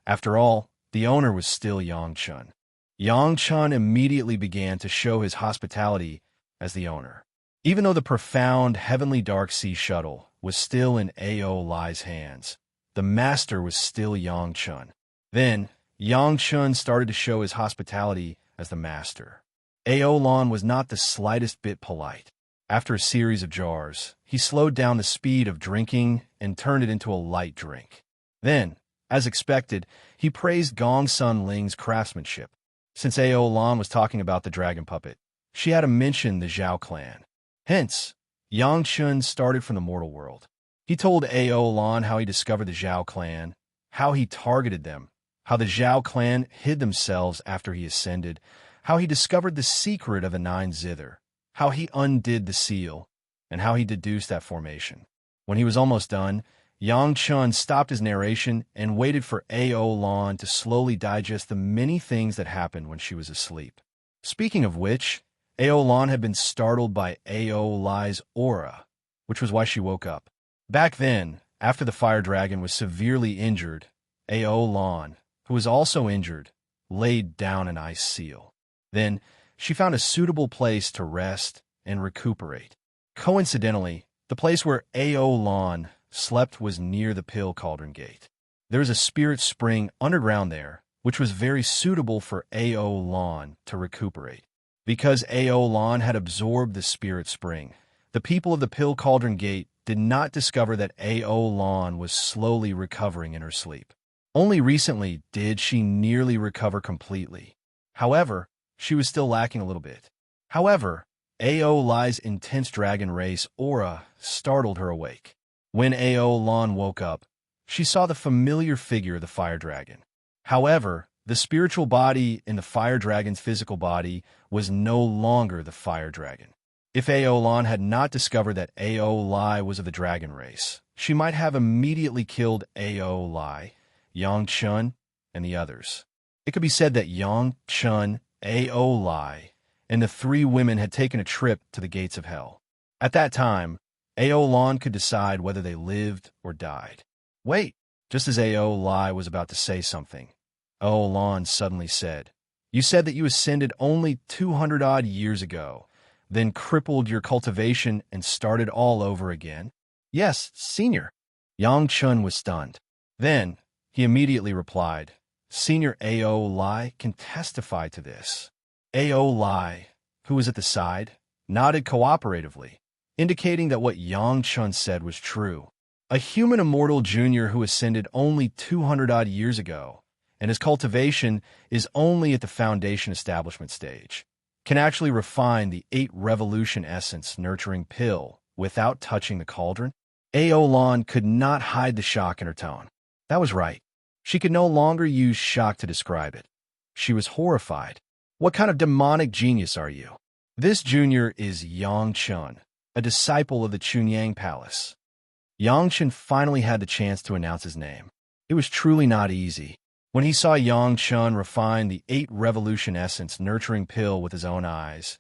After all, the owner was still Yang Chun. Yang Chun immediately began to show his hospitality as the owner. Even though the profound Heavenly Dark Sea Shuttle was still in Ao Lai's hands, the master was still Yang Chun. Then, Yang Chun started to show his hospitality as the master. Ao Lan was not the slightest bit polite. After a series of jars, he slowed down the speed of drinking and turned it into a light drink. Then, as expected, he praised Gong Sun Ling's craftsmanship. Since Ao Lan was talking about the dragon puppet, she had to mention the Zhao clan. Hence, Yang Chun started from the mortal world. He told Ao Lan how he discovered the Zhao clan, how he targeted them, how the Zhao clan hid themselves after he ascended, how he discovered the secret of the 9 zither, how he undid the seal, and how he deduced that formation. When he was almost done, Yang Chun stopped his narration and waited for Ao Lan to slowly digest the many things that happened when she was asleep. Speaking of which, Ao Lan had been startled by Ao Lai's aura, which was why she woke up. Back then, after the fire dragon was severely injured, Ao Lan, who was also injured, laid down an ice seal. Then, she found a suitable place to rest and recuperate. Coincidentally, the place where Ao Lan slept was near the Pill Cauldron Gate. There is a spirit spring underground there, which was very suitable for Ao Lan to recuperate. Because Ao Lan had absorbed the spirit spring, the people of the Pill Cauldron Gate did not discover that Ao Lan was slowly recovering in her sleep. Only recently did she nearly recover completely. However, she was still lacking a little bit. However, Ao Lai's intense dragon race aura startled her awake. When Ao Lan woke up, she saw the familiar figure of the fire dragon. However, the spiritual body in the fire dragon's physical body was no longer the fire dragon. If Ao Lan had not discovered that Ao Lai was of the dragon race, she might have immediately killed Ao Lai, Yang Chun, and the others. It could be said that Yang Chun, Ao Lai, and the 3 women had taken a trip to the gates of hell. At that time, Ao Lan could decide whether they lived or died. Wait, just as Ao Lai was about to say something, Ao Lan suddenly said, "You said that you ascended only 200-odd years ago, then crippled your cultivation and started all over again?" "Yes, Senior." Yang Chun was stunned. Then, he immediately replied, "Senior Ao Lai can testify to this." Ao Lai, who was at the side, nodded cooperatively, indicating that what Yang Chun said was true. A human immortal junior who ascended only 200-odd years ago, and his cultivation is only at the foundation establishment stage, can actually refine the 8 revolution essence nurturing pill without touching the cauldron? Ao Lan could not hide the shock in her tone. That was right. She could no longer use shock to describe it. She was horrified. "What kind of demonic genius are you?" "This junior is Yang Chun, a disciple of the Chunyang Palace." Yang Chun finally had the chance to announce his name. It was truly not easy. When he saw Yang Chun refine the 8-revolution essence nurturing pill with his own eyes,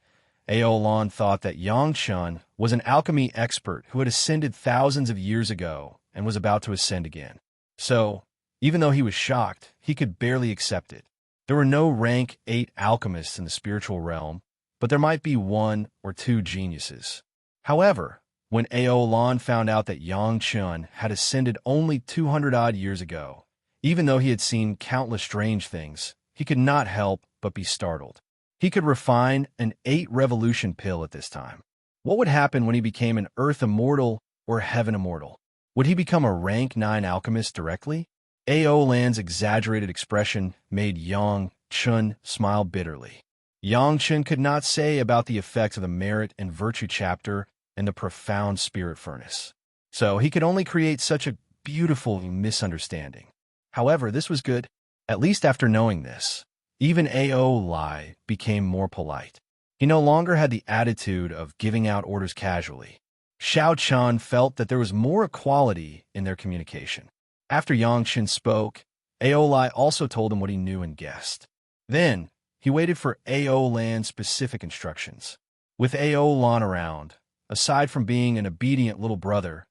Aolan thought that Yang Chun was an alchemy expert who had ascended thousands of years ago and was about to ascend again. So, even though he was shocked, he could barely accept it. There were no rank 8 alchemists in the spiritual realm, but there might be 1 or 2 geniuses. However, when Aolan found out that Yang Chun had ascended only 200-odd years ago, even though he had seen countless strange things, he could not help but be startled. He could refine an 8-revolution pill at this time. What would happen when he became an Earth Immortal or Heaven Immortal? Would he become a rank 9 alchemist directly? Aolan's exaggerated expression made Yang Chun smile bitterly. Yang Chun could not say about the effects of the merit and virtue chapter and the profound spirit furnace. So he could only create such a beautiful misunderstanding. However, this was good. At least after knowing this, even Aolai became more polite. He no longer had the attitude of giving out orders casually. Xiao Chan felt that there was more equality in their communication. After Yang Chen spoke, Aolai also told him what he knew and guessed. Then, he waited for Aolan's specific instructions. With Aolan around, aside from being an obedient little brother,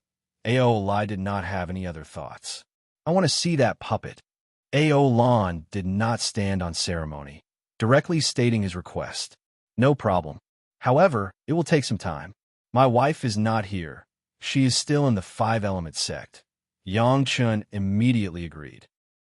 Aolai did not have any other thoughts. I want to see that puppet. Aolan did not stand on ceremony, directly stating his request. No problem. However, it will take some time. My wife is not here. She is still in the 5-element sect. Yang Chun immediately agreed.